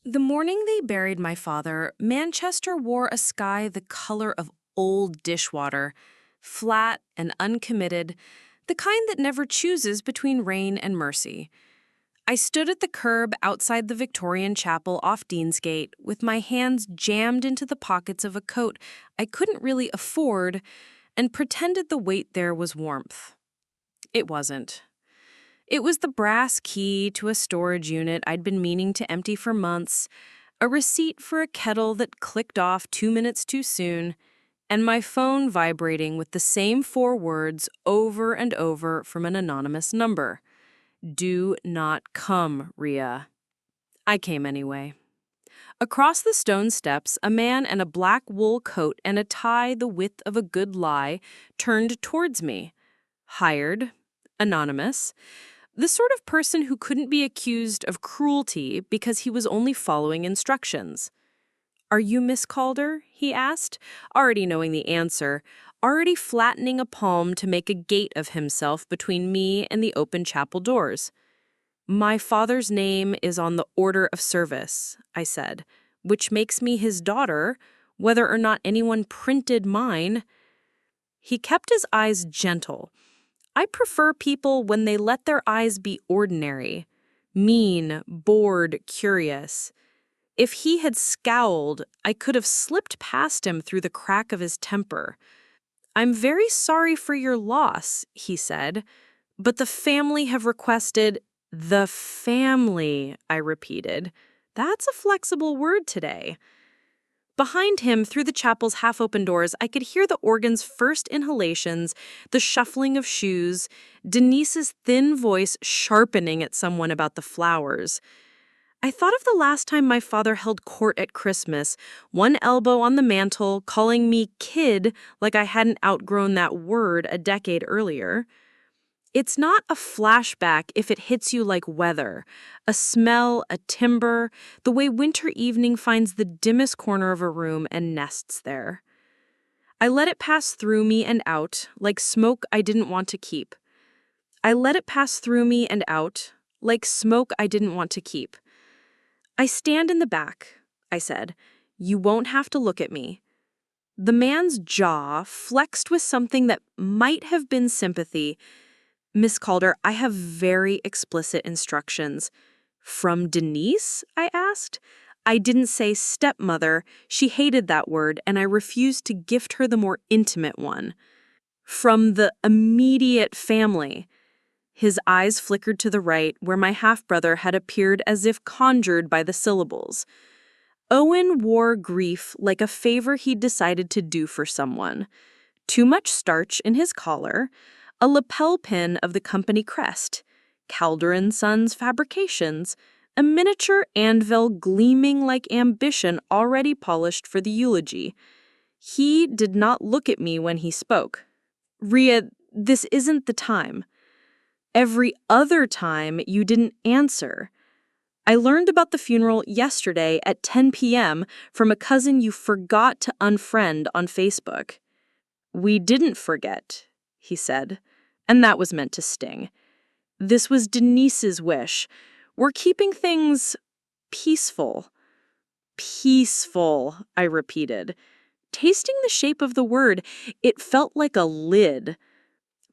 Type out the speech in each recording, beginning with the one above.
The morning they buried my father, Manchester wore a sky the color of old dishwater, flat and uncommitted, the kind that never chooses between rain and mercy. I stood at the curb outside the Victorian chapel off Deansgate with my hands jammed into the pockets of a coat I couldn't really afford and pretended the weight there was warmth. It wasn't. It was the brass key to a storage unit I'd been meaning to empty for months, a receipt for a kettle that clicked off 2 minutes too soon, and my phone vibrating with the same four words over and over from an anonymous number. Do not come, Rhea. I came anyway. Across the stone steps, a man in a black wool coat and a tie the width of a good lie turned towards me. Hired, anonymous, the sort of person who couldn't be accused of cruelty because he was only following instructions. "Are you Miss Calder?" he asked, already knowing the answer, already flattening a palm to make a gate of himself between me and the open chapel doors. "My father's name is on the order of service," I said, "which makes me his daughter, whether or not anyone printed mine." He kept his eyes gentle. I prefer people when they let their eyes be ordinary, mean, bored, curious. If he had scowled, I could have slipped past him through the crack of his temper. "I'm very sorry for your loss," he said, "but the family have requested—" "The family," I repeated. That's a flexible word today. Behind him, through the chapel's half-open doors, I could hear the organ's first inhalations, the shuffling of shoes, Denise's thin voice sharpening at someone about the flowers. I thought of the last time my father held court at Christmas, one elbow on the mantel, calling me kid like I hadn't outgrown that word a decade earlier. It's not a flashback if it hits you like weather, a smell, a timbre, the way winter evening finds the dimmest corner of a room and nests there. I let it pass through me and out, like smoke I didn't want to keep. I let it pass through me and out, like smoke I didn't want to keep. "I stand in the back," I said. "You won't have to look at me." The man's jaw flexed with something that might have been sympathy. "Miss Calder, I have very explicit instructions." "From Denise?" I asked. I didn't say stepmother. She hated that word, and I refused to gift her the more intimate one. "From the immediate family." His eyes flickered to the right, where my half-brother had appeared as if conjured by the syllables. Owen wore grief like a favor he'd decided to do for someone. Too much starch in his collar, a lapel pin of the company crest, Calder and Sons Fabrications, a miniature anvil gleaming like ambition already polished for the eulogy. He did not look at me when he spoke. "Rhea, this isn't the time. Every other time you didn't answer. I learned about the funeral yesterday at 10 p.m. from a cousin you forgot to unfriend on Facebook." "We didn't forget," he said, and that was meant to sting. "This was Denise's wish. We're keeping things peaceful." "Peaceful," I repeated. Tasting the shape of the word, it felt like a lid.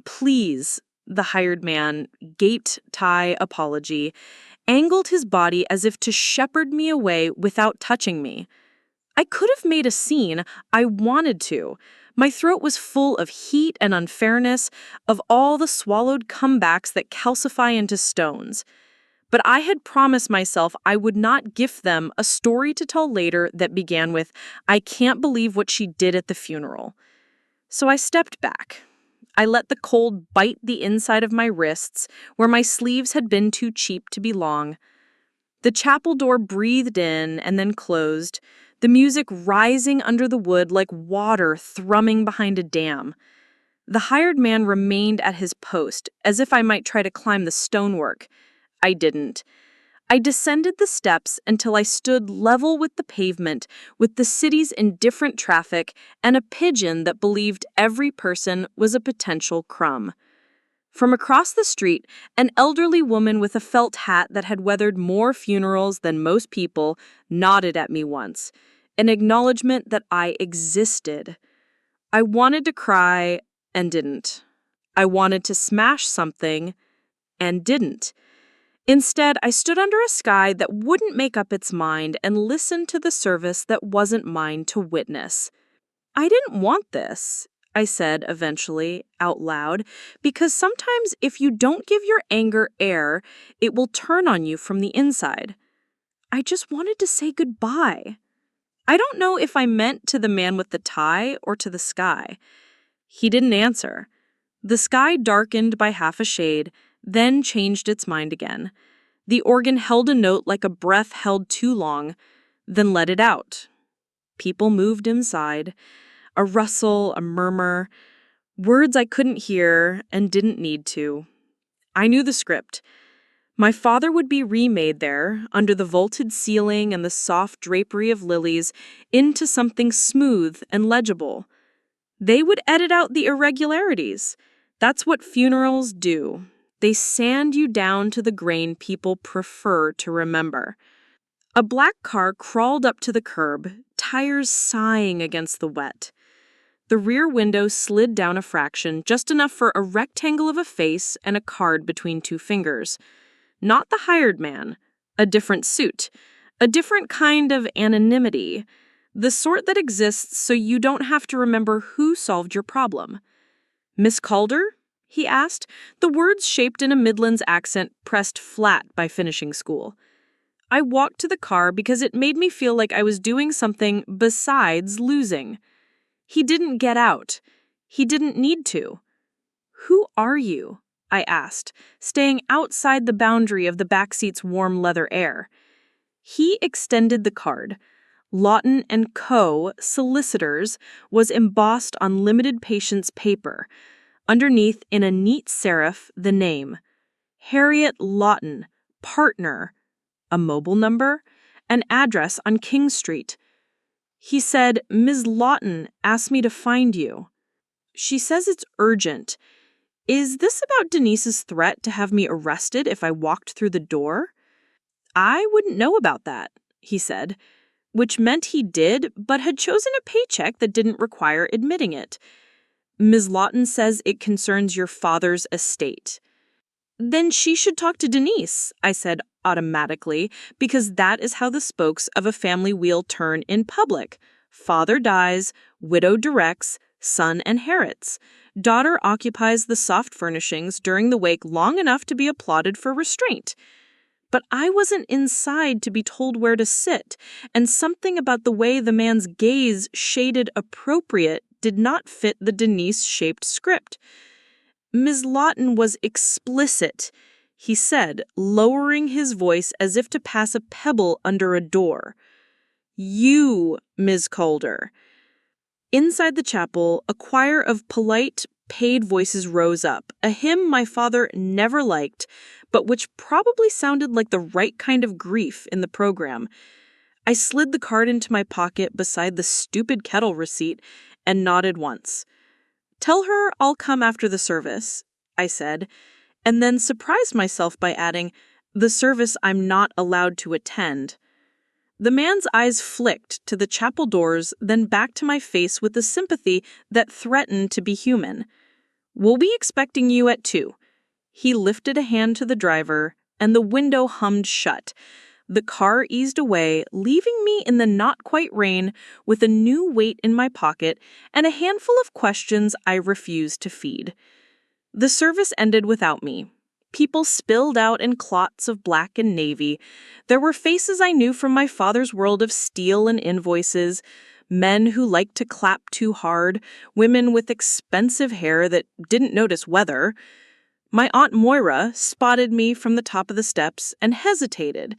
"Please," the hired man, gaped tie apology, angled his body as if to shepherd me away without touching me. I could have made a scene. I wanted to. My throat was full of heat and unfairness, of all the swallowed comebacks that calcify into stones. But I had promised myself I would not gift them a story to tell later that began with, "I can't believe what she did at the funeral." So I stepped back. I let the cold bite the inside of my wrists, where my sleeves had been too cheap to be long. The chapel door breathed in and then closed, the music rising under the wood like water thrumming behind a dam. The hired man remained at his post, as if I might try to climb the stonework. I didn't. I descended the steps until I stood level with the pavement, with the city's indifferent traffic and a pigeon that believed every person was a potential crumb. From across the street, an elderly woman with a felt hat that had weathered more funerals than most people nodded at me once, an acknowledgement that I existed. I wanted to cry and didn't. I wanted to smash something and didn't. Instead, I stood under a sky that wouldn't make up its mind and listened to the service that wasn't mine to witness. I didn't want this, I said eventually, out loud, because sometimes if you don't give your anger air, it will turn on you from the inside. I just wanted to say goodbye. I don't know if I meant to the man with the tie or to the sky. He didn't answer. The sky darkened by half a shade, then changed its mind again. The organ held a note like a breath held too long, then let it out. People moved inside. A rustle, a murmur, words I couldn't hear and didn't need to. I knew the script. My father would be remade there, under the vaulted ceiling and the soft drapery of lilies, into something smooth and legible. They would edit out the irregularities. That's what funerals do. They sand you down to the grain people prefer to remember. A black car crawled up to the curb, tires sighing against the wet. The rear window slid down a fraction, just enough for a rectangle of a face and a card between two fingers. Not the hired man, a different suit, a different kind of anonymity, the sort that exists so you don't have to remember who solved your problem. "Miss Calder?" he asked, the words shaped in a Midlands accent pressed flat by finishing school. I walked to the car because it made me feel like I was doing something besides losing. He didn't get out. He didn't need to. "Who are you?" I asked, staying outside the boundary of the backseat's warm leather air. He extended the card. Lawton & Co., solicitors, was embossed on limited patience paper. Underneath, in a neat serif, the name. Harriet Lawton, partner. A mobile number? An address on King Street. He said, "Ms. Lawton asked me to find you. She says it's urgent. Is this about Denise's threat to have me arrested if I walked through the door?" "I wouldn't know about that," he said, which meant he did, but had chosen a paycheck that didn't require admitting it. "Ms. Lawton says it concerns your father's estate." "Then she should talk to Denise," I said automatically, because that is how the spokes of a family wheel turn in public. Father dies, widow directs, son inherits. Daughter occupies the soft furnishings during the wake long enough to be applauded for restraint. But I wasn't inside to be told where to sit, and something about the way the man's gaze shaded appropriate did not fit the Denise-shaped script. "Ms. Lawton was explicit," he said, lowering his voice as if to pass a pebble under a door. "You, Ms. Calder." Inside the chapel, a choir of polite, paid voices rose up, a hymn my father never liked, but which probably sounded like the right kind of grief in the program. I slid the card into my pocket beside the stupid kettle receipt and nodded once. "Tell her I'll come after the service," I said, and then surprised myself by adding, "the service I'm not allowed to attend." The man's eyes flicked to the chapel doors, then back to my face with a sympathy that threatened to be human. "We'll be expecting you at 2. He lifted a hand to the driver, and the window hummed shut. The car eased away, leaving me in the not-quite rain with a new weight in my pocket and a handful of questions I refused to feed. The service ended without me. People spilled out in clots of black and navy. There were faces I knew from my father's world of steel and invoices, men who liked to clap too hard, women with expensive hair that didn't notice weather. My Aunt Moira spotted me from the top of the steps and hesitated.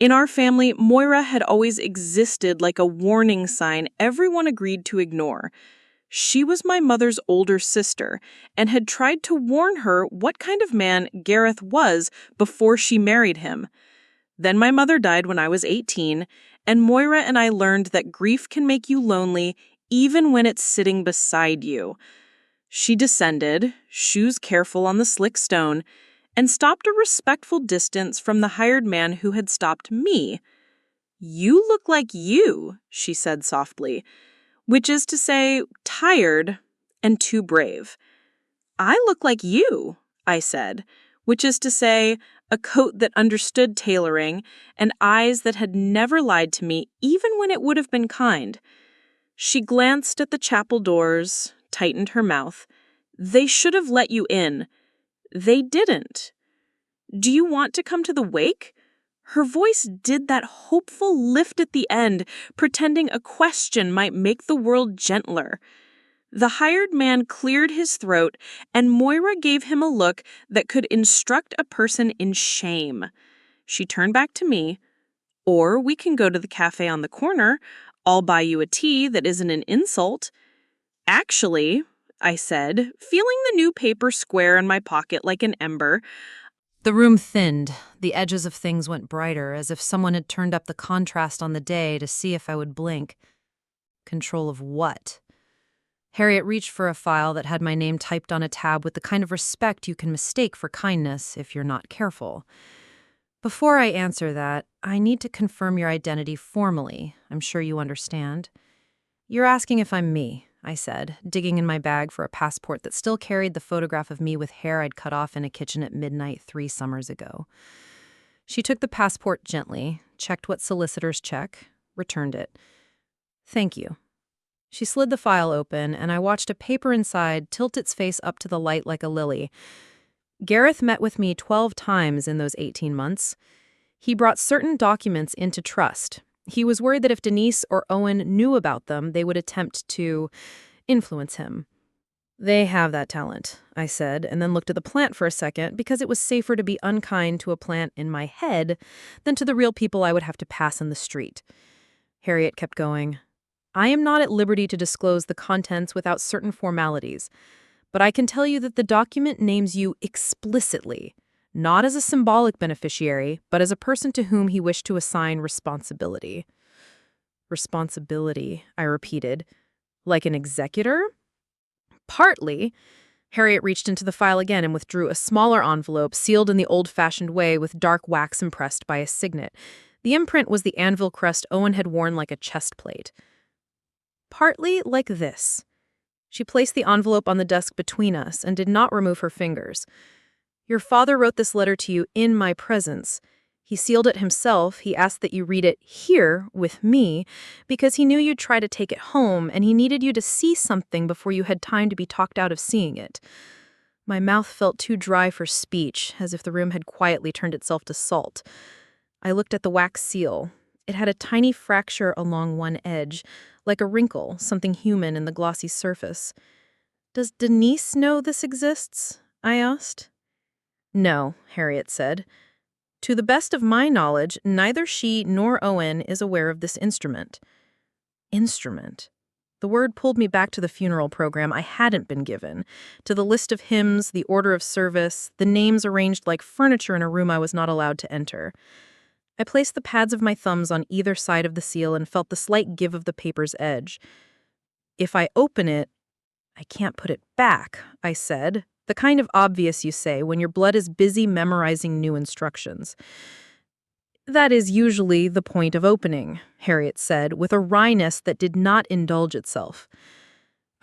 In our family, Moira had always existed like a warning sign everyone agreed to ignore. She was my mother's older sister and had tried to warn her what kind of man Gareth was before she married him. Then my mother died when I was 18, and Moira and I learned that grief can make you lonely even when it's sitting beside you. She descended, shoes careful on the slick stone, and stopped a respectful distance from the hired man who had stopped me. "You look like you," she said softly, which is to say, tired and too brave. "I look like you," I said, which is to say, a coat that understood tailoring and eyes that had never lied to me even when it would have been kind. She glanced at the chapel doors, tightened her mouth. "They should have let you in. They didn't. Do you want to come to the wake?" Her voice did that hopeful lift at the end, pretending a question might make the world gentler. The hired man cleared his throat, and Moira gave him a look that could instruct a person in shame. She turned back to me. "Or we can go to the cafe on the corner. I'll buy you a tea that isn't an insult." "Actually," I said, feeling the new paper square in my pocket like an ember. The room thinned. The edges of things went brighter, as if someone had turned up the contrast on the day to see if I would blink. Control of what? Harriet reached for a file that had my name typed on a tab with the kind of respect you can mistake for kindness if you're not careful. "Before I answer that, I need to confirm your identity formally. I'm sure you understand." "You're asking if I'm me," I said, digging in my bag for a passport that still carried the photograph of me with hair I'd cut off in a kitchen at midnight 3 summers ago. She took the passport gently, checked what solicitors check, returned it. "Thank you." She slid the file open, and I watched a paper inside tilt its face up to the light like a lily. Gareth met with me 12 times in those 18 months. He brought certain documents into trust. He was worried that if Denise or Owen knew about them, they would attempt to influence him. "They have that talent," I said, and then looked at the plant for a second because it was safer to be unkind to a plant in my head than to the real people I would have to pass in the street. Harriet kept going. "I am not at liberty to disclose the contents without certain formalities, but I can tell you that the document names you explicitly, not as a symbolic beneficiary, but as a person to whom he wished to assign responsibility." "Responsibility," I repeated. "Like an executor?" "Partly." Harriet reached into the file again and withdrew a smaller envelope sealed in the old-fashioned way with dark wax impressed by a signet. The imprint was the anvil crest Owen had worn like a chest plate. "Partly like this." She placed the envelope on the desk between us and did not remove her fingers. "Your father wrote this letter to you in my presence. He sealed it himself. He asked that you read it here with me because he knew you'd try to take it home and he needed you to see something before you had time to be talked out of seeing it." My mouth felt too dry for speech, as if the room had quietly turned itself to salt. I looked at the wax seal. It had a tiny fracture along one edge, like a wrinkle, something human in the glossy surface. "Does Denise know this exists?" I asked. "No," Harriet said. "To the best of my knowledge, neither she nor Owen is aware of this instrument." Instrument? The word pulled me back to the funeral program I hadn't been given, to the list of hymns, the order of service, the names arranged like furniture in a room I was not allowed to enter. I placed the pads of my thumbs on either side of the seal and felt the slight give of the paper's edge. "If I open it, I can't put it back," I said, the kind of obvious you say when your blood is busy memorizing new instructions. "That is usually the point of opening," Harriet said, with a wryness that did not indulge itself.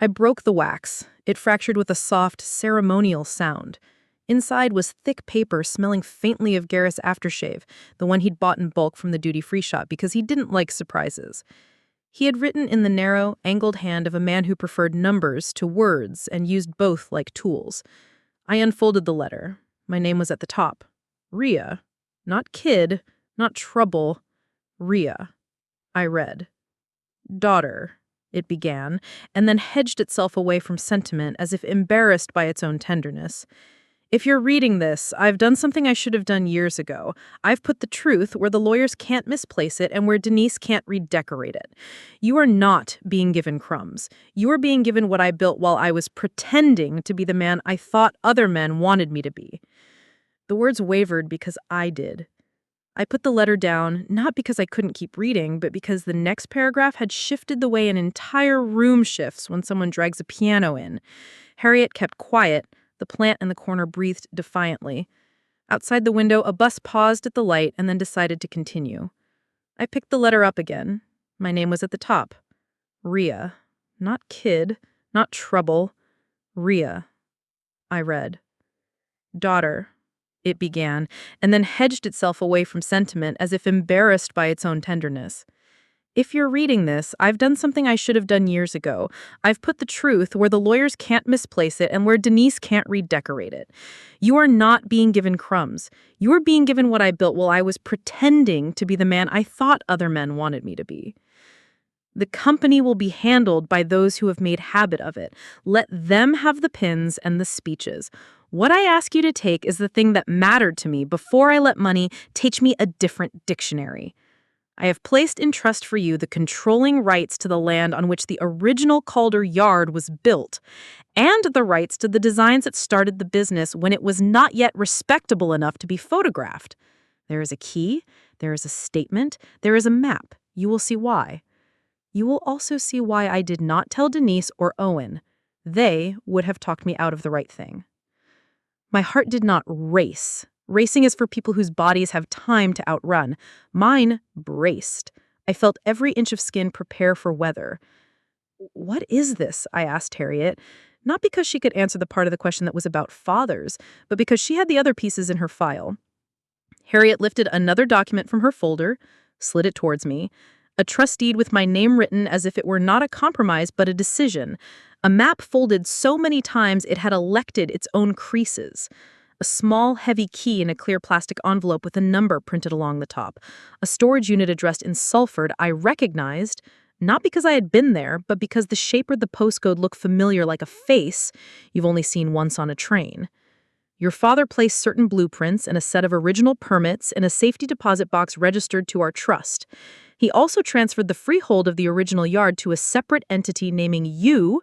I broke the wax. It fractured with a soft, ceremonial sound. Inside was thick paper smelling faintly of Gareth's aftershave, the one he'd bought in bulk from the duty-free shop because he didn't like surprises. He had written in the narrow, angled hand of a man who preferred numbers to words and used both like tools. I unfolded the letter. My name was at the top. Rhea. Not kid, not trouble. Rhea. I read. "Daughter," it began, and then hedged itself away from sentiment as if embarrassed by its own tenderness. "If you're reading this, I've done something I should have done years ago. I've put the truth where the lawyers can't misplace it and where Denise can't redecorate it. You are not being given crumbs. You are being given what I built while I was pretending to be the man I thought other men wanted me to be." The words wavered because I did. I put the letter down, not because I couldn't keep reading, but because the next paragraph had shifted the way an entire room shifts when someone drags a piano in. Harriet kept quiet. The plant in the corner breathed defiantly. Outside the window, a bus paused at the light and then decided to continue. I picked the letter up again. My name was at the top. Rhea. Not kid, not trouble. Rhea. I read. Daughter, it began, and then hedged itself away from sentiment as if embarrassed by its own tenderness. If you're reading this, I've done something I should have done years ago. I've put the truth where the lawyers can't misplace it and where Denise can't redecorate it. You are not being given crumbs. You are being given what I built while I was pretending to be the man I thought other men wanted me to be. The company will be handled by those who have made habit of it. Let them have the pins and the speeches. What I ask you to take is the thing that mattered to me before I let money teach me a different dictionary. I have placed in trust for you the controlling rights to the land on which the original Calder yard was built, and the rights to the designs that started the business when it was not yet respectable enough to be photographed. There is a key, there is a statement, there is a map. You will see why. You will also see why I did not tell Denise or Owen. They would have talked me out of the right thing. My heart did not race. Racing is for people whose bodies have time to outrun. Mine braced. I felt every inch of skin prepare for weather. What is this? I asked Harriet, not because she could answer the part of the question that was about fathers, but because she had the other pieces in her file. Harriet lifted another document from her folder, slid it towards me. A trust deed with my name written as if it were not a compromise but a decision. A map folded so many times it had elected its own creases. A small, heavy key in a clear plastic envelope with a number printed along the top. A storage unit addressed in Sulford I recognized, not because I had been there, but because the shape or the postcode looked familiar like a face you've only seen once on a train. Your father placed certain blueprints and a set of original permits in a safety deposit box registered to our trust. He also transferred the freehold of the original yard to a separate entity naming you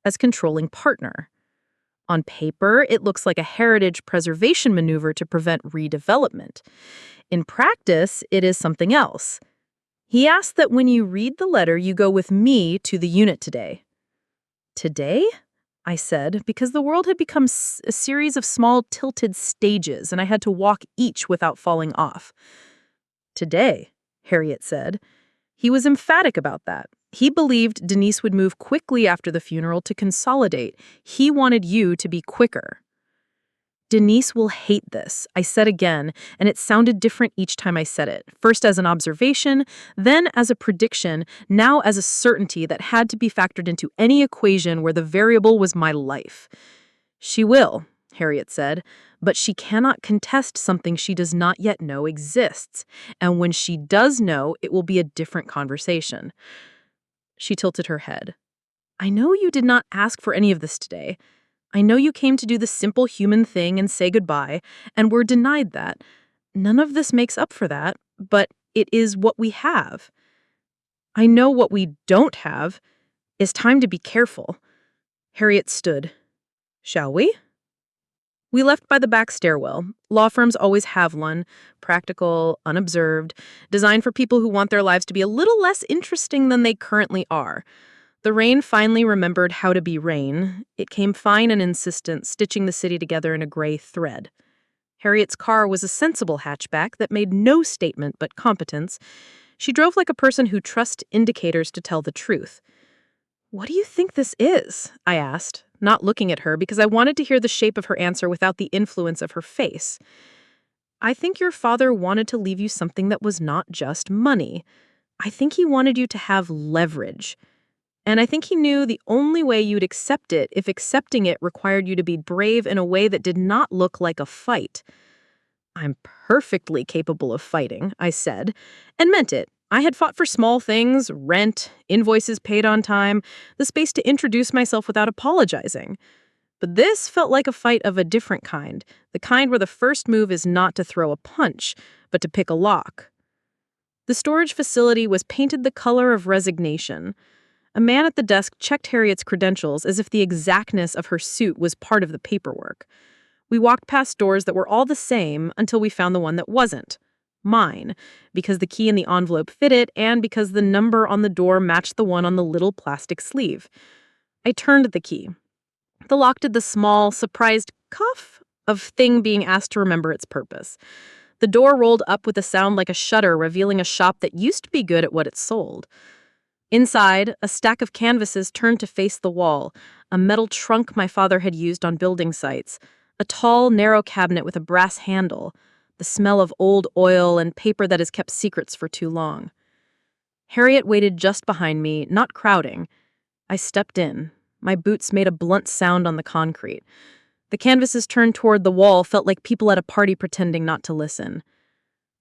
as controlling partner. On paper, it looks like a heritage preservation maneuver to prevent redevelopment. In practice, it is something else. He asked that when you read the letter, you go with me to the unit today. Today? I said, because the world had become a series of small tilted stages, and I had to walk each without falling off. Today, Harriet said. He was emphatic about that. He believed Denise would move quickly after the funeral to consolidate. He wanted you to be quicker. Denise will hate this, I said again, and it sounded different each time I said it. First as an observation, then as a prediction, now as a certainty that had to be factored into any equation where the variable was my life. She will, Harriet said, but she cannot contest something she does not yet know exists. And when she does know, it will be a different conversation. She tilted her head. I know you did not ask for any of this today. I know you came to do the simple human thing and say goodbye, and were denied that. None of this makes up for that, but it is what we have. I know what we don't have is time to be careful. Harriet stood. Shall we? We left by the back stairwell. Law firms always have one, practical, unobserved, designed for people who want their lives to be a little less interesting than they currently are. The rain finally remembered how to be rain. It came fine and insistent, stitching the city together in a gray thread. Harriet's car was a sensible hatchback that made no statement but competence. She drove like a person who trusts indicators to tell the truth. What do you think this is? I asked, not looking at her because I wanted to hear the shape of her answer without the influence of her face. I think your father wanted to leave you something that was not just money. I think he wanted you to have leverage. And I think he knew the only way you'd accept it if accepting it required you to be brave in a way that did not look like a fight. I'm perfectly capable of fighting, I said, and meant it. I had fought for small things, rent, invoices paid on time, the space to introduce myself without apologizing. But this felt like a fight of a different kind, the kind where the first move is not to throw a punch, but to pick a lock. The storage facility was painted the color of resignation. A man at the desk checked Harriet's credentials as if the exactness of her suit was part of the paperwork. We walked past doors that were all the same until we found the one that wasn't. Mine, because the key in the envelope fit it and because the number on the door matched the one on the little plastic sleeve. I turned the key. The lock did the small, surprised cough of thing being asked to remember its purpose. The door rolled up with a sound like a shutter, revealing a shop that used to be good at what it sold. Inside, a stack of canvases turned to face the wall, a metal trunk my father had used on building sites, a tall, narrow cabinet with a brass handle, the smell of old oil and paper that has kept secrets for too long. Harriet waited just behind me, not crowding. I stepped in. My boots made a blunt sound on the concrete. The canvases turned toward the wall felt like people at a party pretending not to listen.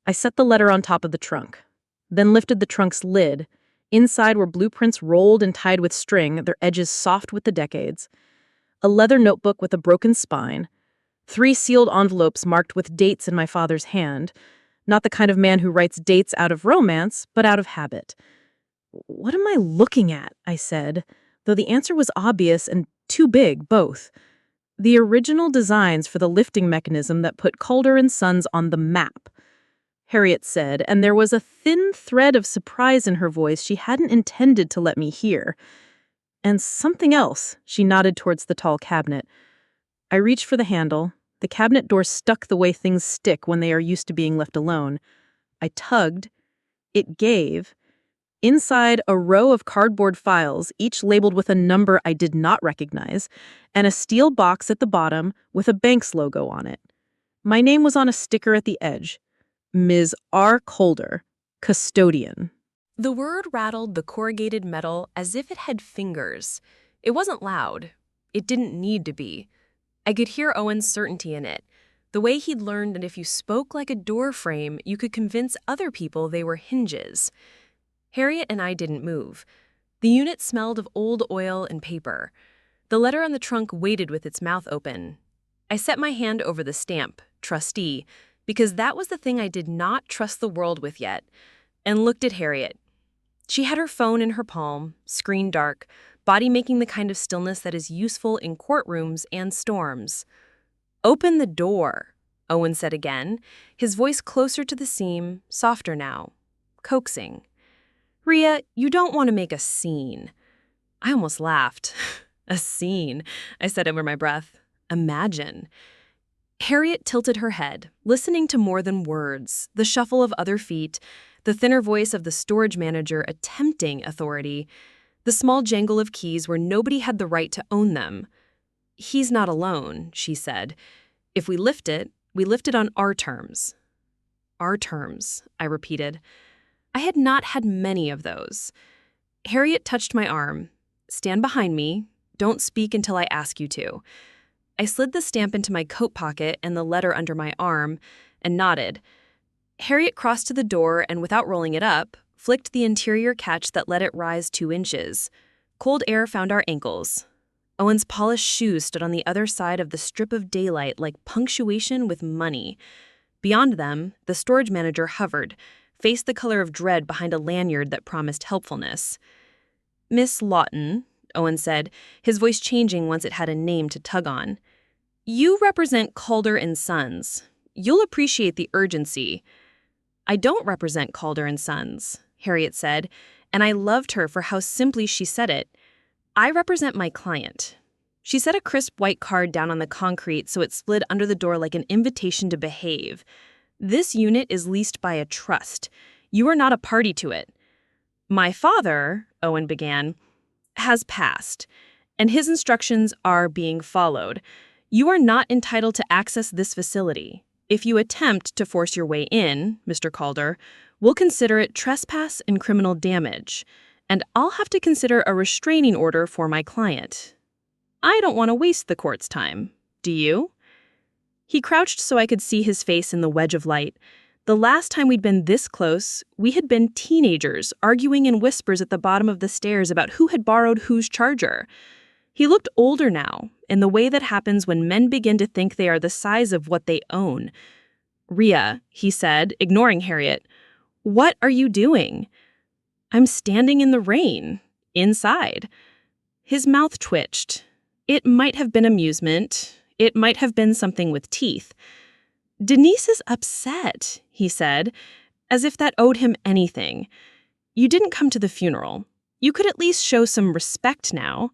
I set the letter on top of the trunk, then lifted the trunk's lid. Inside were blueprints rolled and tied with string, their edges soft with the decades. A leather notebook with a broken spine. 3 sealed envelopes marked with dates in my father's hand. Not the kind of man who writes dates out of romance, but out of habit. "What am I looking at?" I said, though the answer was obvious and too big, both. The original designs for the lifting mechanism that put Calder and Sons on the map, Harriet said, and there was a thin thread of surprise in her voice she hadn't intended to let me hear. "And something else," she nodded towards the tall cabinet. I reached for the handle. The cabinet door stuck the way things stick when they are used to being left alone. I tugged. It gave. Inside, a row of cardboard files, each labeled with a number I did not recognize, and a steel box at the bottom with a bank's logo on it. My name was on a sticker at the edge. Ms. R. Calder, custodian. The word rattled the corrugated metal as if it had fingers. It wasn't loud. It didn't need to be. I could hear Owen's certainty in it, the way he'd learned that if you spoke like a door frame, you could convince other people they were hinges. Harriet and I didn't move. The unit smelled of old oil and paper. The letter on the trunk waited with its mouth open. I set my hand over the stamp, trustee, because that was the thing I did not trust the world with yet, and looked at Harriet. She had her phone in her palm, screen dark, body making the kind of stillness that is useful in courtrooms and storms. "Open the door," Owen said again, his voice closer to the seam, softer now, coaxing. "Rhea, you don't want to make a scene." I almost laughed. "A scene," I said under my breath. "Imagine." Harriet tilted her head, listening to more than words, the shuffle of other feet, the thinner voice of the storage manager attempting authority, the small jangle of keys where nobody had the right to own them. "He's not alone," she said. "If we lift it on our terms." "Our terms," I repeated. I had not had many of those. Harriet touched my arm. "Stand behind me. Don't speak until I ask you to." I slid the stamp into my coat pocket and the letter under my arm, and nodded. Harriet crossed to the door and, without rolling it up, flicked the interior catch that let it rise 2 inches. Cold air found our ankles. Owen's polished shoes stood on the other side of the strip of daylight like punctuation with money. Beyond them, the storage manager hovered, face the color of dread behind a lanyard that promised helpfulness. "Miss Lawton," Owen said, his voice changing once it had a name to tug on. "You represent Calder and Sons. You'll appreciate the urgency." "I don't represent Calder and Sons," Harriet said, and I loved her for how simply she said it. "I represent my client." She set a crisp white card down on the concrete so it slid under the door like an invitation to behave. "This unit is leased by a trust. You are not a party to it." "My father," Owen began, "has passed, and his instructions are being followed. You are not entitled to access this facility. If you attempt to force your way in, Mr. Calder, we'll consider it trespass and criminal damage, and I'll have to consider a restraining order for my client. I don't want to waste the court's time. Do you?" He crouched so I could see his face in the wedge of light. The last time we'd been this close, we had been teenagers arguing in whispers at the bottom of the stairs about who had borrowed whose charger. He looked older now, in the way that happens when men begin to think they are the size of what they own. "Rhea," he said, ignoring Harriet, "what are you doing?" "I'm standing in the rain, inside." His mouth twitched. It might have been amusement. It might have been something with teeth. "Denise is upset," he said, as if that owed him anything. "You didn't come to the funeral. You could at least show some respect now."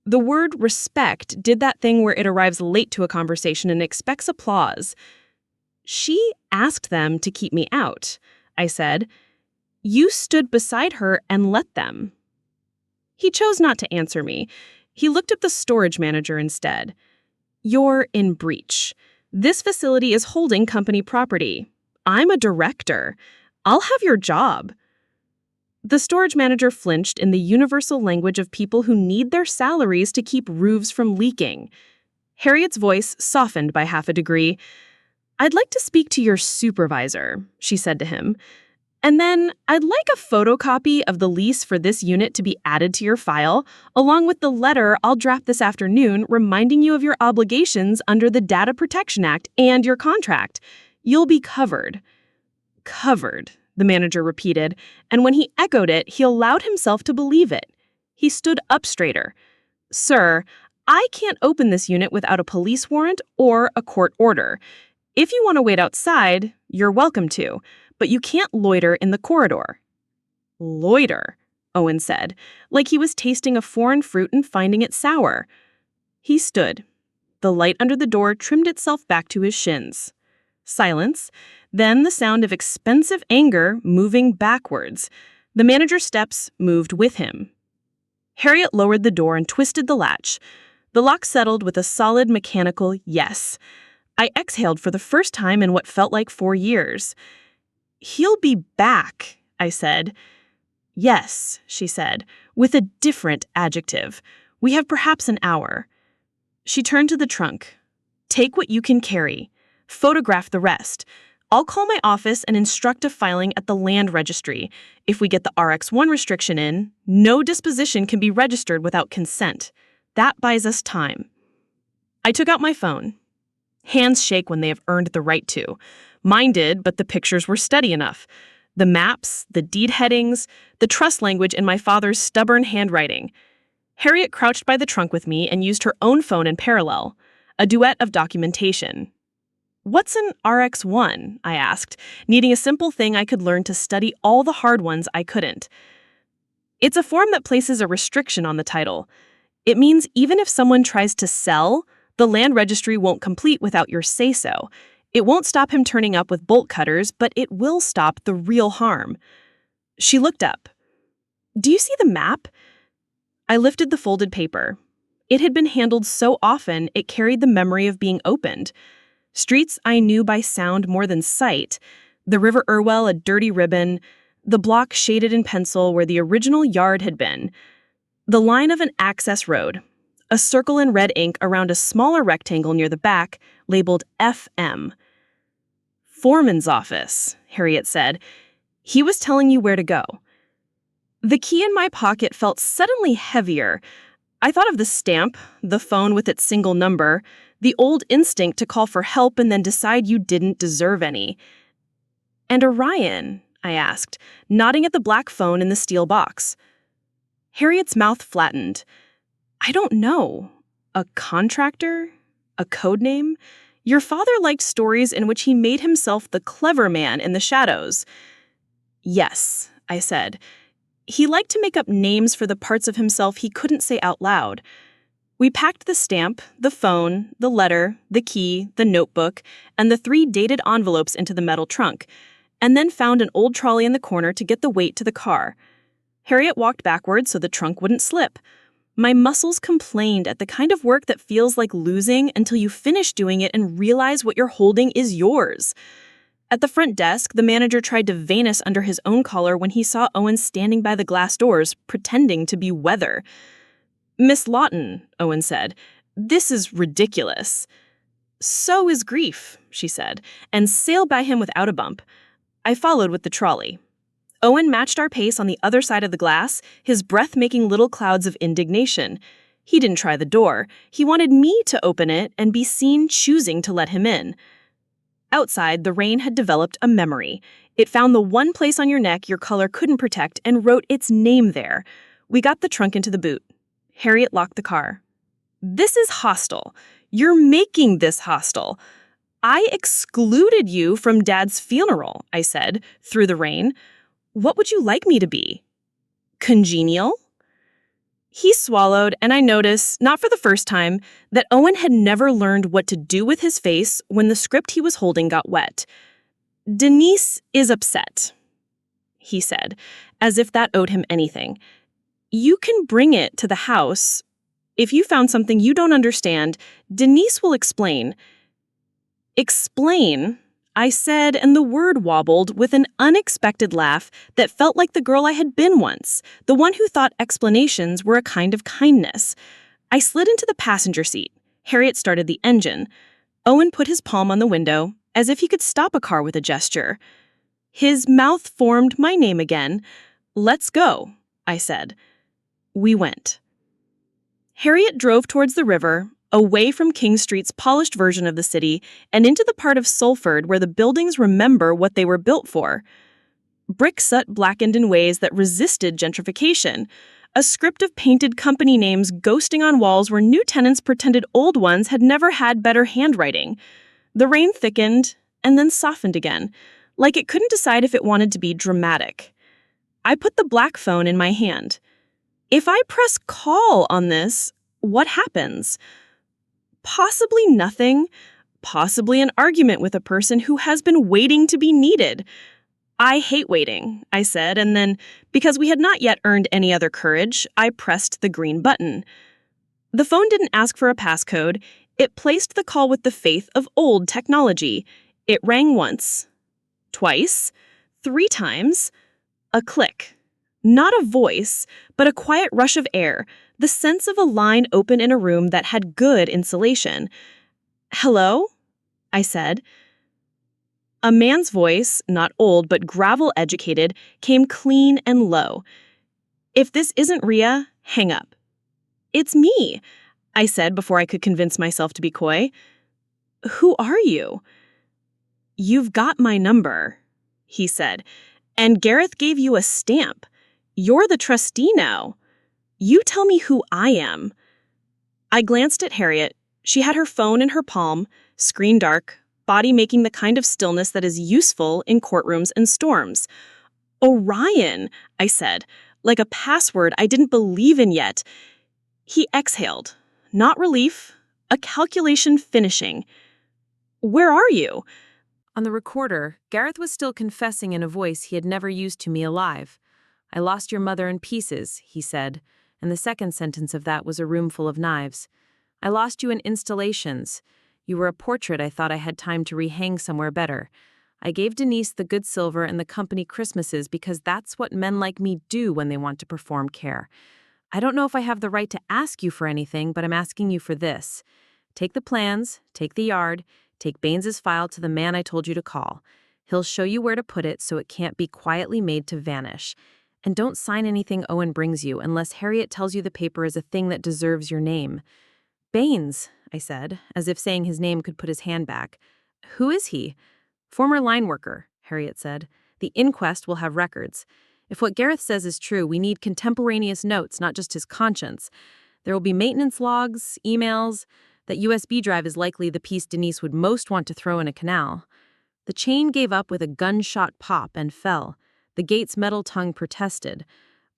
The word respect did that thing where it arrives late to a conversation and expects applause. She asked them to keep me out, I said. You stood beside her and let them. He chose not to answer me. He looked at the storage manager instead. You're in breach. This facility is holding company property. I'm a director. I'll have your job. The storage manager flinched in the universal language of people who need their salaries to keep roofs from leaking. Harriet's voice softened by half a degree. I'd like to speak to your supervisor, she said to him. And then I'd like a photocopy of the lease for this unit to be added to your file, along with the letter I'll draft this afternoon reminding you of your obligations under the Data Protection Act and your contract. You'll be covered. Covered, the manager repeated, and when he echoed it, he allowed himself to believe it. He stood up straighter. Sir, I can't open this unit without a police warrant or a court order. If you want to wait outside, you're welcome to, but you can't loiter in the corridor. Loiter, Owen said, like he was tasting a foreign fruit and finding it sour. He stood. The light under the door trimmed itself back to his shins. Silence, then the sound of expensive anger moving backwards. The manager's steps moved with him. Harriet lowered the door and twisted the latch. The lock settled with a solid mechanical yes. I exhaled for the first time in what felt like 4 years. He'll be back, I said. Yes, she said, with a different adjective. We have perhaps an hour. She turned to the trunk. Take what you can carry. Photograph the rest. I'll call my office and instruct a filing at the land registry. If we get the RX-1 restriction in, no disposition can be registered without consent. That buys us time. I took out my phone. Hands shake when they have earned the right to. Mine did, but the pictures were steady enough. The maps, the deed headings, the trust language in my father's stubborn handwriting. Harriet crouched by the trunk with me and used her own phone in parallel. A duet of documentation. What's an RX-1? I asked, needing a simple thing I could learn to study all the hard ones I couldn't. It's a form that places a restriction on the title. It means even if someone tries to sell, the land registry won't complete without your say-so. It won't stop him turning up with bolt cutters, but it will stop the real harm. She looked up. Do you see the map? I lifted the folded paper. It had been handled so often it carried the memory of being opened. Streets I knew by sound more than sight. The River Irwell a dirty ribbon. The block shaded in pencil where the original yard had been. The line of an access road. A circle in red ink around a smaller rectangle near the back, labeled FM. Foreman's office, Harriet said. He was telling you where to go. The key in my pocket felt suddenly heavier. I thought of the stamp, the phone with its single number, the old instinct to call for help and then decide you didn't deserve any. And Orion, I asked, nodding at the black phone in the steel box. Harriet's mouth flattened. I don't know. A contractor? A code name? Your father liked stories in which he made himself the clever man in the shadows. Yes, I said. He liked to make up names for the parts of himself he couldn't say out loud. We packed the stamp, the phone, the letter, the key, the notebook, and the 3 dated envelopes into the metal trunk, and then found an old trolley in the corner to get the weight to the car. Harriet walked backwards so the trunk wouldn't slip. My muscles complained at the kind of work that feels like losing until you finish doing it and realize what you're holding is yours. At the front desk, the manager tried to vein us under his own collar when he saw Owen standing by the glass doors, pretending to be weather. Miss Lawton, Owen said, this is ridiculous. So is grief, she said, and sailed by him without a bump. I followed with the trolley. Owen matched our pace on the other side of the glass, his breath making little clouds of indignation. He didn't try the door. He wanted me to open it and be seen choosing to let him in. Outside, the rain had developed a memory. It found the one place on your neck your collar couldn't protect and wrote its name there. We got the trunk into the boot. Harriet locked the car. This is hostile. You're making this hostile. I excluded you from Dad's funeral, I said, through the rain. What would you like me to be? Congenial? He swallowed, and I noticed, not for the first time, that Owen had never learned what to do with his face when the script he was holding got wet. "Denise is upset," he said, as if that owed him anything. "You can bring it to the house. If you found something you don't understand, Denise will explain." "Explain," I said, and the word wobbled with an unexpected laugh that felt like the girl I had been once, the one who thought explanations were a kind of kindness. I slid into the passenger seat. Harriet started the engine. Owen put his palm on the window, as if he could stop a car with a gesture. His mouth formed my name again. "Let's go," I said. We went. Harriet drove towards the river, away from King Street's polished version of the city, and into the part of Salford where the buildings remember what they were built for. Brick soot blackened in ways that resisted gentrification. A script of painted company names ghosting on walls where new tenants pretended old ones had never had better handwriting. The rain thickened and then softened again, like it couldn't decide if it wanted to be dramatic. I put the black phone in my hand. If I press call on this, what happens? Possibly nothing. Possibly an argument with a person who has been waiting to be needed. "I hate waiting," I said, and then, because we had not yet earned any other courage, I pressed the green button. The phone didn't ask for a passcode. It placed the call with the faith of old technology. It rang once, twice, 3 times. A click. Not a voice, but a quiet rush of air, the sense of a line open in a room that had good insulation. "Hello?" I said. A man's voice, not old but gravel-educated, came clean and low. "If this isn't Rhea, hang up." "It's me," I said before I could convince myself to be coy. "Who are you?" "You've got my number," he said, "and Gareth gave you a stamp. You're the trustee now. You tell me who I am." I glanced at Harriet. She had her phone in her palm, screen dark, body making the kind of stillness that is useful in courtrooms and storms. "Orion," I said, like a password I didn't believe in yet. He exhaled. Not relief, a calculation finishing. "Where are you?" On the recorder, Gareth was still confessing in a voice he had never used to me alive. "I lost your mother in pieces," he said, and the second sentence of that was a room full of knives. "I lost you in installations. You were a portrait I thought I had time to rehang somewhere better. I gave Denise the good silver and the company Christmases because that's what men like me do when they want to perform care. I don't know if I have the right to ask you for anything, but I'm asking you for this. Take the plans, take the yard, take Baines's file to the man I told you to call. He'll show you where to put it so it can't be quietly made to vanish. And don't sign anything Owen brings you unless Harriet tells you the paper is a thing that deserves your name." "Baines," I said, as if saying his name could put his hand back. "Who is he?" "Former line worker," Harriet said. "The inquest will have records. If what Gareth says is true, we need contemporaneous notes, not just his conscience. There will be maintenance logs, emails. That USB drive is likely the piece Denise would most want to throw in a canal." The chain gave up with a gunshot pop and fell. The gate's metal tongue protested.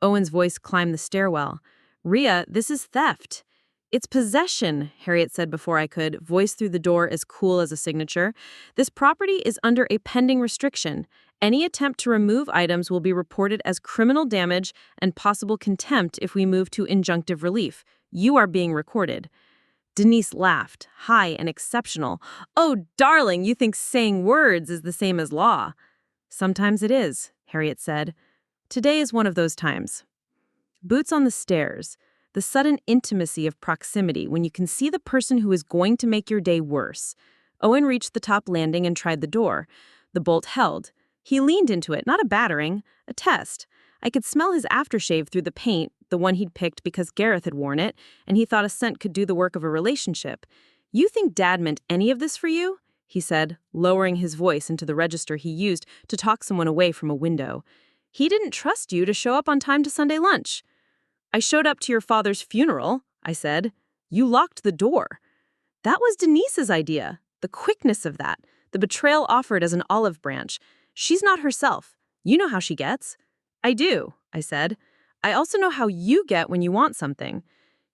Owen's voice climbed the stairwell. "Rhea, this is theft." "It's possession," Harriet said before I could, voice through the door as cool as a signature. "This property is under a pending restriction. Any attempt to remove items will be reported as criminal damage and possible contempt if we move to injunctive relief. You are being recorded." Denise laughed, high and exceptional. "Oh, darling, you think saying words is the same as law." "Sometimes it is," Harriet said. "Today is one of those times." Boots on the stairs, the sudden intimacy of proximity when you can see the person who is going to make your day worse. Owen reached the top landing and tried the door. The bolt held. He leaned into it, not a battering, a test. I could smell his aftershave through the paint, the one he'd picked because Gareth had worn it, and he thought a scent could do the work of a relationship. "You think Dad meant any of this for you?" he said, lowering his voice into the register he used to talk someone away from a window. "He didn't trust you to show up on time to Sunday lunch." "I showed up to your father's funeral," I said. "You locked the door." That was Denise's idea. The quickness of that. The betrayal offered as an olive branch. She's not herself. You know how she gets. "I do," I said. I also know how you get when you want something.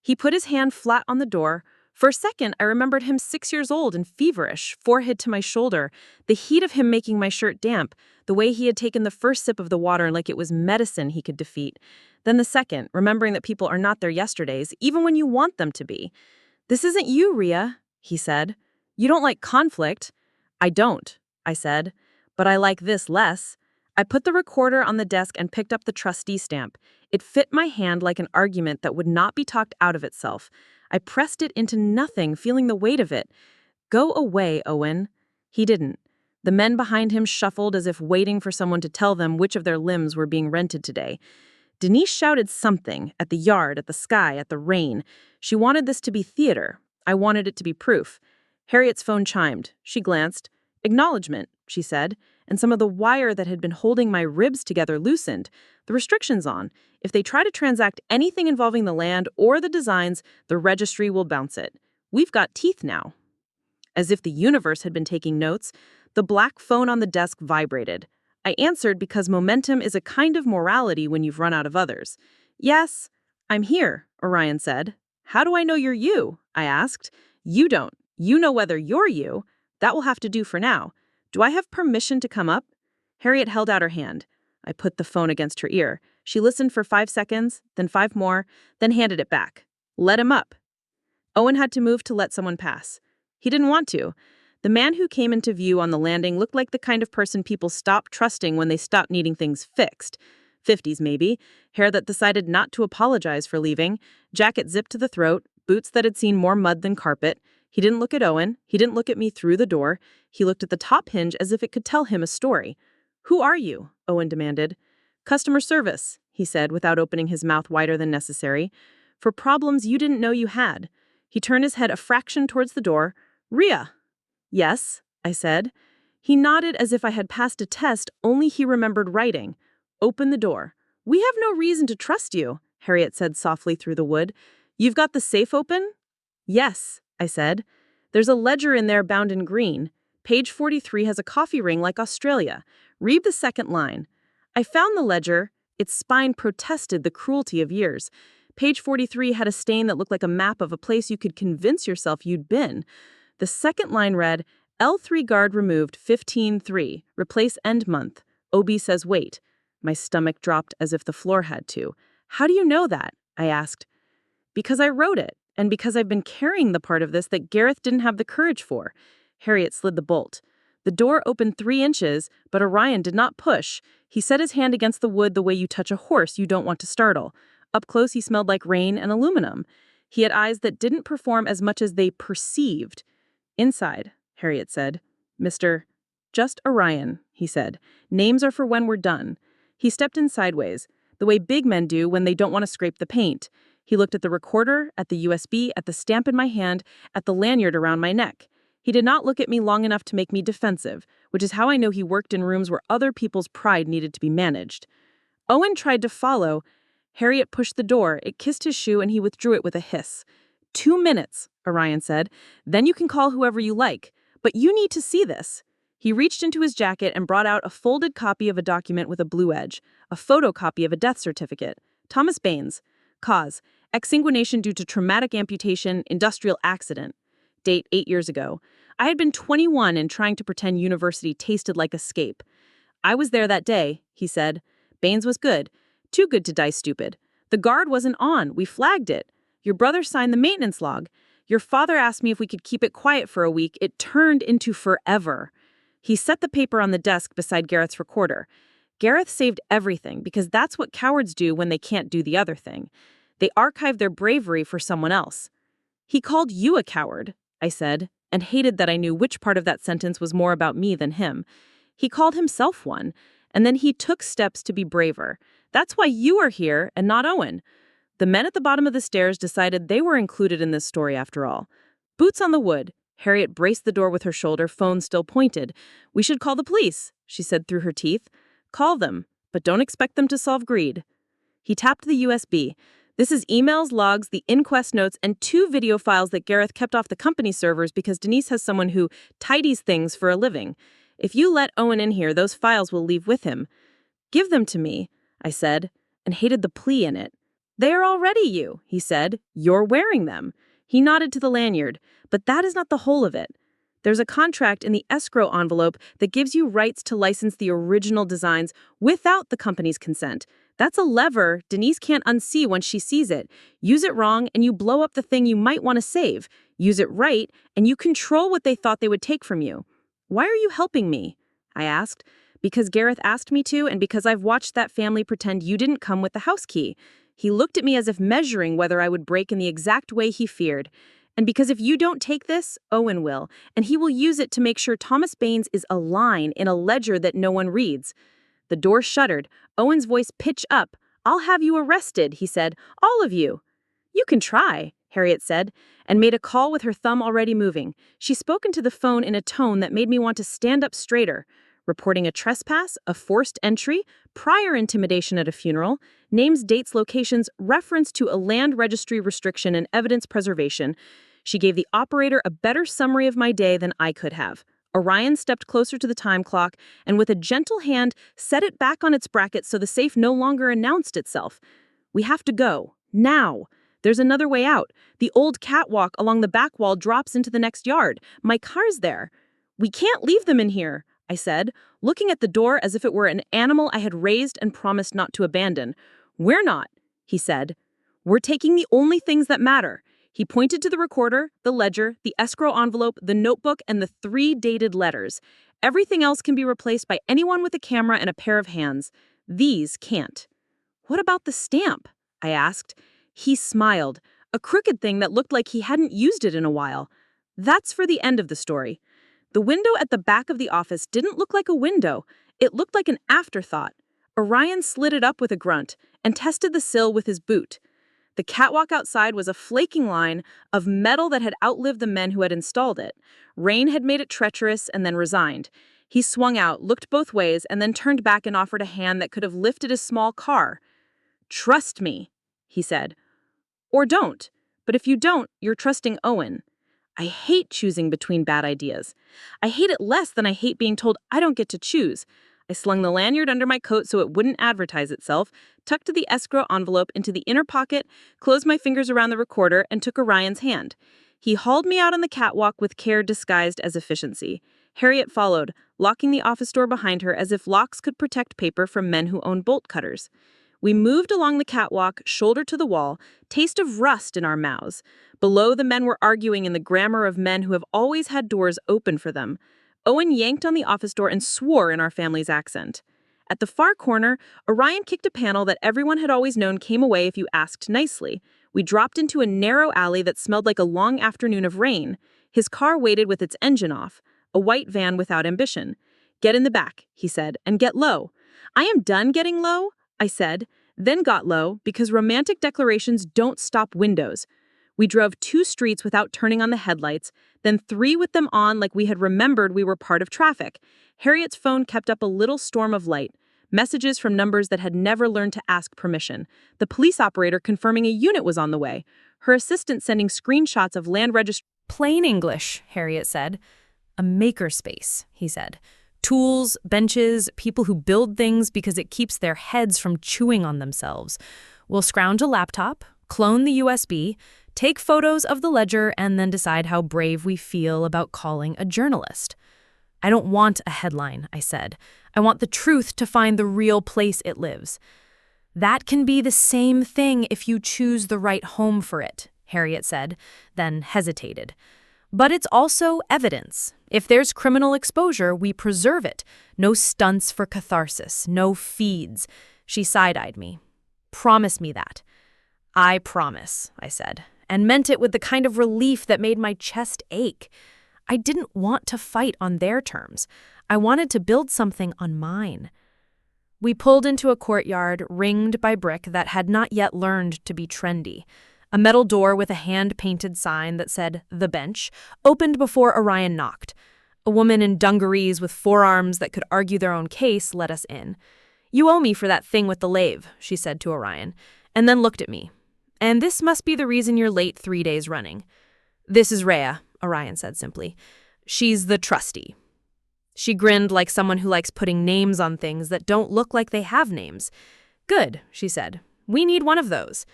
He put his hand flat on the door. For a second, I remembered him 6 years old and feverish, forehead to my shoulder, the heat of him making my shirt damp, the way he had taken the first sip of the water like it was medicine he could defeat. Then the second, remembering that people are not their yesterdays, even when you want them to be. "This isn't you, Rhea," he said. "You don't like conflict." "I don't," I said, "but I like this less." I put the recorder on the desk and picked up the trustee stamp. It fit my hand like an argument that would not be talked out of itself. I pressed it into nothing, feeling the weight of it. "Go away, Owen." He didn't. The men behind him shuffled as if waiting for someone to tell them which of their limbs were being rented today. Denise shouted something, at the yard, at the sky, at the rain. She wanted this to be theater. I wanted it to be proof. Harriet's phone chimed. She glanced. "Acknowledgement," she said, and some of the wire that had been holding my ribs together loosened. "The restrictions on. If they try to transact anything involving the land or the designs, the registry will bounce it. We've got teeth now." As if the universe had been taking notes, the black phone on the desk vibrated. I answered because momentum is a kind of morality when you've run out of others. "Yes, I'm here," Orion said. "How do I know you're you?" I asked. "You don't. You know whether you're you. That will have to do for now. Do I have permission to come up?" Harriet held out her hand. I put the phone against her ear. She listened for 5 seconds, then 5 more, then handed it back. "Let him up." Owen had to move to let someone pass. He didn't want to. The man who came into view on the landing looked like the kind of person people stop trusting when they stop needing things fixed. 50s maybe, hair that decided not to apologize for leaving, jacket zipped to the throat, boots that had seen more mud than carpet. He didn't look at Owen. He didn't look at me through the door. He looked at the top hinge as if it could tell him a story. "Who are you?" Owen demanded. "Customer service," he said without opening his mouth wider than necessary. "For problems you didn't know you had." He turned his head a fraction towards the door. "Rhea." "Yes," I said. He nodded as if I had passed a test only he remembered writing. "Open the door." "We have no reason to trust you," Harriet said softly through the wood. "You've got the safe open?" "Yes," I said. "There's a ledger in there bound in green. Page 43 has a coffee ring like Australia. Read the second line." I found the ledger. Its spine protested the cruelty of years. Page 43 had a stain that looked like a map of a place you could convince yourself you'd been. The second line read, "L3 guard removed 15-3. Replace end month. OB says wait." My stomach dropped as if the floor had to. "How do you know that?" I asked. "Because I wrote it, and because I've been carrying the part of this that Gareth didn't have the courage for." Harriet slid the bolt. The door opened 3 inches, but Orion did not push. He set his hand against the wood the way you touch a horse you don't want to startle. Up close he smelled like rain and aluminum. He had eyes that didn't perform as much as they perceived. "Inside," Harriet said. "Mr. Just Orion," he said. "Names are for when we're done." He stepped in sideways, the way big men do when they don't want to scrape the paint. He looked at the recorder, at the USB, at the stamp in my hand, at the lanyard around my neck. He did not look at me long enough to make me defensive, which is how I know he worked in rooms where other people's pride needed to be managed. Owen tried to follow. Harriet pushed the door. It kissed his shoe and he withdrew it with a hiss. 2 minutes, Orion said. "Then you can call whoever you like. But you need to see this." He reached into his jacket and brought out a folded copy of a document with a blue edge, a photocopy of a death certificate. Thomas Baines. Cause: exsanguination due to traumatic amputation, industrial accident. Date: 8 years ago. I had been 21 and trying to pretend university tasted like escape. "I was there that day," he said. "Baines was good. Too good to die stupid. The guard wasn't on. We flagged it. Your brother signed the maintenance log. Your father asked me if we could keep it quiet for a week. It turned into forever." He set the paper on the desk beside Gareth's recorder. Gareth saved everything because that's what cowards do when they can't do the other thing. They archive their bravery for someone else. "He called you a coward," I said, and hated that I knew which part of that sentence was more about me than him. "He called himself one, and then he took steps to be braver. That's why you are here and not Owen." The men at the bottom of the stairs decided they were included in this story after all. Boots on the wood. Harriet braced the door with her shoulder, phone still pointed. "We should call the police," she said through her teeth. "Call them, but don't expect them to solve greed." He tapped the USB. "This is emails, logs, the inquest notes, and 2 video files that Gareth kept off the company servers because Denise has someone who tidies things for a living. If you let Owen in here, those files will leave with him." "Give them to me," I said, and hated the plea in it. "They are already you," he said. "You're wearing them." He nodded to the lanyard, but that is not the whole of it. There's a contract in the escrow envelope that gives you rights to license the original designs without the company's consent. That's a lever Denise can't unsee once she sees it. Use it wrong and you blow up the thing you might want to save. Use it right and you control what they thought they would take from you. "Why are you helping me?" I asked. "Because Gareth asked me to and because I've watched that family pretend you didn't come with the house key." He looked at me as if measuring whether I would break in the exact way he feared. "And because if you don't take this, Owen will, and he will use it to make sure Thomas Baines is a line in a ledger that no one reads." The door shuddered. Owen's voice pitched up. "I'll have you arrested," he said. "All of you." "You can try," Harriet said, and made a call with her thumb already moving. She spoke into the phone in a tone that made me want to stand up straighter. Reporting a trespass, a forced entry, prior intimidation at a funeral, names, dates, locations, reference to a land registry restriction and evidence preservation. She gave the operator a better summary of my day than I could have. Orion stepped closer to the time clock and with a gentle hand set it back on its bracket so the safe no longer announced itself. "We have to go. Now. There's another way out. The old catwalk along the back wall drops into the next yard. My car's there." "We can't leave them in here," I said, looking at the door as if it were an animal I had raised and promised not to abandon. "We're not," he said. "We're taking the only things that matter." He pointed to the recorder, the ledger, the escrow envelope, the notebook, and the 3 dated letters. "Everything else can be replaced by anyone with a camera and a pair of hands. These can't." "What about the stamp?" I asked. He smiled, a crooked thing that looked like he hadn't used it in a while. "That's for the end of the story." The window at the back of the office didn't look like a window. It looked like an afterthought. Orion slid it up with a grunt and tested the sill with his boot. The catwalk outside was a flaking line of metal that had outlived the men who had installed it. Rain had made it treacherous and then resigned. He swung out, looked both ways, and then turned back and offered a hand that could have lifted a small car. "Trust me," he said. "Or don't. But if you don't, you're trusting Owen." I hate choosing between bad ideas. I hate it less than I hate being told I don't get to choose. I slung the lanyard under my coat so it wouldn't advertise itself, tucked the escrow envelope into the inner pocket, closed my fingers around the recorder, and took Orion's hand. He hauled me out on the catwalk with care disguised as efficiency. Harriet followed, locking the office door behind her as if locks could protect paper from men who own bolt cutters. We moved along the catwalk, shoulder to the wall, taste of rust in our mouths. Below, the men were arguing in the grammar of men who have always had doors open for them. Owen yanked on the office door and swore in our family's accent. At the far corner, Orion kicked a panel that everyone had always known came away if you asked nicely. We dropped into a narrow alley that smelled like a long afternoon of rain. His car waited with its engine off, a white van without ambition. "Get in the back," he said, "and get low." "I am done getting low," I said, then got low because romantic declarations don't stop windows. We drove 2 streets without turning on the headlights, then 3 with them on like we had remembered we were part of traffic. Harriet's phone kept up a little storm of light, messages from numbers that had never learned to ask permission, the police operator confirming a unit was on the way, her assistant sending screenshots of land registry. Plain English, Harriet said. A makerspace, he said. Tools, benches, people who build things because it keeps their heads from chewing on themselves. We'll scrounge a laptop, clone the USB, take photos of the ledger, and then decide how brave we feel about calling a journalist. I don't want a headline, I said. I want the truth to find the real place it lives. That can be the same thing if you choose the right home for it, Harriet said, then hesitated. But it's also evidence. If there's criminal exposure, we preserve it. No stunts for catharsis, no feeds. She side-eyed me. Promise me that. I promise, I said, and meant it with the kind of relief that made my chest ache. I didn't want to fight on their terms. I wanted to build something on mine. We pulled into a courtyard ringed by brick that had not yet learned to be trendy. A metal door with a hand-painted sign that said, "The Bench," opened before Orion knocked. A woman in dungarees with forearms that could argue their own case let us in. "You owe me for that thing with the lathe," she said to Orion, and then looked at me. "And this must be the reason you're late 3 days running." "This is Rhea," Orion said simply. "She's the trustee." She grinned like someone who likes putting names on things that don't look like they have names. Good, she said. We need one of those.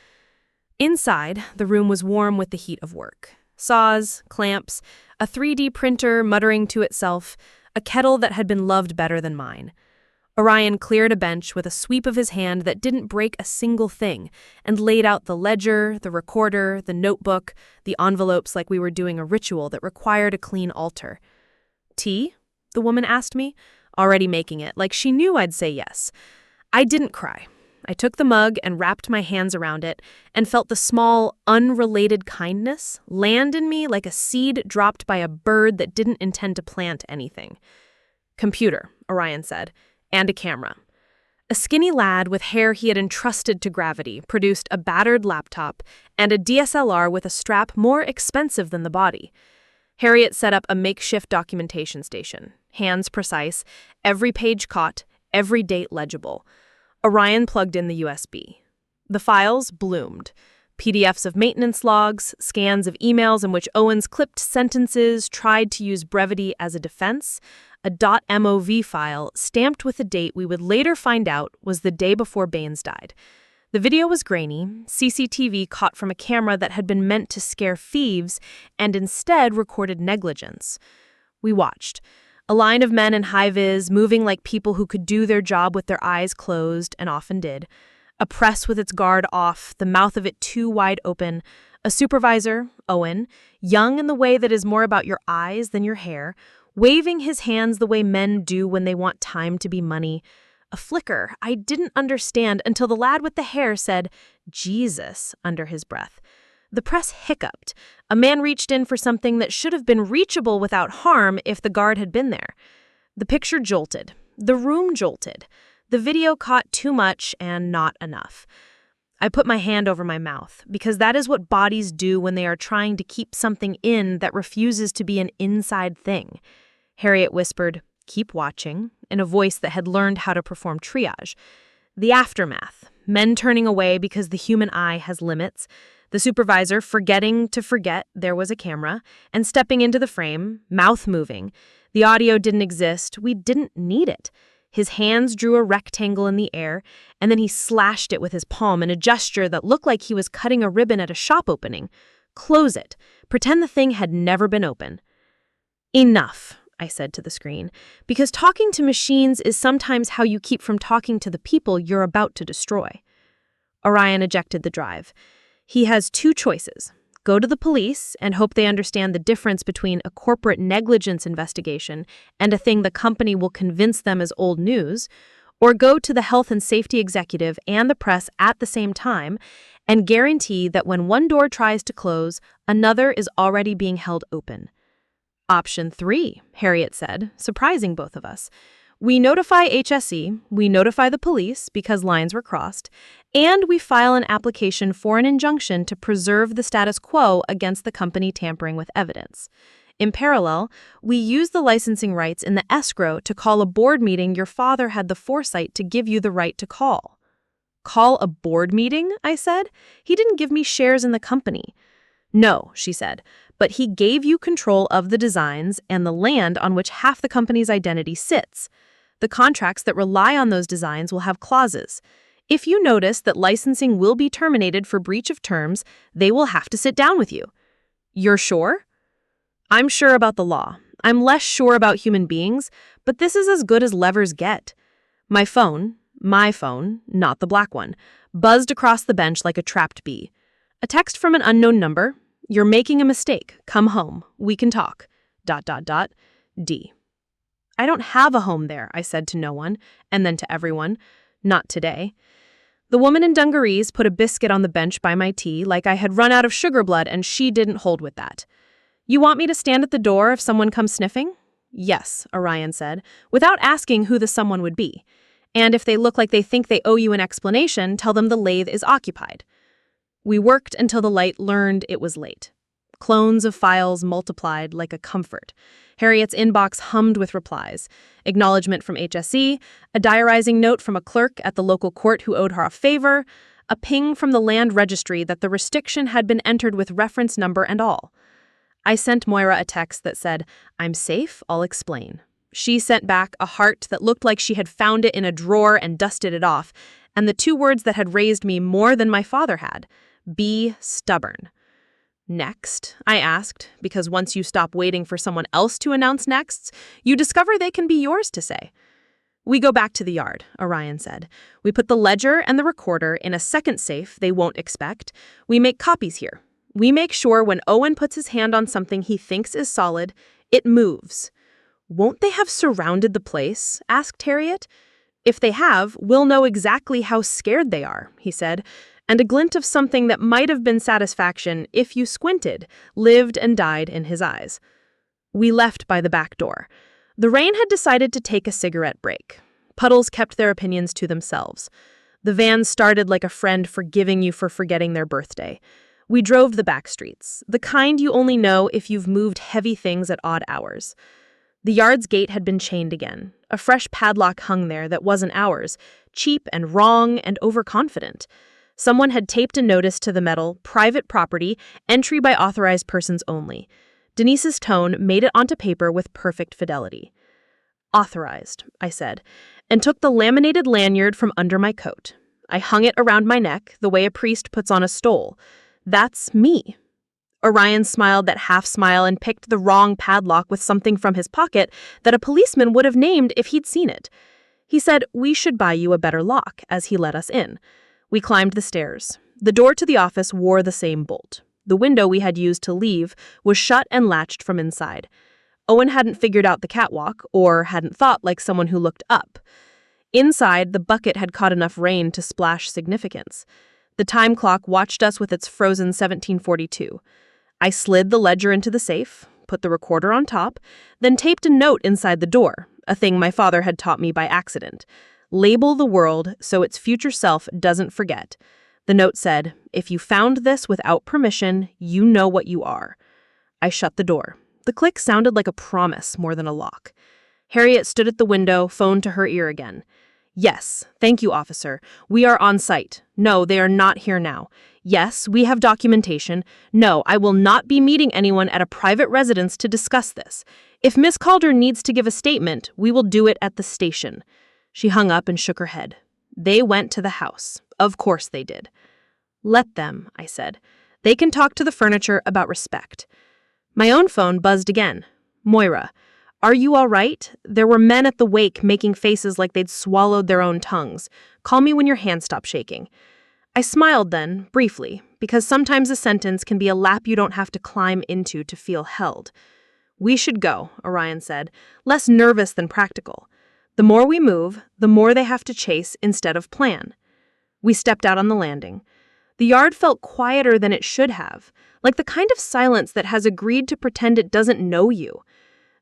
Inside, the room was warm with the heat of work. Saws, clamps, a 3D printer muttering to itself, a kettle that had been loved better than mine. Orion cleared a bench with a sweep of his hand that didn't break a single thing and laid out the ledger, the recorder, the notebook, the envelopes like we were doing a ritual that required a clean altar. Tea? The woman asked me, already making it, like she knew I'd say yes. I didn't cry. I took the mug and wrapped my hands around it and felt the small, unrelated kindness land in me like a seed dropped by a bird that didn't intend to plant anything. Computer, Orion said, and a camera. A skinny lad with hair he had entrusted to gravity produced a battered laptop and a DSLR with a strap more expensive than the body. Harriet set up a makeshift documentation station, hands precise, every page caught, every date legible. Orion plugged in the USB. The files bloomed. PDFs of maintenance logs, scans of emails in which Owens clipped sentences, tried to use brevity as a defense, a .mov file stamped with a date we would later find out was the day before Baines died. The video was grainy, CCTV caught from a camera that had been meant to scare thieves and instead recorded negligence. We watched. A line of men in high-vis, moving like people who could do their job with their eyes closed, and often did. A press with its guard off, the mouth of it too wide open. A supervisor, Owen, young in the way that is more about your eyes than your hair, waving his hands the way men do when they want time to be money. A flicker I didn't understand until the lad with the hair said, "Jesus," under his breath. The press hiccuped. A man reached in for something that should have been reachable without harm if the guard had been there. The picture jolted. The room jolted. The video caught too much and not enough. I put my hand over my mouth, because that is what bodies do when they are trying to keep something in that refuses to be an inside thing. Harriet whispered, "Keep watching," in a voice that had learned how to perform triage. The aftermath. Men turning away because the human eye has limits. The supervisor forgetting to forget there was a camera and stepping into the frame, mouth moving. The audio didn't exist. We didn't need it. His hands drew a rectangle in the air, and then he slashed it with his palm in a gesture that looked like he was cutting a ribbon at a shop opening. Close it. Pretend the thing had never been open. Enough, I said to the screen, because talking to machines is sometimes how you keep from talking to the people you're about to destroy. Orion ejected the drive. He has two choices. Go to the police and hope they understand the difference between a corporate negligence investigation and a thing the company will convince them is old news, or go to the health and safety executive and the press at the same time and guarantee that when one door tries to close, another is already being held open. Option 3, Harriet said, surprising both of us. We notify HSE, we notify the police because lines were crossed, and we file an application for an injunction to preserve the status quo against the company tampering with evidence. In parallel, we use the licensing rights in the escrow to call a board meeting your father had the foresight to give you the right to call. Call a board meeting? I said. He didn't give me shares in the company. No, she said, but he gave you control of the designs and the land on which half the company's identity sits. The contracts that rely on those designs will have clauses. If you notice that licensing will be terminated for breach of terms, they will have to sit down with you. You're sure? I'm sure about the law. I'm less sure about human beings, but this is as good as levers get. My phone, not the black one, buzzed across the bench like a trapped bee. A text from an unknown number. You're making a mistake. Come home. We can talk. ... D. I don't have a home there, I said to no one, and then to everyone. Not today. The woman in dungarees put a biscuit on the bench by my tea like I had run out of sugar blood and she didn't hold with that. You want me to stand at the door if someone comes sniffing? Yes, Orion said, without asking who the someone would be. And if they look like they think they owe you an explanation, tell them the lathe is occupied. We worked until the light learned it was late. Clones of files multiplied like a comfort. Harriet's inbox hummed with replies. Acknowledgement from HSE, a diarizing note from a clerk at the local court who owed her a favor, a ping from the land registry that the restriction had been entered with reference number and all. I sent Moira a text that said, "I'm safe, I'll explain." She sent back a heart that looked like she had found it in a drawer and dusted it off, and the two words that had raised me more than my father had: be stubborn. Next, I asked, because once you stop waiting for someone else to announce nexts, you discover they can be yours to say. We go back to the yard, Orion said. We put the ledger and the recorder in a second safe they won't expect. We make copies here. We make sure when Owen puts his hand on something he thinks is solid, it moves. Won't they have surrounded the place? Asked Harriet. If they have, we'll know exactly how scared they are, he said, and a glint of something that might have been satisfaction if you squinted lived and died in his eyes. We left by the back door. The rain had decided to take a cigarette break. Puddles kept their opinions to themselves. The van started like a friend forgiving you for forgetting their birthday. We drove the back streets, the kind you only know if you've moved heavy things at odd hours. The yard's gate had been chained again. A fresh padlock hung there that wasn't ours, cheap and wrong and overconfident. Someone had taped a notice to the metal, private property, entry by authorized persons only. Denise's tone made it onto paper with perfect fidelity. Authorized, I said, and took the laminated lanyard from under my coat. I hung it around my neck, the way a priest puts on a stole. That's me. Orion smiled that half smile and picked the wrong padlock with something from his pocket that a policeman would have named if he'd seen it. He said, "We should buy you a better lock," as he let us in. We climbed the stairs. The door to the office wore the same bolt. The window we had used to leave was shut and latched from inside. Owen hadn't figured out the catwalk, or hadn't thought like someone who looked up. Inside, the bucket had caught enough rain to splash significance. The time clock watched us with its frozen 1742. I slid the ledger into the safe, put the recorder on top, then taped a note inside the door, a thing my father had taught me by accident. Label the world so its future self doesn't forget. The note said, "If you found this without permission, you know what you are." I shut the door. The click sounded like a promise more than a lock. Harriet stood at the window, phone to her ear again. "Yes, thank you, officer. We are on site. No, they are not here now. Yes, we have documentation. No, I will not be meeting anyone at a private residence to discuss this. If Miss Calder needs to give a statement, we will do it at the station." She hung up and shook her head. They went to the house. Of course they did. "Let them," I said. "They can talk to the furniture about respect." My own phone buzzed again. "Moira, are you all right? There were men at the wake making faces like they'd swallowed their own tongues. Call me when your hand stops shaking." I smiled then, briefly, because sometimes a sentence can be a lap you don't have to climb into to feel held. "We should go," Orion said, less nervous than practical. "The more we move, the more they have to chase instead of plan." We stepped out on the landing. The yard felt quieter than it should have, like the kind of silence that has agreed to pretend it doesn't know you.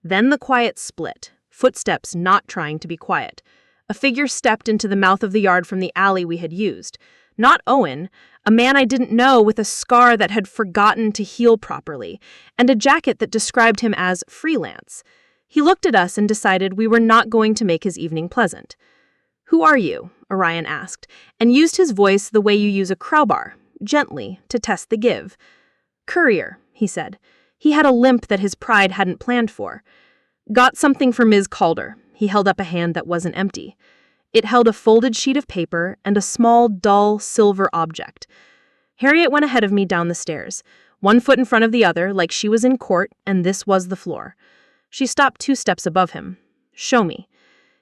Then the quiet split, footsteps not trying to be quiet. A figure stepped into the mouth of the yard from the alley we had used. Not Owen, a man I didn't know with a scar that had forgotten to heal properly, and a jacket that described him as freelance. He looked at us and decided we were not going to make his evening pleasant. "Who are you?" Orion asked, and used his voice the way you use a crowbar, gently, to test the give. "Courier," he said. He had a limp that his pride hadn't planned for. "Got something for Ms. Calder." He held up a hand that wasn't empty. It held a folded sheet of paper and a small, dull, silver object. Harriet went ahead of me down the stairs, one foot in front of the other like she was in court and this was the floor. She stopped 2 steps above him. "Show me."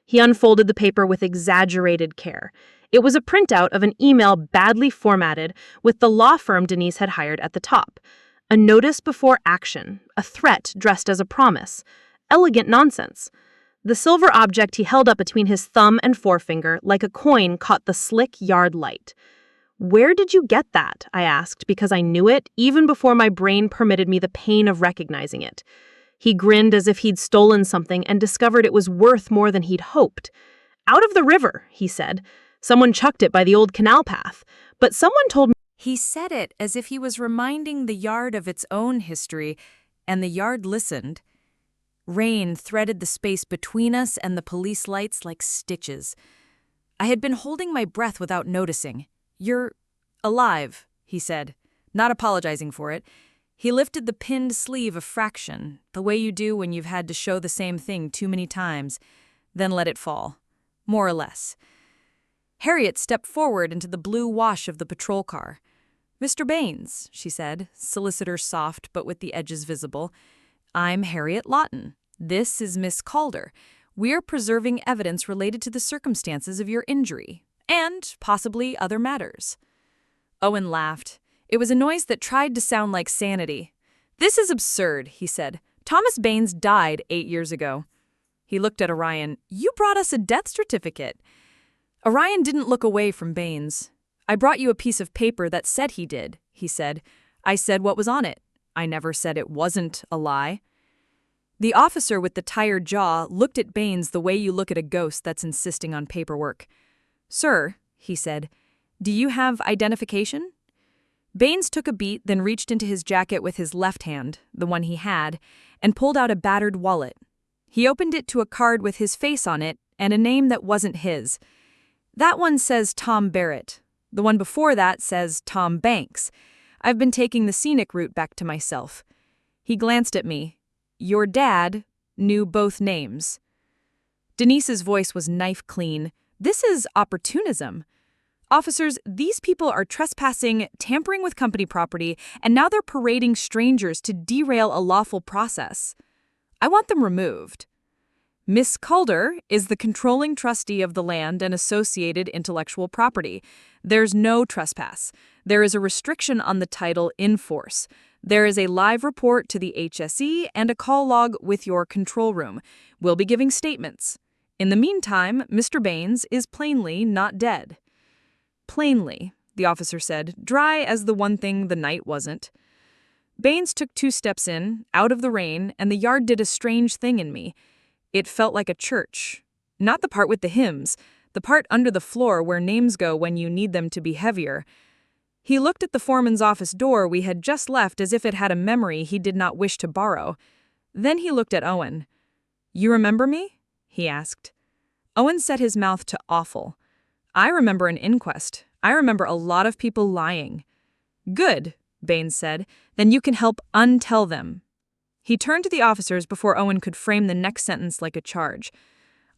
He unfolded the paper with exaggerated care. It was a printout of an email badly formatted with the law firm Denise had hired at the top. A notice before action, a threat dressed as a promise. Elegant nonsense. The silver object he held up between his thumb and forefinger like a coin caught the slick yard light. "Where did you get that?" I asked, because I knew it even before my brain permitted me the pain of recognizing it. He grinned as if he'd stolen something and discovered it was worth more than he'd hoped. "Out of the river," he said. "Someone chucked it by the old canal path. But someone told me—" He said it as if he was reminding the yard of its own history, and the yard listened. Rain threaded the space between us and the police lights like stitches. I had been holding my breath without noticing. "You're alive," he said, not apologizing for it. He lifted the pinned sleeve a fraction, the way you do when you've had to show the same thing too many times, then let it fall, more or less. Harriet stepped forward into the blue wash of the patrol car. "Mr. Baines," she said, solicitor soft but with the edges visible, "I'm Harriet Lawton. This is Miss Calder. We're preserving evidence related to the circumstances of your injury, and possibly other matters." Owen laughed. It was a noise that tried to sound like sanity. "This is absurd," he said. "Thomas Baines died 8 years ago." He looked at Orion. "You brought us a death certificate." Orion didn't look away from Baines. "I brought you a piece of paper that said he did," he said. "I said what was on it. I never said it wasn't a lie." The officer with the tired jaw looked at Baines the way you look at a ghost that's insisting on paperwork. "Sir," he said, "do you have identification?" Baines took a beat, then reached into his jacket with his left hand, the one he had, and pulled out a battered wallet. He opened it to a card with his face on it and a name that wasn't his. "That one says Tom Barrett. The one before that says Tom Banks. I've been taking the scenic route back to myself." He glanced at me. "Your dad knew both names." Denise's voice was knife clean. "This is opportunism. Officers, these people are trespassing, tampering with company property, and now they're parading strangers to derail a lawful process. I want them removed. Miss Calder is the controlling trustee of the land and associated intellectual property. There's no trespass. There is a restriction on the title in force. There is a live report to the HSE and a call log with your control room. We'll be giving statements. In the meantime, Mr. Baines is plainly not dead." "Plainly," the officer said, dry as the one thing the night wasn't. Baines took 2 steps in, out of the rain, and the yard did a strange thing in me. It felt like a church. Not the part with the hymns, the part under the floor where names go when you need them to be heavier. He looked at the foreman's office door we had just left as if it had a memory he did not wish to borrow. Then he looked at Owen. "You remember me?" he asked. Owen set his mouth to awful. "I remember an inquest. I remember a lot of people lying." "Good," Baines said. "Then you can help untell them." He turned to the officers before Owen could frame the next sentence like a charge.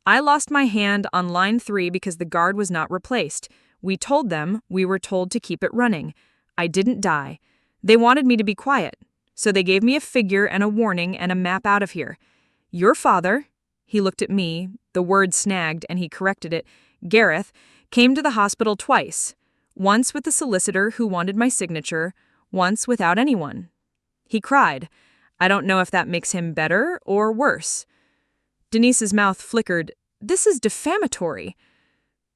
"I lost my hand on line 3 because the guard was not replaced. We told them we were told to keep it running. I didn't die. They wanted me to be quiet, so they gave me a figure and a warning and a map out of here. Your father," he looked at me, the word snagged and he corrected it, "Gareth, came to the hospital twice. Once with the solicitor who wanted my signature, once without anyone. He cried. I don't know if that makes him better or worse." Denise's mouth flickered. "This is defamatory."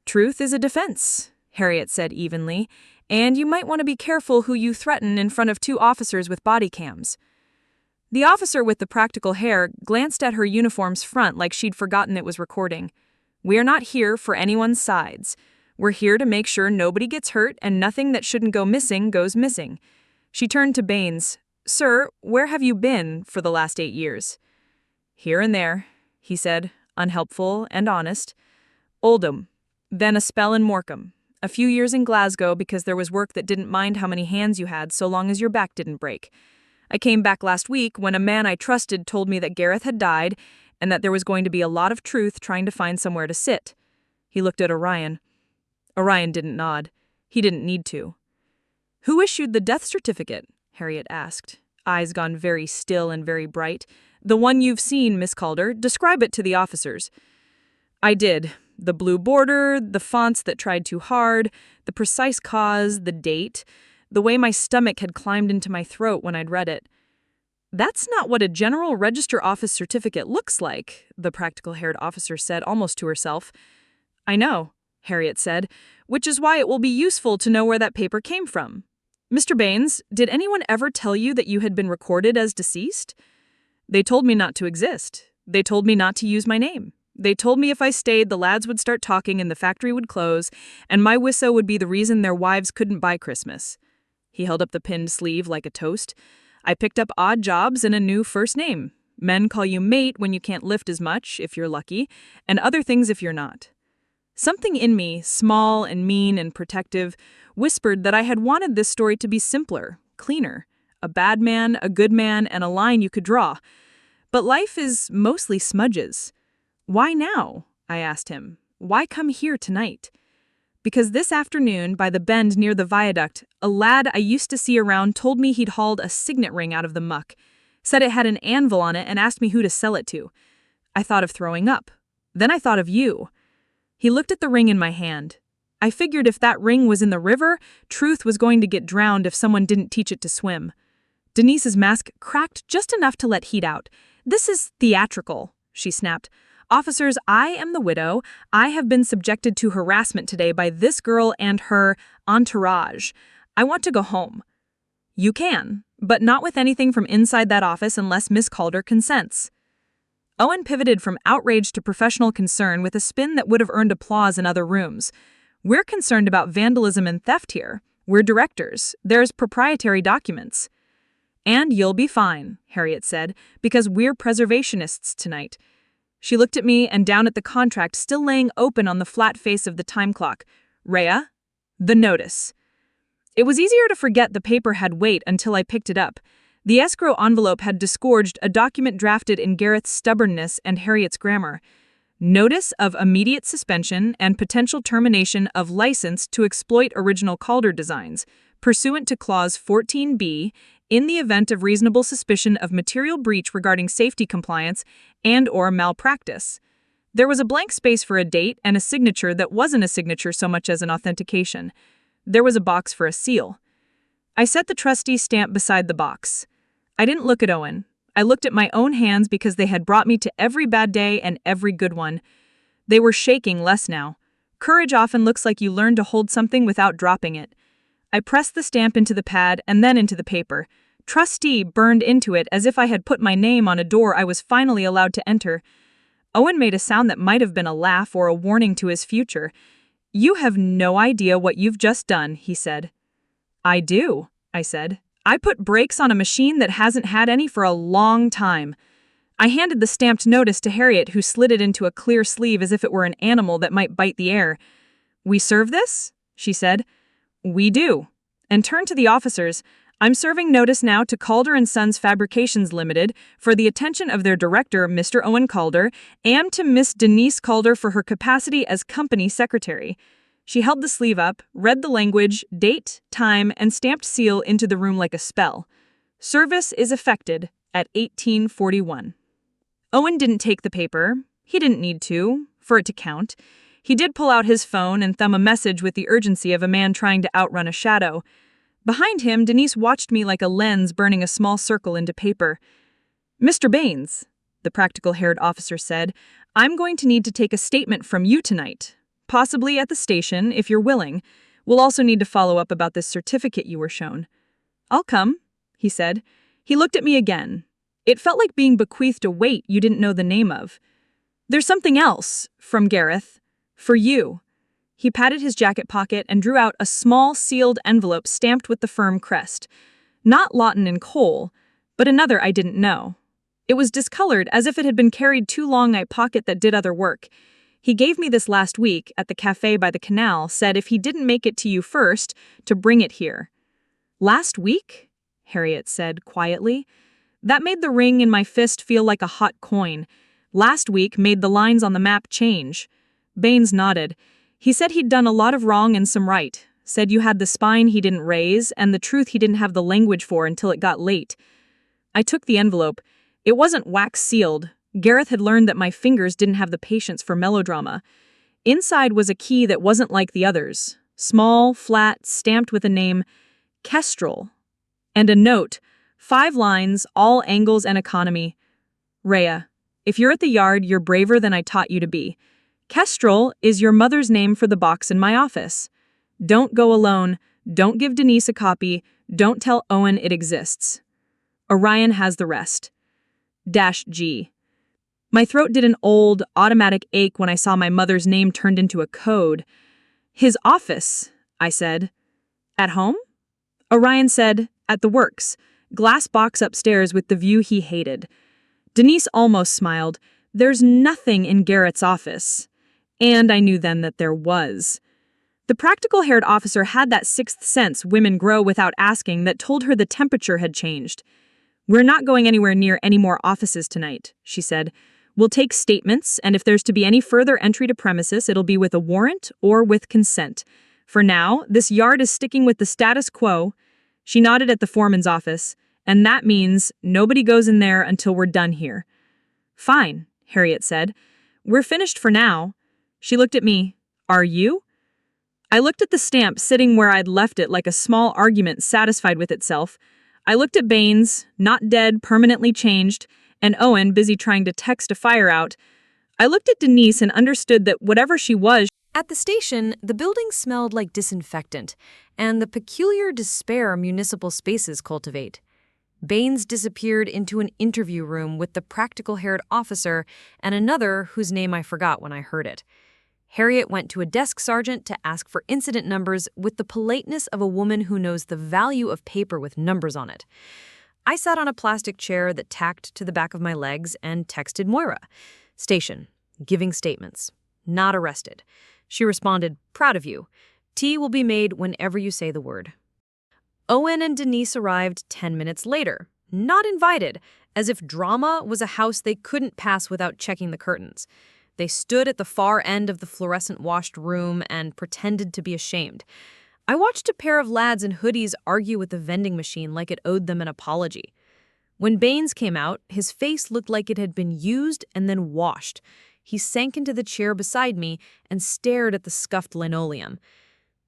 "Truth is a defense," Harriet said evenly, "and you might want to be careful who you threaten in front of 2 officers with body cams." The officer with the practical hair glanced at her uniform's front like she'd forgotten it was recording. "We're not here for anyone's sides. We're here to make sure nobody gets hurt and nothing that shouldn't go missing goes missing." She turned to Baines. "Sir, where have you been for the last 8 years?" "Here and there," he said, unhelpful and honest. "Oldham. Then a spell in Morecambe. A few years in Glasgow because there was work that didn't mind how many hands you had so long as your back didn't break. I came back last week when a man I trusted told me that Gareth had died and that there was going to be a lot of truth trying to find somewhere to sit." He looked at Orion. Orion didn't nod. He didn't need to. "Who issued the death certificate?" Harriet asked, eyes gone very still and very bright. "The one you've seen, Miss Calder. Describe it to the officers." "I did. The blue border, the fonts that tried too hard, the precise cause, the date, the way my stomach had climbed into my throat when I'd read it." "That's not what a General Register Office certificate looks like," the practical-haired officer said almost to herself. "I know," Harriet said, "which is why it will be useful to know where that paper came from. Mr. Baines, did anyone ever tell you that you had been recorded as deceased?" "They told me not to exist. They told me not to use my name. They told me if I stayed, the lads would start talking and the factory would close, and my whistle would be the reason their wives couldn't buy Christmas." He held up the pinned sleeve like a toast. "I picked up odd jobs and a new first name. Men call you mate when you can't lift as much, if you're lucky, and other things if you're not." Something in me, small and mean and protective, whispered that I had wanted this story to be simpler, cleaner. A bad man, a good man, and a line you could draw. But life is mostly smudges. "Why now?" I asked him. "Why come here tonight?" because this afternoon, by the bend near the viaduct, a lad I used to see around told me he'd hauled a signet ring out of the muck, said it had an anvil on it and asked me who to sell it to. I thought of throwing up. Then I thought of you. He looked at the ring in my hand. I figured if that ring was in the river, Truth was going to get drowned if someone didn't teach it to swim. Denise's mask cracked just enough to let heat out. "This is theatrical," she snapped. "Officers, I am the widow. I have been subjected to harassment today by this girl and her entourage. I want to go home." "You can, but not with anything from inside that office unless Miss Calder consents." Owen pivoted from outrage to professional concern with a spin that would have earned applause in other rooms. "We're concerned about vandalism and theft here. We're directors. There's proprietary documents." "And you'll be fine," Harriet said, "because we're preservationists tonight." She looked at me and down at the contract still laying open on the flat face of the time clock. "Rhea, the notice." It was easier to forget the paper had weight until I picked it up. The escrow envelope had disgorged a document drafted in Gareth's stubbornness and Harriet's grammar. "Notice of immediate suspension and potential termination of license to exploit original Calder designs, pursuant to Clause 14B, in the event of reasonable suspicion of material breach regarding safety compliance and/or malpractice." There was a blank space for a date and a signature that wasn't a signature so much as an authentication. There was a box for a seal. I set the trustee's stamp beside the box. I didn't look at Owen. I looked at my own hands because they had brought me to every bad day and every good one. They were shaking less now. Courage often looks like you learn to hold something without dropping it. I pressed the stamp into the pad and then into the paper. Trustee burned into it as if I had put my name on a door I was finally allowed to enter. Owen made a sound that might have been a laugh or a warning to his future. "You have no idea what you've just done," he said. "I do," I said. "I put brakes on a machine that hasn't had any for a long time." I handed the stamped notice to Harriet, who slid it into a clear sleeve as if it were an animal that might bite the air. "We serve this?" she said. "We do." And turned to the officers. "I'm serving notice now to Calder & Sons Fabrications Limited for the attention of their director, Mr. Owen Calder, and to Miss Denise Calder for her capacity as company secretary." She held the sleeve up, read the language, date, time, and stamped seal into the room like a spell. "Service is effected at 1841. Owen didn't take the paper. He didn't need to, for it to count. He did pull out his phone and thumb a message with the urgency of a man trying to outrun a shadow. Behind him, Denise watched me like a lens burning a small circle into paper. "Mr. Baines," the practical-haired officer said, "I'm going to need to take a statement from you tonight. Possibly at the station, if you're willing. We'll also need to follow up about this certificate you were shown." "I'll come," he said. He looked at me again. It felt like being bequeathed a weight you didn't know the name of. "There's something else, from Gareth. For you." He patted his jacket pocket and drew out a small, sealed envelope stamped with the firm crest. Not Lawton and Cole, but another I didn't know. It was discolored, as if it had been carried too long in a pocket that did other work. "He gave me this last week at the cafe by the canal, said if he didn't make it to you first, to bring it here." "Last week?" Harriet said quietly. That made the ring in my fist feel like a hot coin. "Last week made the lines on the map change." Baines nodded. "He said he'd done a lot of wrong and some right. Said you had the spine he didn't raise and the truth he didn't have the language for until it got late." I took the envelope. It wasn't wax sealed. Gareth had learned that my fingers didn't have the patience for melodrama. Inside was a key that wasn't like the others. Small, flat, stamped with a name, Kestrel. And a note, 5 lines, all angles and economy. "Rhea, if you're at the yard, you're braver than I taught you to be. Kestrel is your mother's name for the box in my office. Don't go alone. Don't give Denise a copy. Don't tell Owen it exists. Orion has the rest. -G." My throat did an old, automatic ache when I saw my mother's name turned into a code. "His office," I said. "At home?" Orion said, "At the works. Glass box upstairs with the view he hated." Denise almost smiled. "There's nothing in Garrett's office." And I knew then that there was. The practical-haired officer had that sixth sense women grow without asking that told her the temperature had changed. "We're not going anywhere near any more offices tonight," she said. We'll take statements, and if there's to be any further entry to premises, it'll be with a warrant or with consent. For now, this yard is sticking with the status quo." She nodded at the foreman's office. "And that means nobody goes in there until we're done here." "Fine," Harriet said. "We're finished for now." She looked at me. "Are you?" I looked at the stamp sitting where I'd left it like a small argument satisfied with itself. I looked at Baines, not dead, permanently changed, and Owen, busy trying to text a fire out. I looked at Denise and understood that whatever she was. At the station, the building smelled like disinfectant and the peculiar despair municipal spaces cultivate. Baines disappeared into an interview room with the practical-haired officer and another whose name I forgot when I heard it. Harriet went to a desk sergeant to ask for incident numbers with the politeness of a woman who knows the value of paper with numbers on it. I sat on a plastic chair that tacked to the back of my legs and texted Moira. "Station. Giving statements. Not arrested." She responded, "Proud of you. Tea will be made whenever you say the word." Owen and Denise arrived 10 minutes later, not invited, as if drama was a house they couldn't pass without checking the curtains. They stood at the far end of the fluorescent-washed room and pretended to be ashamed. I watched a pair of lads in hoodies argue with the vending machine like it owed them an apology. When Baines came out, his face looked like it had been used and then washed. He sank into the chair beside me and stared at the scuffed linoleum.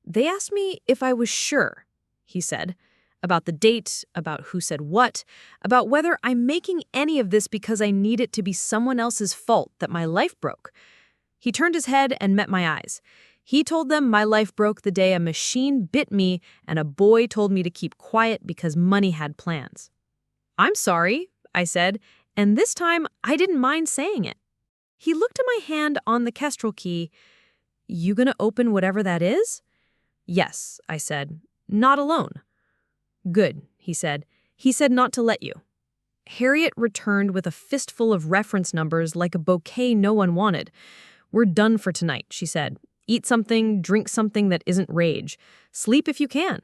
"They asked me if I was sure," he said, "about the date, about who said what, about whether I'm making any of this because I need it to be someone else's fault that my life broke." He turned his head and met my eyes. He told them my life broke the day a machine bit me and a boy told me to keep quiet because money had plans. "I'm sorry," I said, and this time I didn't mind saying it. He looked at my hand on the Kestrel key. "You gonna open whatever that is?" "Yes," I said. "Not alone." "Good," he said. "He said not to let you." Harriet returned with a fistful of reference numbers like a bouquet no one wanted. "We're done for tonight," she said. "Eat something, drink something that isn't rage. Sleep if you can.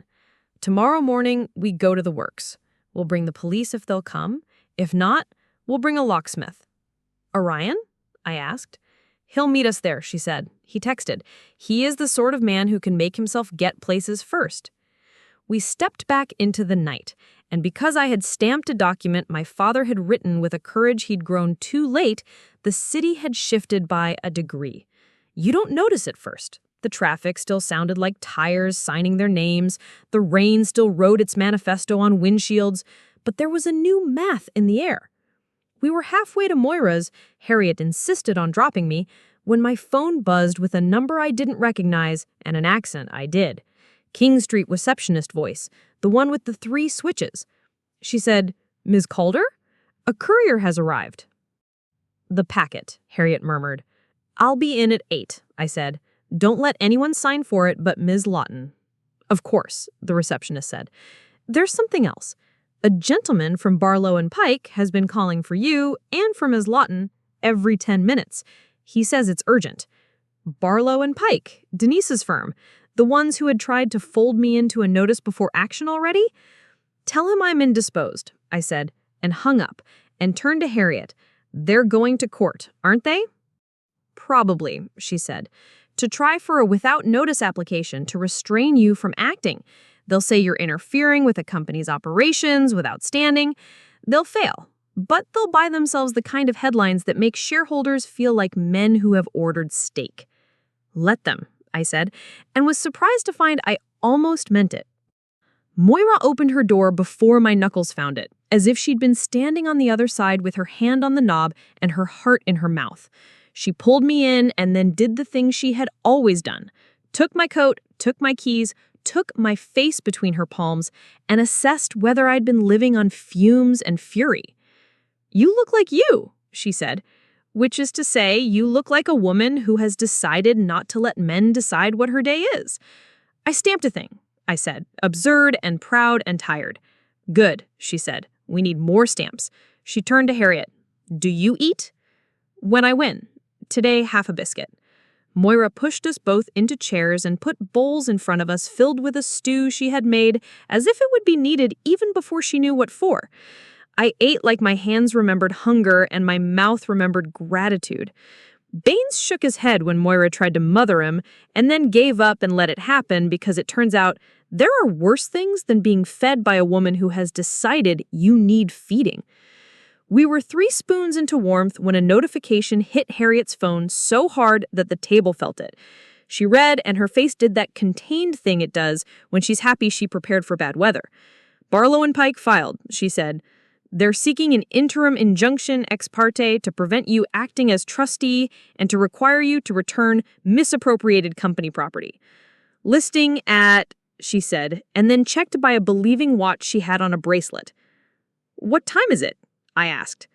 Tomorrow morning, we go to the works. We'll bring the police if they'll come. If not, we'll bring a locksmith." "Orion?" I asked. "He'll meet us there," she said. He texted. "He is the sort of man who can make himself get places first." We stepped back into the night, and because I had stamped a document my father had written with a courage he'd grown too late, the city had shifted by a degree. You don't notice at first. The traffic still sounded like tires signing their names, the rain still wrote its manifesto on windshields, but there was a new math in the air. We were halfway to Moira's, Harriet insisted on dropping me, when my phone buzzed with a number I didn't recognize and an accent I did. King Street receptionist voice, the one with the 3 switches. She said, "Ms. Calder? A courier has arrived." "The packet," Harriet murmured. "I'll be in at 8, I said. "Don't let anyone sign for it but Ms. Lawton." "Of course," the receptionist said. "There's something else. A gentleman from Barlow and Pike has been calling for you and for Ms. Lawton every 10 minutes. He says it's urgent." Barlow and Pike, Denise's firm, the ones who had tried to fold me into a notice before action already? "Tell him I'm indisposed," I said, and hung up, and turned to Harriet. "They're going to court, aren't they?" "Probably," she said. "To try for a without notice application to restrain you from acting. They'll say you're interfering with a company's operations without standing. They'll fail, but they'll buy themselves the kind of headlines that make shareholders feel like men who have ordered steak." "Let them," I said, and was surprised to find I almost meant it. Moira opened her door before my knuckles found it, as if she'd been standing on the other side with her hand on the knob and her heart in her mouth. She pulled me in and then did the thing she had always done. Took my coat, took my keys, took my face between her palms, and assessed whether I'd been living on fumes and fury. "You look like you," she said. "Which is to say, you look like a woman who has decided not to let men decide what her day is." I stamped a thing, I said, absurd and proud and tired. "Good," she said. "We need more stamps." She turned to Harriet. "Do you eat?" "When I win. Today, half a biscuit." Moira pushed us both into chairs and put bowls in front of us filled with a stew she had made as if it would be needed even before she knew what for. I ate like my hands remembered hunger and my mouth remembered gratitude. Baines shook his head when Moira tried to mother him and then gave up and let it happen because it turns out there are worse things than being fed by a woman who has decided you need feeding. We were 3 spoons into warmth when a notification hit Harriet's phone so hard that the table felt it. She read, and her face did that contained thing it does when she's happy she prepared for bad weather. Barlow and Pike filed, she said. They're seeking an interim injunction ex parte to prevent you acting as trustee and to require you to return misappropriated company property. Listing at, she said, and then checked by a believing watch she had on a bracelet. What time is it? I asked.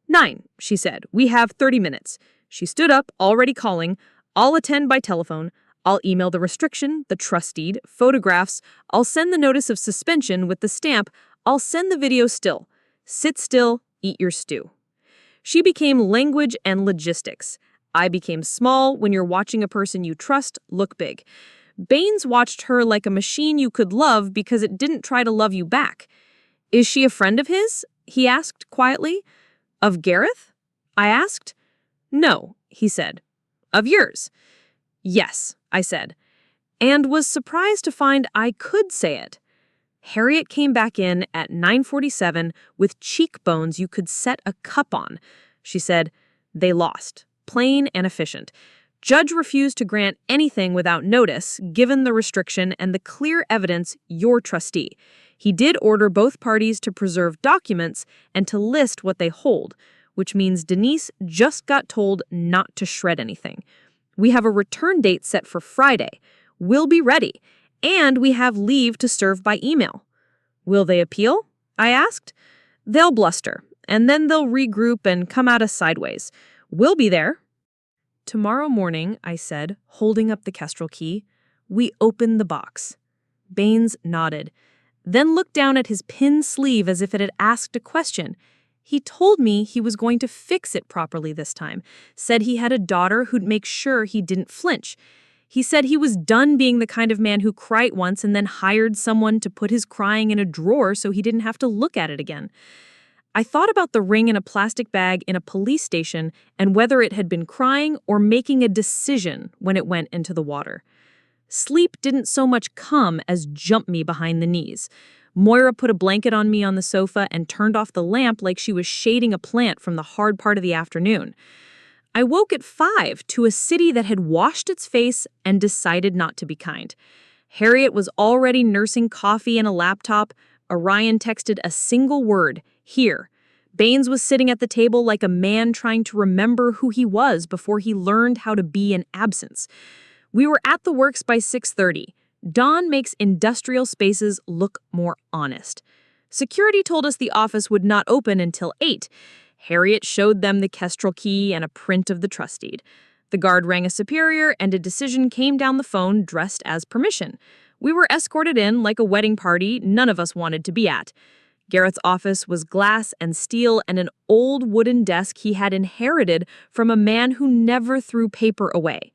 9, she said. We have 30 minutes. She stood up, already calling. I'll attend by telephone. I'll email the restriction, the trust deed, photographs. I'll send the notice of suspension with the stamp. I'll send the video still. Sit still, eat your stew. She became language and logistics. I became small when you're watching a person you trust look big. Baines watched her like a machine you could love because it didn't try to love you back. Is she a friend of his? He asked quietly. Of Gareth? I asked. No, he said. Of yours? Yes, I said, and was surprised to find I could say it. Harriet came back in at 9:47 with cheekbones you could set a cup on. She said, they lost. Plain and efficient. Judge refused to grant anything without notice, given the restriction and the clear evidence you're trustee. He did order both parties to preserve documents and to list what they hold, which means Denise just got told not to shred anything. We have a return date set for Friday. We'll be ready. And we have leave to serve by email. Will they appeal? I asked. They'll bluster, and then they'll regroup and come at us sideways. We'll be there. Tomorrow morning, I said, holding up the Kestrel key, we open the box. Baines nodded, then looked down at his pinned sleeve as if it had asked a question. He told me he was going to fix it properly this time, said he had a daughter who'd make sure he didn't flinch. He said he was done being the kind of man who cried once and then hired someone to put his crying in a drawer so he didn't have to look at it again. I thought about the ring in a plastic bag in a police station and whether it had been crying or making a decision when it went into the water. Sleep didn't so much come as jump me behind the knees. Moira put a blanket on me on the sofa and turned off the lamp like she was shading a plant from the hard part of the afternoon. I woke at 5 to a city that had washed its face and decided not to be kind. Harriet was already nursing coffee and a laptop. Orion texted a single word, here. Baines was sitting at the table like a man trying to remember who he was before he learned how to be in absence. We were at the works by 6:30. Dawn makes industrial spaces look more honest. Security told us the office would not open until 8. Harriet showed them the Kestrel key and a print of the trust deed. The guard rang a superior, and a decision came down the phone dressed as permission. We were escorted in like a wedding party none of us wanted to be at. Gareth's office was glass and steel and an old wooden desk he had inherited from a man who never threw paper away.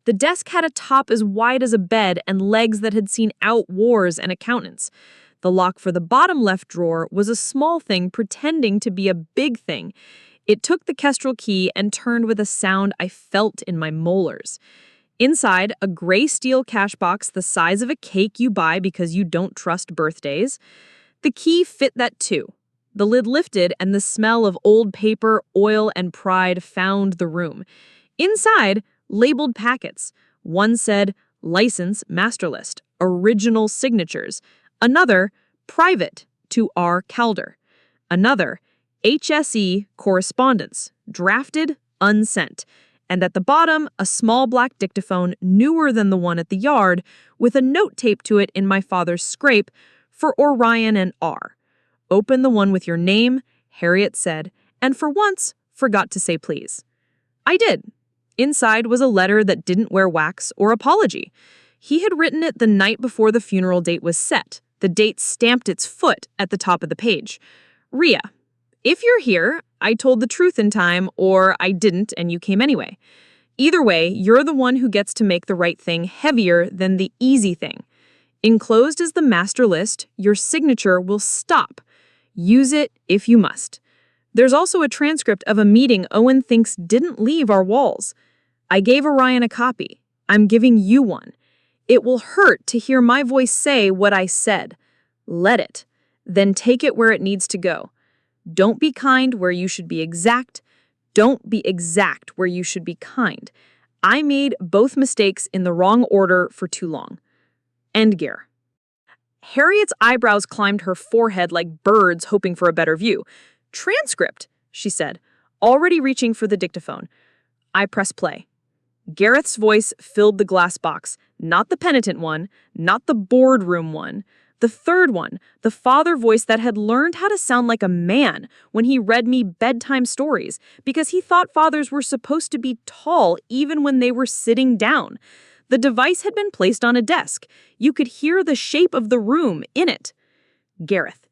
The desk had a top as wide as a bed and legs that had seen out wars and accountants. The lock for the bottom left drawer was a small thing pretending to be a big thing. It took the Kestrel key and turned with a sound I felt in my molars. Inside, a gray steel cash box the size of a cake you buy because you don't trust birthdays. The key fit that too. The lid lifted and the smell of old paper, oil, and pride found the room. Inside, labeled packets. One said, License Master List, Original Signatures. Another, Private to R. Calder. Another, HSE Correspondence, Drafted, Unsent. And at the bottom, a small black dictaphone newer than the one at the yard, with a note taped to it in my father's scrape, for Orion and R. Open the one with your name, Harriet said, and for once, forgot to say please. I did. Inside was a letter that didn't wear wax or apology. He had written it the night before the funeral date was set. The date stamped its foot at the top of the page. Rhea, if you're here, I told the truth in time, or I didn't and you came anyway. Either way, you're the one who gets to make the right thing heavier than the easy thing. Enclosed is the master list. Your signature will stop. Use it if you must. There's also a transcript of a meeting Owen thinks didn't leave our walls. I gave Orion a copy. I'm giving you one. It will hurt to hear my voice say what I said. Let it. Then take it where it needs to go. Don't be kind where you should be exact. Don't be exact where you should be kind. I made both mistakes in the wrong order for too long. End gear. Harriet's eyebrows climbed her forehead like birds hoping for a better view. Transcript, she said, already reaching for the dictaphone. I press play. Gareth's voice filled the glass box, not the penitent one, not the boardroom one. The third one, the father voice that had learned how to sound like a man when he read me bedtime stories, because he thought fathers were supposed to be tall even when they were sitting down. The device had been placed on a desk. You could hear the shape of the room in it. Gareth.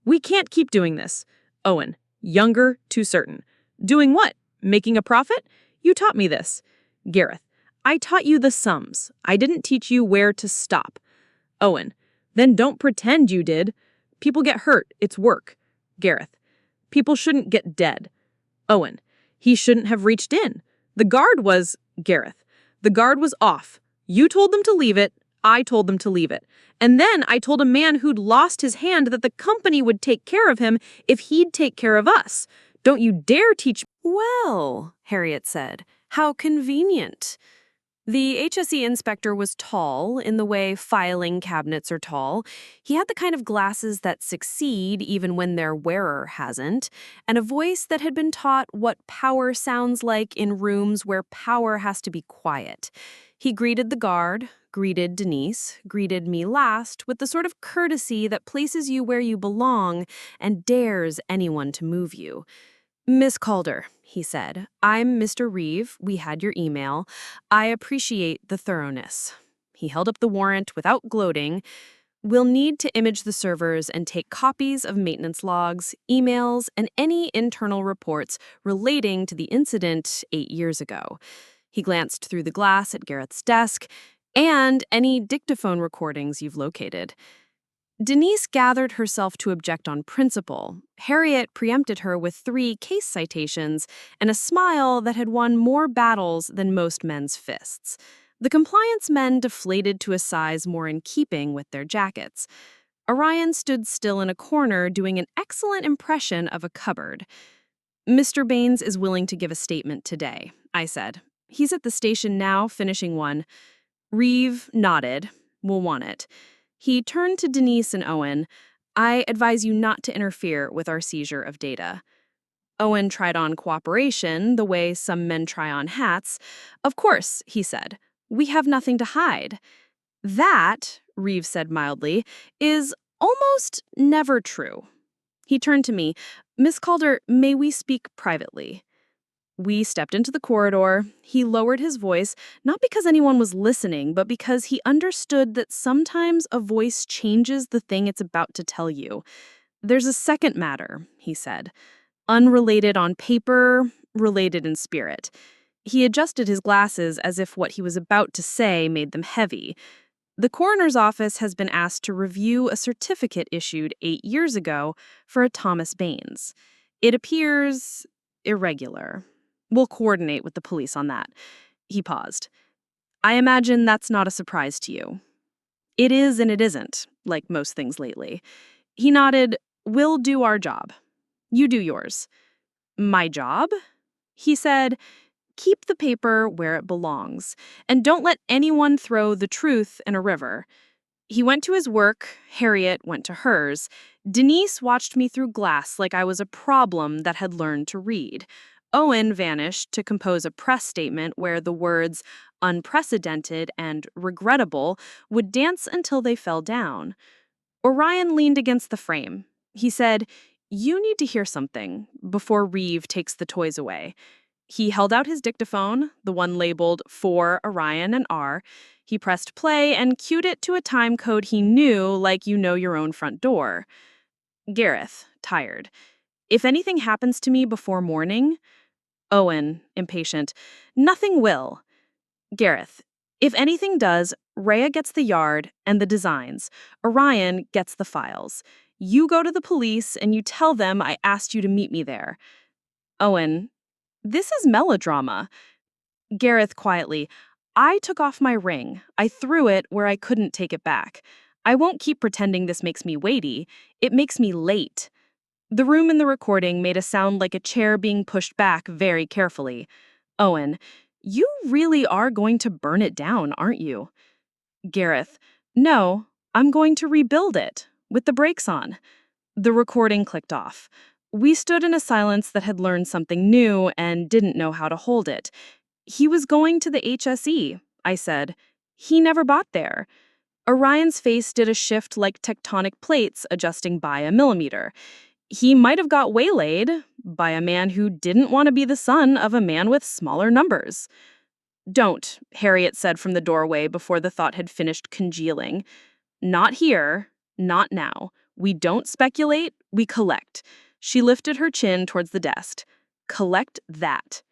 We can't keep doing this. Owen. Younger, too certain. Doing what? Making a profit? You taught me this. Gareth. I taught you the sums. I didn't teach you where to stop. Owen. Then don't pretend you did. People get hurt. It's work. Gareth. People shouldn't get dead. Owen. He shouldn't have reached in. The guard was... Gareth. The guard was off. You told them to leave it. I told them to leave it. And then I told a man who'd lost his hand that the company would take care of him if he'd take care of us. Don't you dare teach... Well, Harriet said, how convenient. The HSE inspector was tall in the way filing cabinets are tall. He had the kind of glasses that succeed even when their wearer hasn't, and a voice that had been taught what power sounds like in rooms where power has to be quiet. He greeted the guard, greeted Denise, greeted me last with the sort of courtesy that places you where you belong and dares anyone to move you. Miss Calder, he said, I'm Mr. Reeve. We had your email. I appreciate the thoroughness. He held up the warrant without gloating. We'll need to image the servers and take copies of maintenance logs, emails, and any internal reports relating to the incident 8 years ago. He glanced through the glass at Gareth's desk and any dictaphone recordings you've located. Denise gathered herself to object on principle. Harriet preempted her with 3 case citations and a smile that had won more battles than most men's fists. The compliance men deflated to a size more in keeping with their jackets. Orion stood still in a corner doing an excellent impression of a cupboard. Mr. Baines is willing to give a statement today, I said. He's at the station now, finishing one. Reeve nodded. We'll want it. He turned to Denise and Owen. I advise you not to interfere with our seizure of data. Owen tried on cooperation the way some men try on hats. Of course, he said. We have nothing to hide. That, Reeve said mildly, is almost never true. He turned to me. Miss Calder, may we speak privately? We stepped into the corridor. He lowered his voice, not because anyone was listening, but because he understood that sometimes a voice changes the thing it's about to tell you. There's a second matter, he said. Unrelated on paper, related in spirit. He adjusted his glasses as if what he was about to say made them heavy. The coroner's office has been asked to review a certificate issued 8 years ago for a Thomas Baines. It appears irregular. We'll coordinate with the police on that. He paused. I imagine that's not a surprise to you. It is and it isn't, like most things lately. He nodded. We'll do our job. You do yours. My job? He said, keep the paper where it belongs, and don't let anyone throw the truth in a river. He went to his work. Harriet went to hers. Denise watched me through glass like I was a problem that had learned to read. Owen vanished to compose a press statement where the words unprecedented and regrettable would dance until they fell down. Orion leaned against the frame. He said, you need to hear something before Reeve takes the toys away. He held out his dictaphone, the one labeled for Orion and R. He pressed play and cued it to a time code he knew like you know your own front door. Gareth, tired. If anything happens to me before morning... Owen, impatient. Nothing will. Gareth, if anything does, Rhea gets the yard and the designs. Orion gets the files. You go to the police and you tell them I asked you to meet me there. Owen, this is melodrama. Gareth quietly, I took off my ring. I threw it where I couldn't take it back. I won't keep pretending this makes me weighty. It makes me late. The room in the recording made a sound like a chair being pushed back very carefully. Owen, you really are going to burn it down, aren't you? Gareth, no, I'm going to rebuild it, with the brakes on. The recording clicked off. We stood in a silence that had learned something new and didn't know how to hold it. He was going to the HSE, I said. He never bought there. Orion's face did a shift like tectonic plates adjusting by a millimeter. He might have got waylaid by a man who didn't want to be the son of a man with smaller numbers. Don't, Harriet said from the doorway before the thought had finished congealing. Not here, not now. We don't speculate, we collect. She lifted her chin towards the desk. Collect that.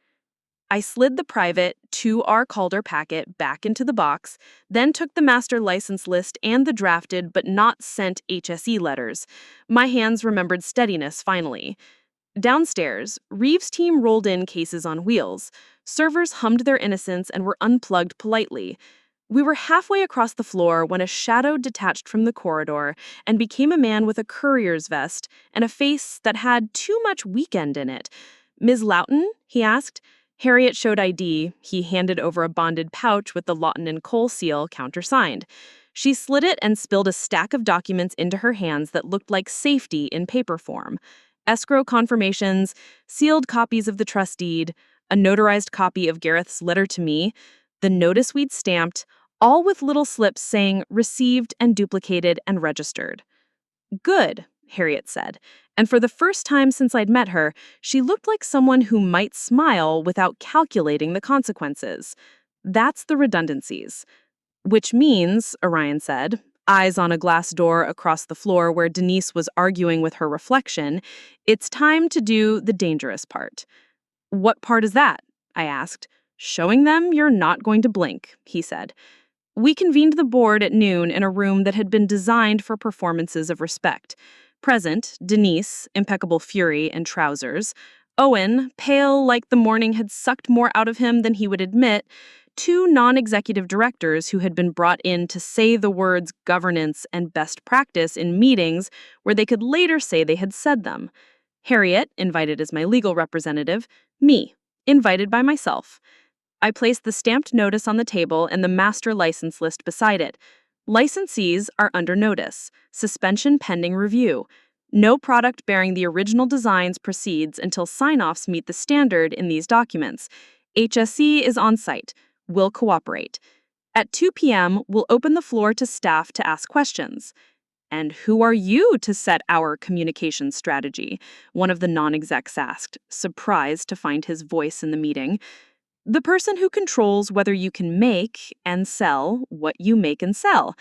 I slid the private 2R Calder packet back into the box, then took the master license list and the drafted but not sent HSE letters. My hands remembered steadiness finally. Downstairs, Reeves' team rolled in cases on wheels. Servers hummed their innocence and were unplugged politely. We were halfway across the floor when a shadow detached from the corridor and became a man with a courier's vest and a face that had too much weekend in it. Ms. Loughton? He asked. Harriet showed ID. He handed over a bonded pouch with the Lawton and Cole seal countersigned. She slid it and spilled a stack of documents into her hands that looked like safety in paper form. Escrow confirmations, sealed copies of the trust deed, a notarized copy of Gareth's letter to me, the notice we'd stamped, all with little slips saying received and duplicated and registered. Good, Harriet said, and for the first time since I'd met her, she looked like someone who might smile without calculating the consequences. That's the redundancies. Which means, Orion said, eyes on a glass door across the floor where Denise was arguing with her reflection, it's time to do the dangerous part. What part is that? I asked. Showing them you're not going to blink, he said. We convened the board at noon in a room that had been designed for performances of respect. Present, Denise, impeccable fury and trousers, Owen, pale like the morning had sucked more out of him than he would admit, two non-executive directors who had been brought in to say the words governance and best practice in meetings where they could later say they had said them. Harriet, invited as my legal representative, me, invited by myself. I placed the stamped notice on the table and the master license list beside it. Licensees are under notice. Suspension pending review. No product bearing the original designs proceeds until sign-offs meet the standard in these documents. HSE is on site. Will cooperate. At 2 p.m., we'll open the floor to staff to ask questions. And who are you to set our communication strategy? One of the non-execs asked, surprised to find his voice in the meeting. The person who controls whether you can make and sell what you make and sell.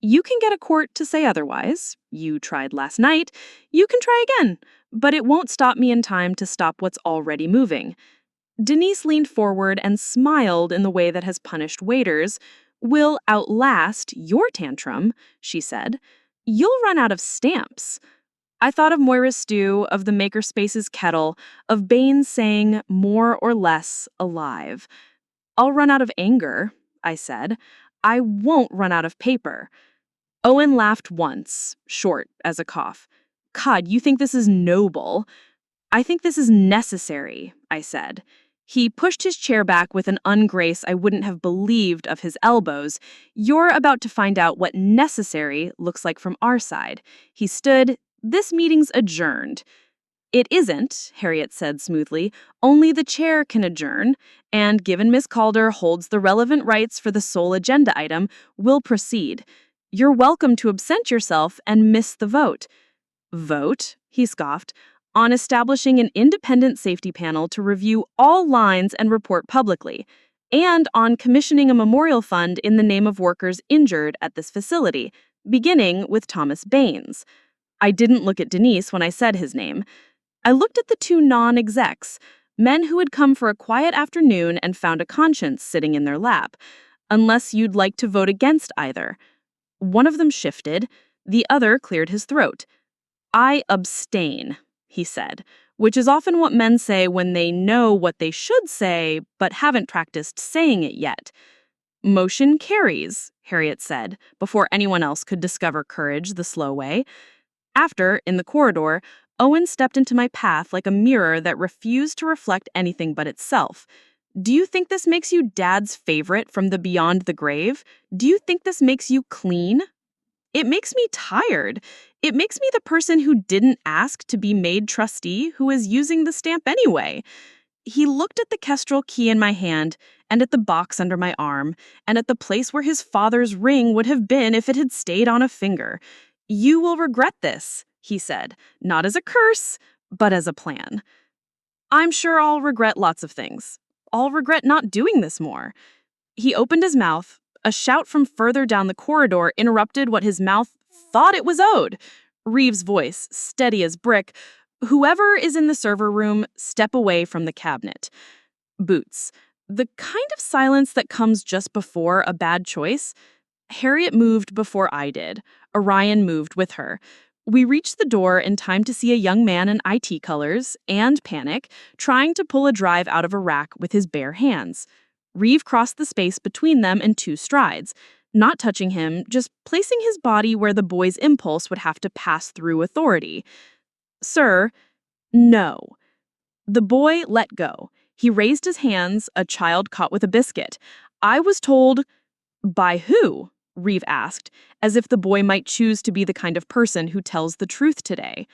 You can get a court to say otherwise. You tried last night. You can try again. But it won't stop me in time to stop what's already moving. Denise leaned forward and smiled in the way that has punished waiters. We'll outlast your tantrum, she said. You'll run out of stamps. I thought of Moira's stew, of the Makerspace's kettle, of Baines saying more or less alive. I'll run out of anger, I said. I won't run out of paper. Owen laughed once, short as a cough. God, you think this is noble? I think this is necessary, I said. He pushed his chair back with an ungrace I wouldn't have believed of his elbows. You're about to find out what necessary looks like from our side. He stood. This meeting's adjourned. It isn't, Harriet said smoothly. Only the chair can adjourn, and given Miss Calder holds the relevant rights for the sole agenda item, we'll proceed. You're welcome to absent yourself and miss the vote. Vote? He scoffed. On establishing an independent safety panel to review all lines and report publicly, and on commissioning a memorial fund in the name of workers injured at this facility, beginning with Thomas Baines. I didn't look at Denise when I said his name. I looked at the two non-execs, men who had come for a quiet afternoon and found a conscience sitting in their lap, unless you'd like to vote against either. One of them shifted, the other cleared his throat. I abstain, he said, which is often what men say when they know what they should say but haven't practiced saying it yet. Motion carries, Harriet said, before anyone else could discover courage the slow way. After, in the corridor, Owen stepped into my path like a mirror that refused to reflect anything but itself. Do you think this makes you Dad's favorite from the beyond the grave? Do you think this makes you clean? It makes me tired. It makes me the person who didn't ask to be made trustee who is using the stamp anyway. He looked at the kestrel key in my hand, and at the box under my arm, and at the place where his father's ring would have been if it had stayed on a finger. You will regret this, he said, not as a curse, but as a plan. I'm sure I'll regret lots of things. I'll regret not doing this more. He opened his mouth. A shout from further down the corridor interrupted what his mouth thought it was owed. Reeves' voice, steady as brick. Whoever is in the server room, step away from the cabinet. Boots. The kind of silence that comes just before a bad choice. Harriet moved before I did. Orion moved with her. We reached the door in time to see a young man in IT colors and panic trying to pull a drive out of a rack with his bare hands. Reeve crossed the space between them in 2 strides, not touching him, just placing his body where the boy's impulse would have to pass through authority. Sir, no. The boy let go. He raised his hands, a child caught with a biscuit. I was told, by who? Reeve asked, as if the boy might choose to be the kind of person who tells the truth today.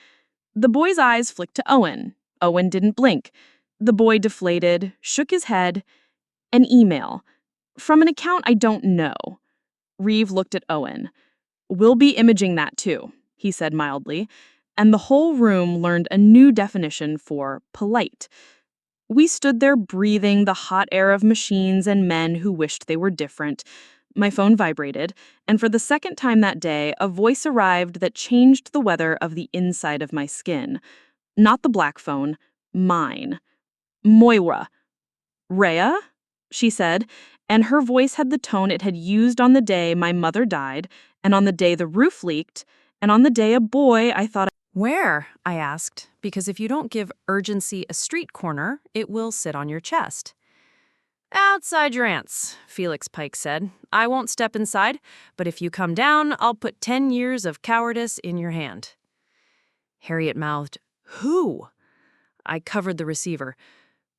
The boy's eyes flicked to Owen. Owen didn't blink. The boy deflated, shook his head. An email. From an account I don't know. Reeve looked at Owen. We'll be imaging that too, he said mildly, and the whole room learned a new definition for polite. We stood there breathing the hot air of machines and men who wished they were different. My phone vibrated, and for the second time that day, a voice arrived that changed the weather of the inside of my skin. Not the black phone, mine. Moira. Rhea? She said, and her voice had the tone it had used on the day my mother died, and on the day the roof leaked, and on the day a boy I thought. Where? I asked, because if you don't give urgency a street corner, it will sit on your chest. Outside your aunt's, Felix Pike said. I won't step inside, but if you come down, I'll put 10 years of cowardice in your hand. Harriet mouthed, Who? I covered the receiver.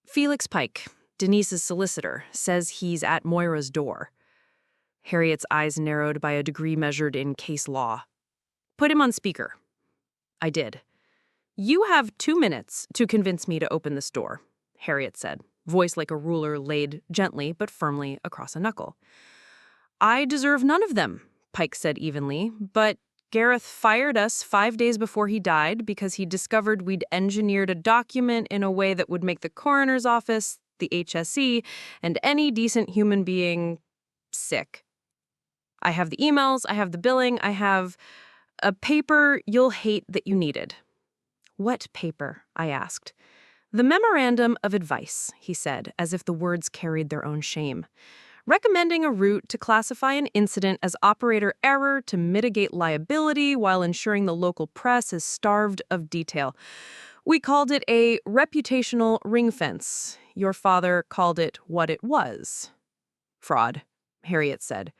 Felix Pike, Denise's solicitor, says he's at Moira's door. Harriet's eyes narrowed by a degree measured in case law. Put him on speaker. I did. You have 2 minutes to convince me to open this door, Harriet said, voice like a ruler laid gently but firmly across a knuckle. I deserve none of them, Pike said evenly, but Gareth fired us 5 days before he died because he discovered we'd engineered a document in a way that would make the coroner's office, the HSE, and any decent human being sick. I have the emails, I have the billing, I have a paper you'll hate that you needed. What paper? I asked. The memorandum of advice, he said, as if the words carried their own shame. Recommending a route to classify an incident as operator error to mitigate liability while ensuring the local press is starved of detail. We called it a reputational ring fence. Your father called it what it was. Fraud, Harriet said.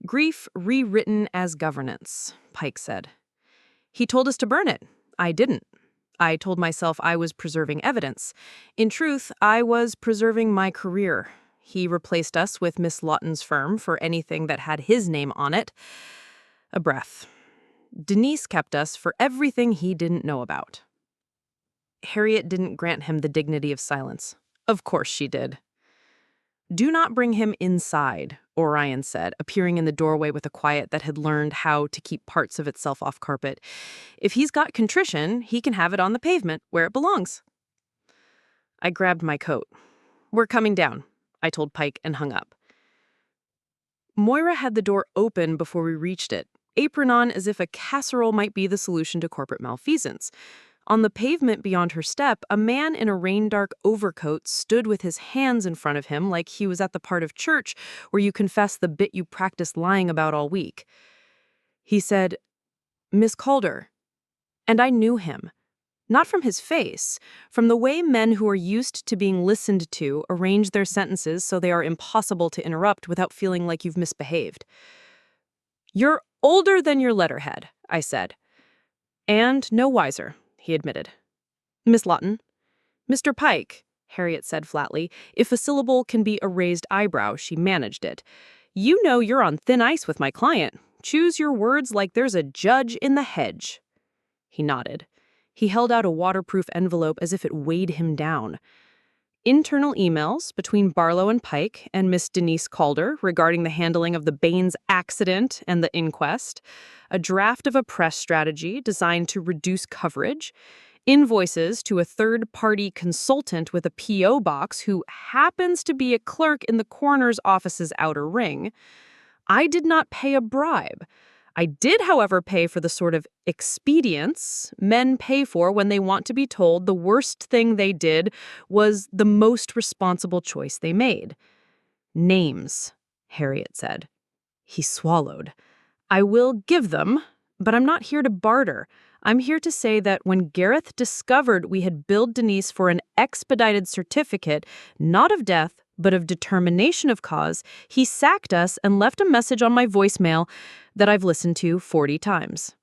Grief rewritten as governance, Pike said. He told us to burn it. I didn't. I told myself I was preserving evidence. In truth, I was preserving my career. He replaced us with Miss Lawton's firm for anything that had his name on it. A breath. Denise kept us for everything he didn't know about. Harriet didn't grant him the dignity of silence. Of course she did. Do not bring him inside, Orion said, appearing in the doorway with a quiet that had learned how to keep parts of itself off carpet. If he's got contrition, he can have it on the pavement, where it belongs. I grabbed my coat. We're coming down, I told Pike and hung up. Moira had the door open before we reached it, apron on as if a casserole might be the solution to corporate malfeasance. On the pavement beyond her step, a man in a rain-dark overcoat stood with his hands in front of him like he was at the part of church where you confess the bit you practiced lying about all week. He said, Miss Calder. And I knew him. Not from his face, from the way men who are used to being listened to arrange their sentences so they are impossible to interrupt without feeling like you've misbehaved. "You're older than your letterhead," I said. "And no wiser," he admitted. "Miss Lawton." "Mr. Pike," Harriet said flatly. If a syllable can be a raised eyebrow, she managed it. "You know you're on thin ice with my client. Choose your words like there's a judge in the hedge." He nodded. He held out a waterproof envelope as if it weighed him down. Internal emails between Barlow and Pike and Miss Denise Calder regarding the handling of the Baines accident and the inquest, a draft of a press strategy designed to reduce coverage, invoices to a third-party consultant with a P.O. box who happens to be a clerk in the coroner's office's outer ring. I did not pay a bribe. I did, however, pay for the sort of expedience men pay for when they want to be told the worst thing they did was the most responsible choice they made. "Names," Harriet said. He swallowed. "I will give them, but I'm not here to barter. I'm here to say that when Gareth discovered we had billed Denise for an expedited certificate, not of death, but of determination of cause, he sacked us and left a message on my voicemail that I've listened to 40 times.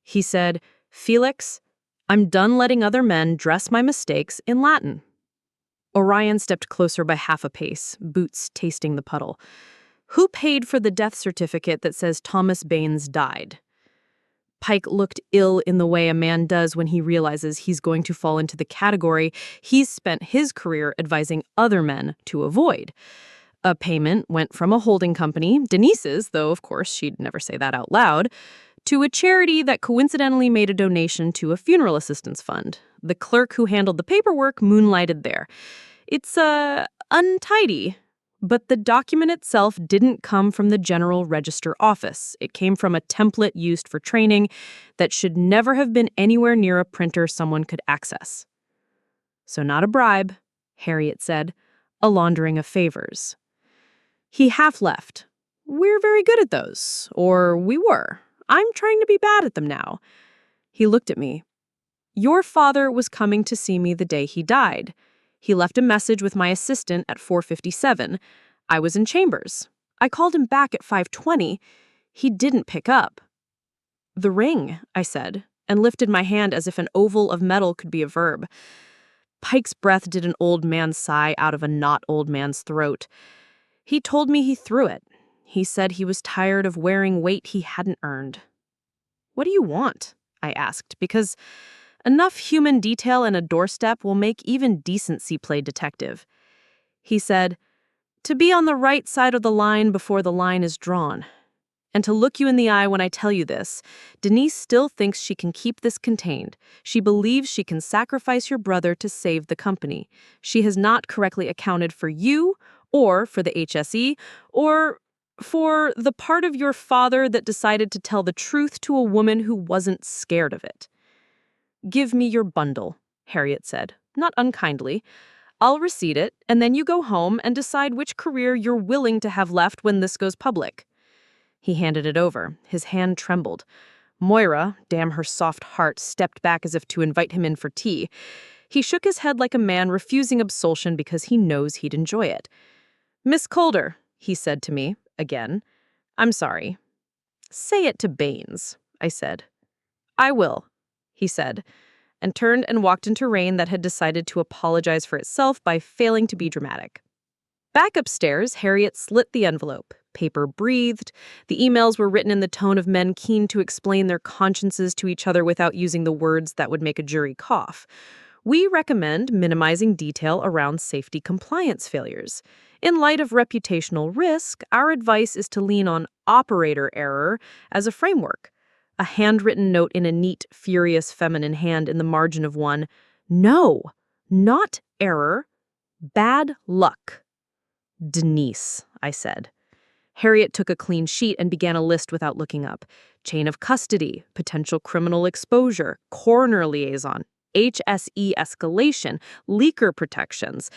He said, 'Felix, I'm done letting other men dress my mistakes in Latin.'" Orion stepped closer by half a pace, boots tasting the puddle. "Who paid for the death certificate that says Thomas Baines died?" Pike looked ill in the way a man does when he realizes he's going to fall into the category he's spent his career advising other men to avoid. A payment went from a holding company, Denise's, though of course she'd never say that out loud, to a charity that coincidentally made a donation to a funeral assistance fund. The clerk who handled the paperwork moonlighted there. It's, untidy. But the document itself didn't come from the General Register office. It came from a template used for training that should never have been anywhere near a printer someone could access. "So not a bribe," Harriet said, "a laundering of favors." He half left. "We're very good at those. Or we were. I'm trying to be bad at them now." He looked at me. "Your father was coming to see me the day he died. He left a message with my assistant at 4:57. I was in chambers. I called him back at 5:20. He didn't pick up." "The ring," I said, and lifted my hand as if an oval of metal could be a verb. Pike's breath did an old man's sigh out of a not old man's throat. "He told me he threw it. He said he was tired of wearing weight he hadn't earned." "What do you want?" I asked, because enough human detail in a doorstep will make even decency play detective. He said, "To be on the right side of the line before the line is drawn. And to look you in the eye when I tell you this, Denise still thinks she can keep this contained. She believes she can sacrifice your brother to save the company. She has not correctly accounted for you, or for the HSE, or for the part of your father that decided to tell the truth to a woman who wasn't scared of it." "Give me your bundle," Harriet said, not unkindly. "I'll receipt it, and then you go home and decide which career you're willing to have left when this goes public." He handed it over. His hand trembled. Moira, damn her soft heart, stepped back as if to invite him in for tea. He shook his head like a man refusing absolution because he knows he'd enjoy it. "Miss Calder," he said to me, again, "I'm sorry." "Say it to Baines," I said. "I will," he said, and turned and walked into rain that had decided to apologize for itself by failing to be dramatic. Back upstairs, Harriet slit the envelope. Paper breathed. The emails were written in the tone of men keen to explain their consciences to each other without using the words that would make a jury cough. We recommend minimizing detail around safety compliance failures. In light of reputational risk, our advice is to lean on operator error as a framework. A handwritten note in a neat, furious feminine hand in the margin of one. "No, not error. Bad luck." "Denise," I said. Harriet took a clean sheet and began a list without looking up. Chain of custody, potential criminal exposure, coroner liaison, HSE escalation, leaker protections.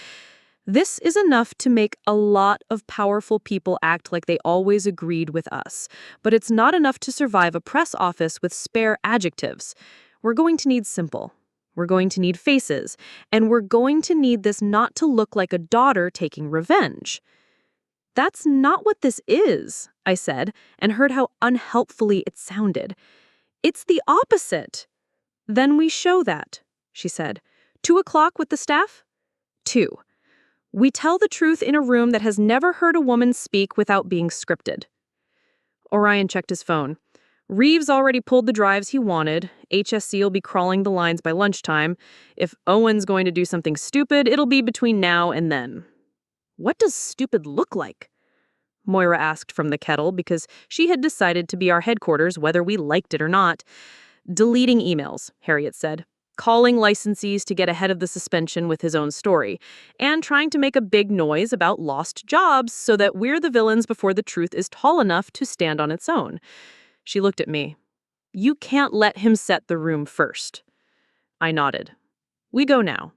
This is enough to make a lot of powerful people act like they always agreed with us, but it's not enough to survive a press office with spare adjectives. We're going to need simple. We're going to need faces. And we're going to need this not to look like a daughter taking revenge. That's not what this is, I said, and heard how unhelpfully it sounded. It's the opposite. Then we show that, she said. 2 o'clock with the staff? 2. We tell the truth in a room that has never heard a woman speak without being scripted. Orion checked his phone. Reeves already pulled the drives he wanted. HSC will be crawling the lines by lunchtime. If Owen's going to do something stupid, it'll be between now and then. What does stupid look like? Moira asked from the kettle because she had decided to be our headquarters whether we liked it or not. Deleting emails, Harriet said. Calling licensees to get ahead of the suspension with his own story, and trying to make a big noise about lost jobs so that we're the villains before the truth is tall enough to stand on its own. She looked at me. You can't let him set the room first. I nodded. We go now.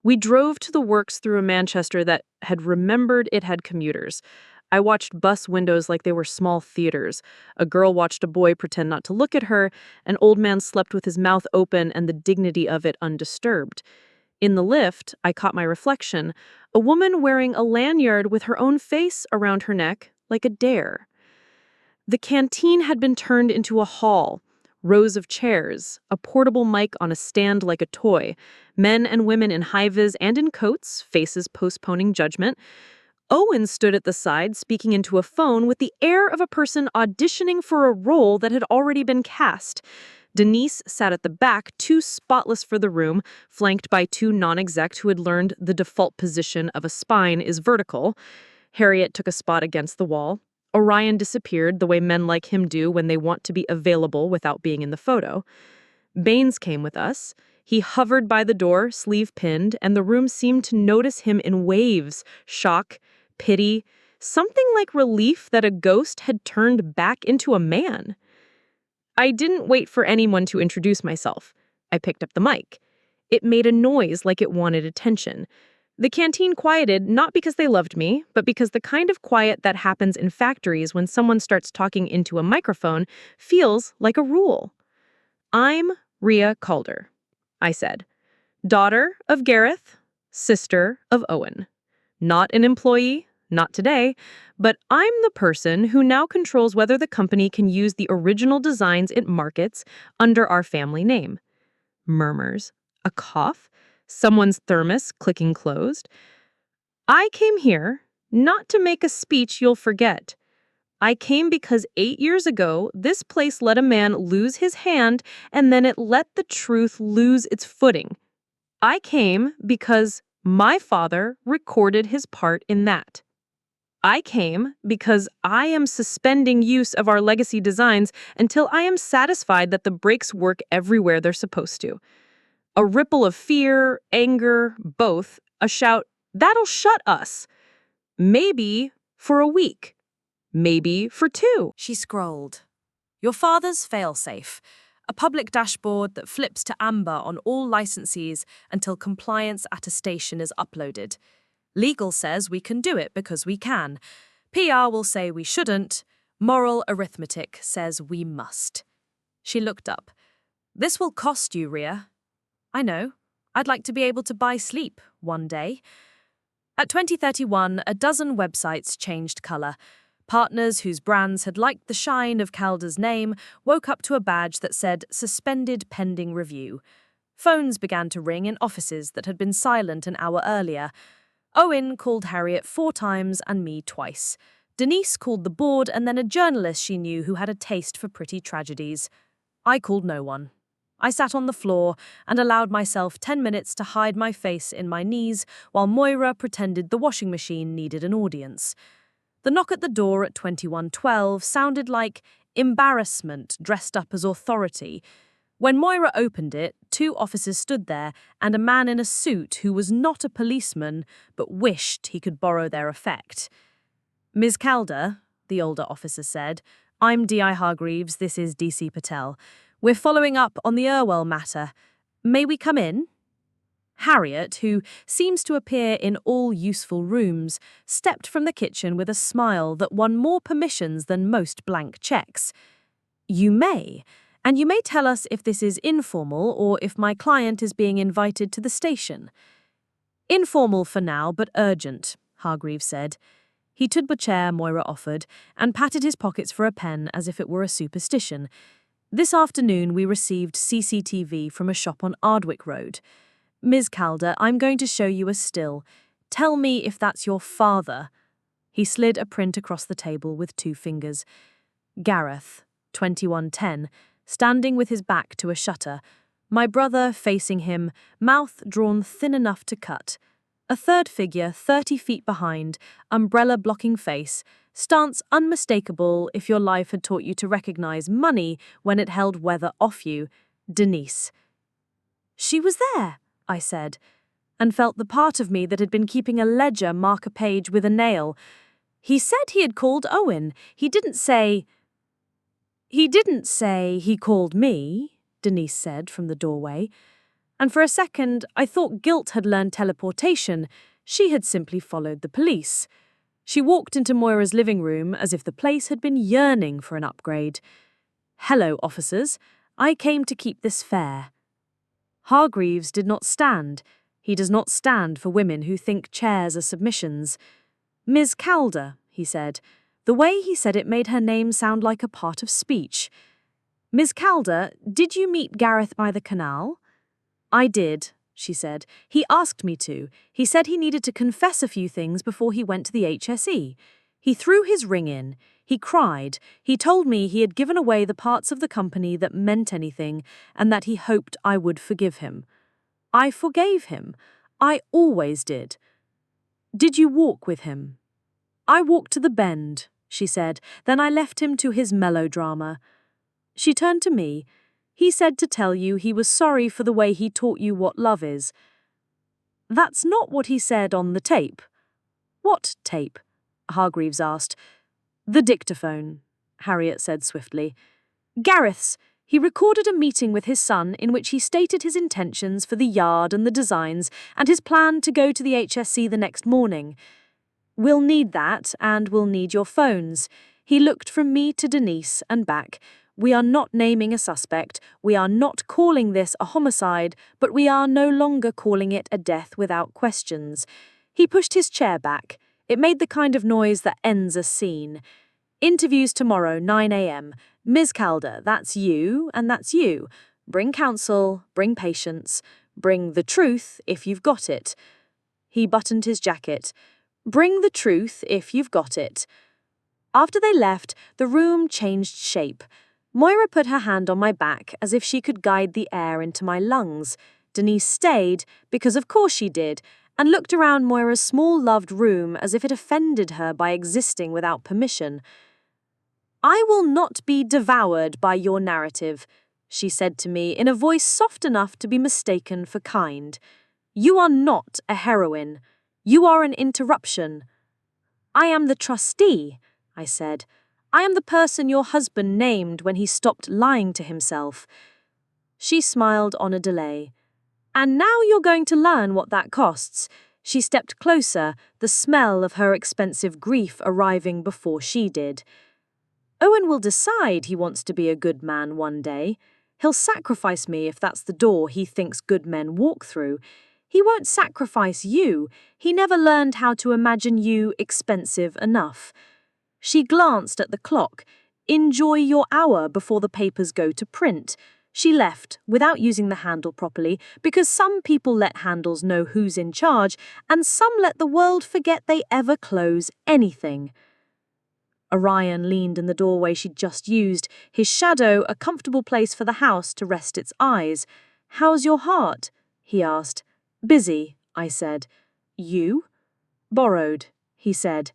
We drove to the works through a Manchester that had remembered it had commuters. I watched bus windows like they were small theaters. A girl watched a boy pretend not to look at her. An old man slept with his mouth open and the dignity of it undisturbed. In the lift, I caught my reflection, a woman wearing a lanyard with her own face around her neck, like a dare. The canteen had been turned into a hall. Rows of chairs, a portable mic on a stand like a toy, men and women in high-vis and in coats, faces postponing judgment. Owen stood at the side speaking into a phone with the air of a person auditioning for a role that had already been cast. Denise sat at the back, too spotless for the room, flanked by 2 non-execs who had learned the default position of a spine is vertical. Harriet took a spot against the wall. Orion disappeared the way men like him do when they want to be available without being in the photo. Baines came with us. He hovered by the door, sleeve pinned, and the room seemed to notice him in waves, shock, pity, something like relief that a ghost had turned back into a man. I didn't wait for anyone to introduce myself. I picked up the mic. It made a noise like it wanted attention. The canteen quieted not because they loved me, but because the kind of quiet that happens in factories when someone starts talking into a microphone feels like a rule. I'm Rhea Calder, I said. Daughter of Gareth, sister of Owen. Not an employee, not today, but I'm the person who now controls whether the company can use the original designs it markets under our family name. Murmurs, a cough, someone's thermos clicking closed. I came here not to make a speech you'll forget. I came because 8 years ago, this place let a man lose his hand and then it let the truth lose its footing. I came because my father recorded his part in that. I came because I am suspending use of our legacy designs until I am satisfied that the brakes work everywhere they're supposed to. A ripple of fear, anger, both, a shout, that'll shut us. Maybe for a week. Maybe for 2. She scrolled. Your father's failsafe. A public dashboard that flips to amber on all licensees until compliance attestation is uploaded. Legal says we can do it because we can. PR will say we shouldn't. Moral arithmetic says we must. She looked up. This will cost you, Rhea. I know. I'd like to be able to buy sleep one day. At 2031, a dozen websites changed colour. Partners whose brands had liked the shine of Calder's name woke up to a badge that said suspended pending review. Phones began to ring in offices that had been silent an hour earlier. Owen called Harriet 4 times and me twice. Denise called the board and then a journalist she knew who had a taste for pretty tragedies. I called no one. I sat on the floor and allowed myself 10 minutes to hide my face in my knees while Moira pretended the washing machine needed an audience. The knock at the door at 2112 sounded like embarrassment dressed up as authority. When Moira opened it, 2 officers stood there and a man in a suit who was not a policeman but wished he could borrow their effect. Ms. Calder, the older officer said, I'm D.I. Hargreaves, this is D.C. Patel. We're following up on the Irwell matter. May we come in? Harriet, who seems to appear in all useful rooms, stepped from the kitchen with a smile that won more permissions than most blank checks. You may, And you may tell us if this is informal or if my client is being invited to the station. Informal for now, but urgent, Hargreaves said. He took the chair Moira offered and patted his pockets for a pen as if it were a superstition. This afternoon we received CCTV from a shop on Ardwick Road. Ms. Calder, I'm going to show you a still. Tell me if that's your father. He slid a print across the table with 2 fingers. Gareth, 2110, standing with his back to a shutter. My brother facing him, mouth drawn thin enough to cut. A third figure 30 feet behind, umbrella blocking face, stance unmistakable if your life had taught you to recognize money when it held weather off you. Denise. She was there, I said, and felt the part of me that had been keeping a ledger mark a page with a nail. He said he had called Owen. He didn't say he called me, Denise said from the doorway. And for a second, I thought guilt had learned teleportation. She had simply followed the police. She walked into Moira's living room as if the place had been yearning for an upgrade. Hello, officers. I came to keep this fair. Hargreaves did not stand. He does not stand for women who think chairs are submissions. Ms. Calder, he said. The way he said it made her name sound like a part of speech. Ms. Calder, did you meet Gareth by the canal? I did, she said. He asked me to. He said he needed to confess a few things before he went to the HSE. He threw his ring in. He cried. He told me he had given away the parts of the company that meant anything and that he hoped I would forgive him. I forgave him. I always did. Did you walk with him? I walked to the bend, she said. Then I left him to his melodrama. She turned to me. He said to tell you he was sorry for the way he taught you what love is. That's not what he said on the tape. What tape? Hargreaves asked. The dictaphone, Harriet said swiftly. Gareth's. He recorded a meeting with his son in which he stated his intentions for the yard and the designs and his plan to go to the HSC the next morning. We'll need that, and we'll need your phones. He looked from me to Denise and back. We are not naming a suspect. We are not calling this a homicide, but we are no longer calling it a death without questions. He pushed his chair back. It made the kind of noise that ends a scene. Interviews tomorrow, 9 a.m. Ms. Calder, that's you, and that's you. Bring counsel, bring patience, bring the truth if you've got it. He buttoned his jacket. Bring the truth if you've got it. After they left, the room changed shape. Moira put her hand on my back as if she could guide the air into my lungs. Denise stayed, because of course she did, and looked around Moira's small loved room as if it offended her by existing without permission. I will not be devoured by your narrative, she said to me in a voice soft enough to be mistaken for kind. You are not a heroine. You are an interruption. I am the trustee, I said. I am the person your husband named when he stopped lying to himself. She smiled on a delay. And now you're going to learn what that costs. She stepped closer, the smell of her expensive grief arriving before she did. Owen will decide he wants to be a good man one day. He'll sacrifice me if that's the door he thinks good men walk through. He won't sacrifice you. He never learned how to imagine you expensive enough. She glanced at the clock. Enjoy your hour before the papers go to print. She left, without using the handle properly, because some people let handles know who's in charge, and some let the world forget they ever close anything. Orion leaned in the doorway she'd just used, his shadow a comfortable place for the house to rest its eyes. How's your heart? He asked. Busy, I said. You? Borrowed, he said.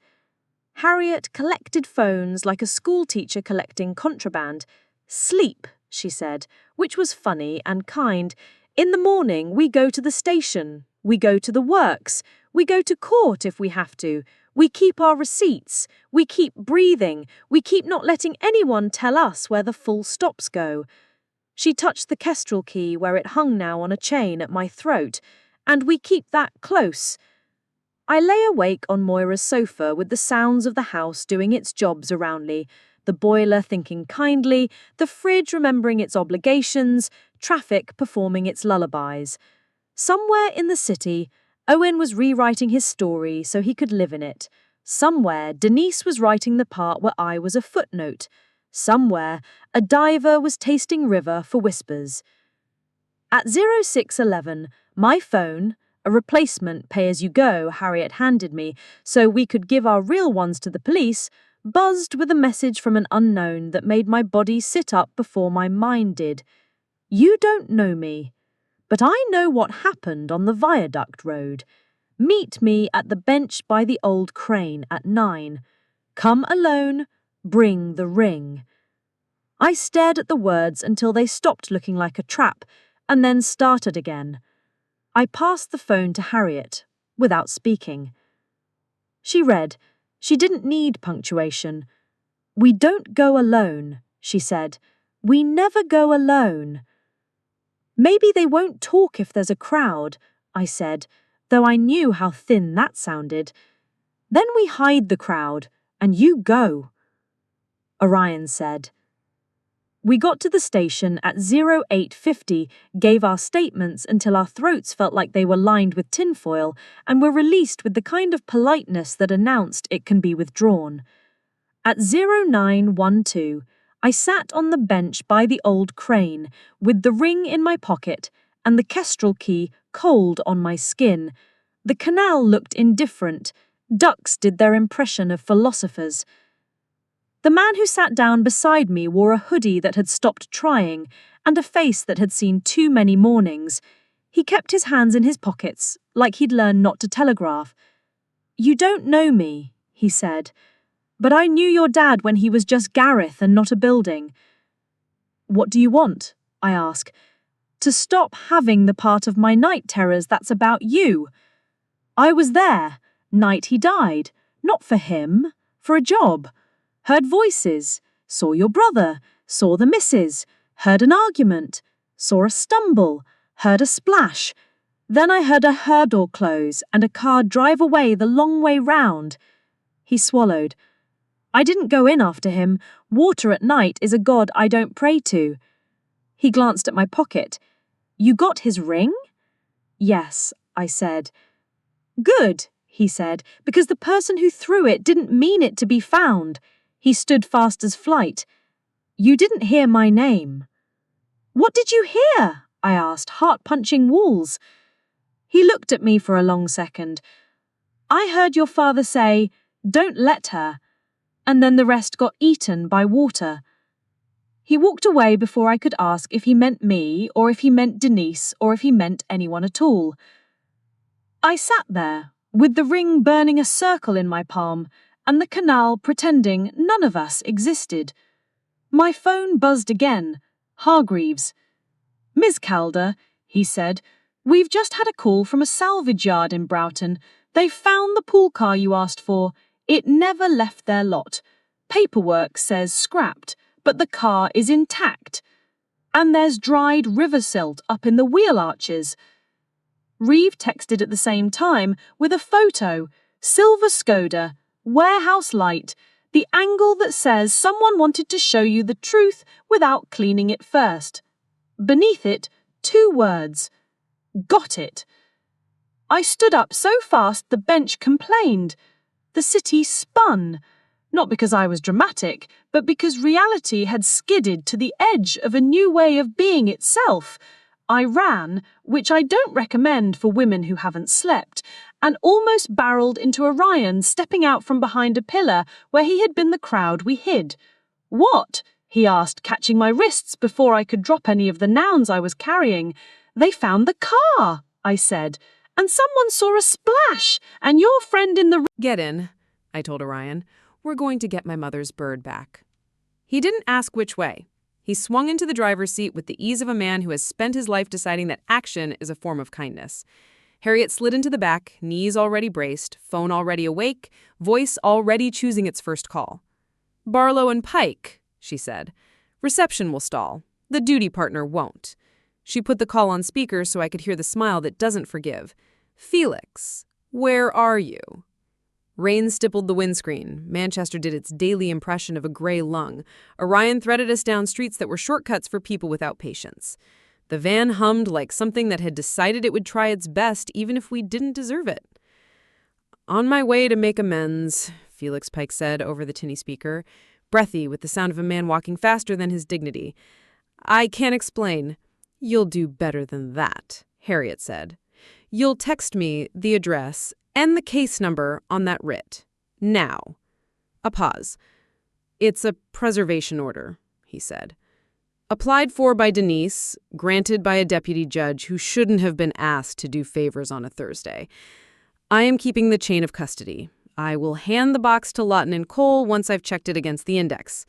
Harriet collected phones like a schoolteacher collecting contraband. Sleep, she said, which was funny and kind. In the morning, we go to the station. We go to the works. We go to court if we have to. We keep our receipts. We keep breathing. We keep not letting anyone tell us where the full stops go. She touched the kestrel key where it hung now on a chain at my throat, and we keep that close. I lay awake on Moira's sofa with the sounds of the house doing its jobs around me, the boiler thinking kindly, the fridge remembering its obligations, traffic performing its lullabies. Somewhere in the city, Owen was rewriting his story so he could live in it. Somewhere, Denise was writing the part where I was a footnote. Somewhere, a diver was tasting river for whispers. At 0611, my phone, a replacement pay-as-you-go Harriet handed me so we could give our real ones to the police, buzzed with a message from an unknown that made my body sit up before my mind did. You don't know me, but I know what happened on the viaduct road. Meet me at the bench by the old crane at 9. Come alone, bring the ring. I stared at the words until they stopped looking like a trap, and then started again. I passed the phone to Harriet, without speaking. She read. She didn't need punctuation. We don't go alone, she said. We never go alone. Maybe they won't talk if there's a crowd, I said, though I knew how thin that sounded. Then we hide the crowd, and you go, Orion said. We got to the station at 0850, gave our statements until our throats felt like they were lined with tinfoil, and were released with the kind of politeness that announced it can be withdrawn. At 0912, I sat on the bench by the old crane, with the ring in my pocket and the kestrel key cold on my skin. The canal looked indifferent. Ducks did their impression of philosophers. The man who sat down beside me wore a hoodie that had stopped trying and a face that had seen too many mornings. He kept his hands in his pockets, like he'd learned not to telegraph. You don't know me, he said, but I knew your dad when he was just Gareth and not a building. What do you want? I ask. To stop having the part of my night terrors that's about you. I was there, night he died, not for him, for a job. Heard voices, saw your brother, saw the missus, heard an argument, saw a stumble, heard a splash. Then I heard a hurdle close and a car drive away the long way round. He swallowed. I didn't go in after him. Water at night is a god I don't pray to. He glanced at my pocket. You got his ring? Yes, I said. Good, he said, because the person who threw it didn't mean it to be found. He stood fast as flight. You didn't hear my name. What did you hear? I asked, heart-punching walls. He looked at me for a long second. I heard your father say, don't let her, and then the rest got eaten by water. He walked away before I could ask if he meant me, or if he meant Denise, or if he meant anyone at all. I sat there, with the ring burning a circle in my palm, and the canal pretending none of us existed. My phone buzzed again. Hargreaves. Ms. Calder, he said, we've just had a call from a salvage yard in Broughton. They've found the pool car you asked for. It never left their lot. Paperwork says scrapped, but the car is intact. And there's dried river silt up in the wheel arches. Reeve texted at the same time with a photo. Silver Skoda. Warehouse light, the angle that says someone wanted to show you the truth without cleaning it first. Beneath it, 2 words. Got it. I stood up so fast the bench complained. The city spun, not because I was dramatic, but because reality had skidded to the edge of a new way of being itself. I ran, which I don't recommend for women who haven't slept, and almost barreled into Orion stepping out from behind a pillar where he had been the crowd we hid. What? He asked, catching my wrists before I could drop any of the nouns I was carrying. They found the car, I said, and someone saw a splash, and your friend in the... Get in, I told Orion. We're going to get my mother's bird back. He didn't ask which way. He swung into the driver's seat with the ease of a man who has spent his life deciding that action is a form of kindness. Harriet slid into the back, knees already braced, phone already awake, voice already choosing its first call. Barlow and Pike, she said. Reception will stall. The duty partner won't. She put the call on speaker so I could hear the smile that doesn't forgive. Felix, where are you? Rain stippled the windscreen. Manchester did its daily impression of a gray lung. Orion threaded us down streets that were shortcuts for people without patience. The van hummed like something that had decided it would try its best even if we didn't deserve it. "On my way to make amends," Felix Pike said over the tinny speaker, breathy with the sound of a man walking faster than his dignity. "I can't explain." "You'll do better than that," Harriet said. "You'll text me the address and the case number on that writ. Now." A pause. "It's a preservation order," he said. "Applied for by Denise, granted by a deputy judge who shouldn't have been asked to do favors on a Thursday. I am keeping the chain of custody. I will hand the box to Lawton and Cole once I've checked it against the index."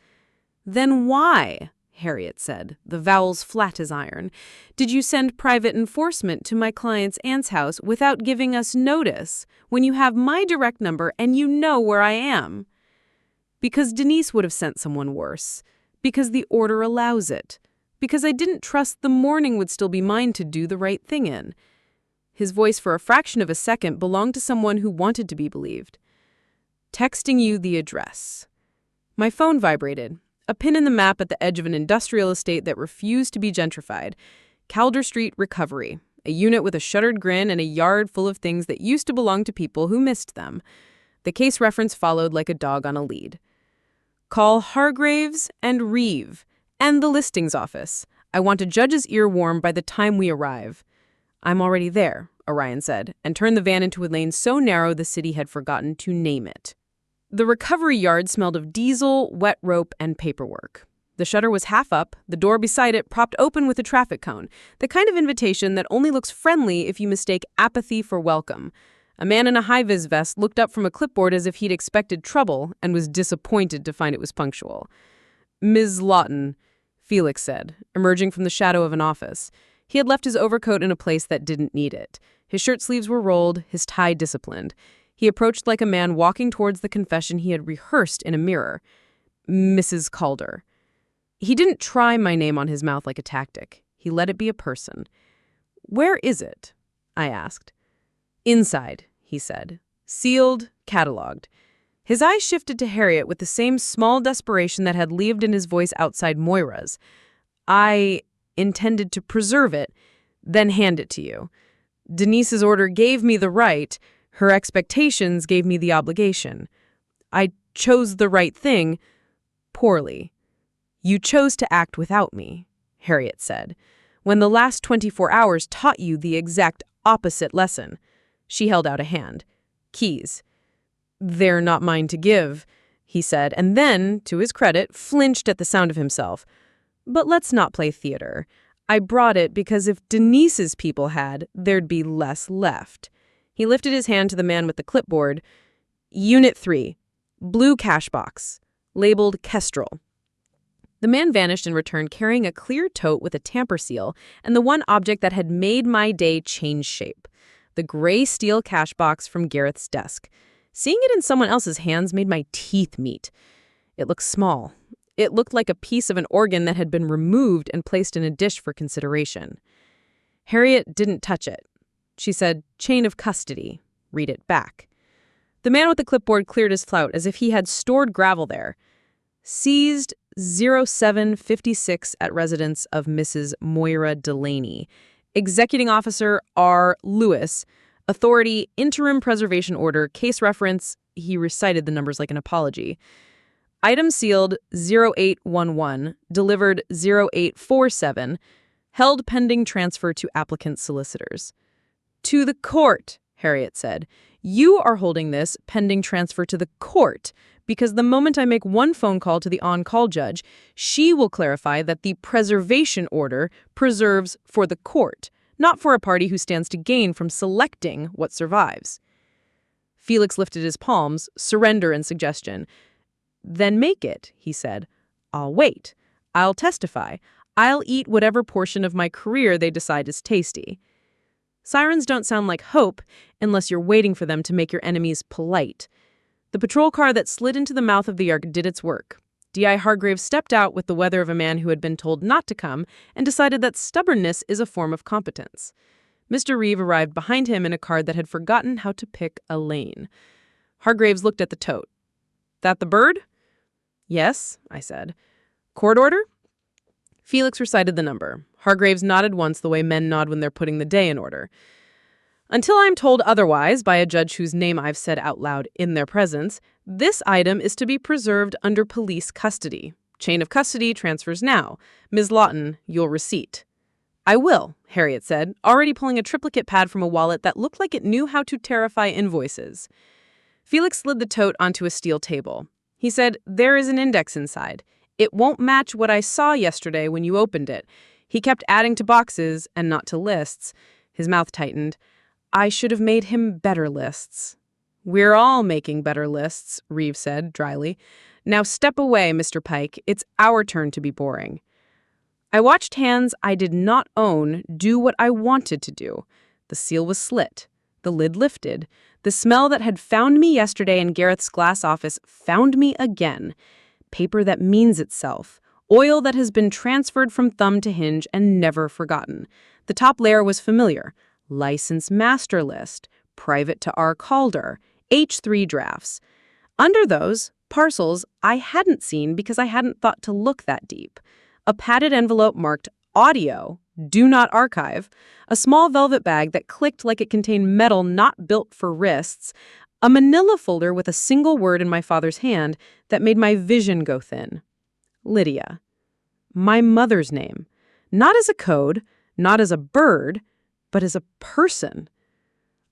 "Then why?" Harriet said, the vowels flat as iron. "Did you send private enforcement to my client's aunt's house without giving us notice, when you have my direct number and you know where I am?" "Because Denise would have sent someone worse. Because the order allows it. Because I didn't trust the morning would still be mine to do the right thing in." His voice for a fraction of a second belonged to someone who wanted to be believed. "Texting you the address." My phone vibrated. A pin in the map at the edge of an industrial estate that refused to be gentrified. Calder Street Recovery, a unit with a shuttered grin and a yard full of things that used to belong to people who missed them. The case reference followed like a dog on a lead. "Call Hargraves and Reeve and the listings office. I want a judge's ear warm by the time we arrive." "I'm already there," Orion said, and turned the van into a lane so narrow the city had forgotten to name it. The recovery yard smelled of diesel, wet rope, and paperwork. The shutter was half up, the door beside it propped open with a traffic cone, the kind of invitation that only looks friendly if you mistake apathy for welcome. A man in a high-vis vest looked up from a clipboard as if he'd expected trouble and was disappointed to find it was punctual. "Ms. Lawton," Felix said, emerging from the shadow of an office. He had left his overcoat in a place that didn't need it. His shirt sleeves were rolled, his tie disciplined. He approached like a man walking towards the confession he had rehearsed in a mirror. "Mrs. Calder." He didn't try my name on his mouth like a tactic. He let it be a person. "Where is it?" I asked. "Inside," he said. "Sealed, catalogued." His eyes shifted to Harriet with the same small desperation that had lived in his voice outside Moira's. "I intended to preserve it, then hand it to you. Denise's order gave me the right. Her expectations gave me the obligation. I chose the right thing poorly." "You chose to act without me," Harriet said, "when the last 24 hours taught you the exact opposite lesson." She held out a hand. "Keys." "They're not mine to give," he said, and then, to his credit, flinched at the sound of himself. "But let's not play theater. I brought it because if Denise's people had, there'd be less left." He lifted his hand to the man with the clipboard. "Unit 3, blue cash box, labeled Kestrel." The man vanished and returned carrying a clear tote with a tamper seal and the one object that had made my day change shape, the gray steel cash box from Gareth's desk. Seeing it in someone else's hands made my teeth meet. It looked small. It looked like a piece of an organ that had been removed and placed in a dish for consideration. Harriet didn't touch it. She said, "Chain of custody. Read it back." The man with the clipboard cleared his throat as if he had stored gravel there. "Seized 0756 at residence of Mrs. Moira Delaney. Executing Officer R. Lewis. Authority, interim preservation order, case reference." He recited the numbers like an apology. "Item sealed 0811, delivered 0847, held pending transfer to applicant solicitors." "To the court," Harriet said. "You are holding this pending transfer to the court because the moment I make one phone call to the on-call judge, she will clarify that the preservation order preserves for the court, not for a party who stands to gain from selecting what survives." Felix lifted his palms, surrender and suggestion. "Then make it," he said. "I'll wait. I'll testify. I'll eat whatever portion of my career they decide is tasty." Sirens don't sound like hope unless you're waiting for them to make your enemies polite. The patrol car that slid into the mouth of the Ark did its work. D.I. Hargraves stepped out with the weather of a man who had been told not to come and decided that stubbornness is a form of competence. Mr. Reeve arrived behind him in a car that had forgotten how to pick a lane. Hargraves looked at the tote. That the bird? Yes, I said. Court order? Felix recited the number. Hargraves nodded once the way men nod when they're putting the day in order. Until I'm told otherwise by a judge whose name I've said out loud in their presence, this item is to be preserved under police custody. Chain of custody transfers now. Ms. Lawton, your receipt. I will, Harriet said, already pulling a triplicate pad from a wallet that looked like it knew how to terrify invoices. Felix slid the tote onto a steel table. He said, there is an index inside. It won't match what I saw yesterday when you opened it. He kept adding to boxes and not to lists. His mouth tightened. I should have made him better lists. We're all making better lists, Reeve said dryly. Now step away, Mr. Pike. It's our turn to be boring. I watched hands I did not own do what I wanted to do. The seal was slit. The lid lifted. The smell that had found me yesterday in Gareth's glass office found me again. Paper that means itself. Oil that has been transferred from thumb to hinge and never forgotten. The top layer was familiar. License master list. Private to R. Calder. H3 drafts. Under those, parcels I hadn't seen because I hadn't thought to look that deep. A padded envelope marked audio, do not archive, a small velvet bag that clicked like it contained metal not built for wrists, a manila folder with a single word in my father's hand that made my vision go thin. Lydia. My mother's name. Not as a code, not as a bird, but as a person.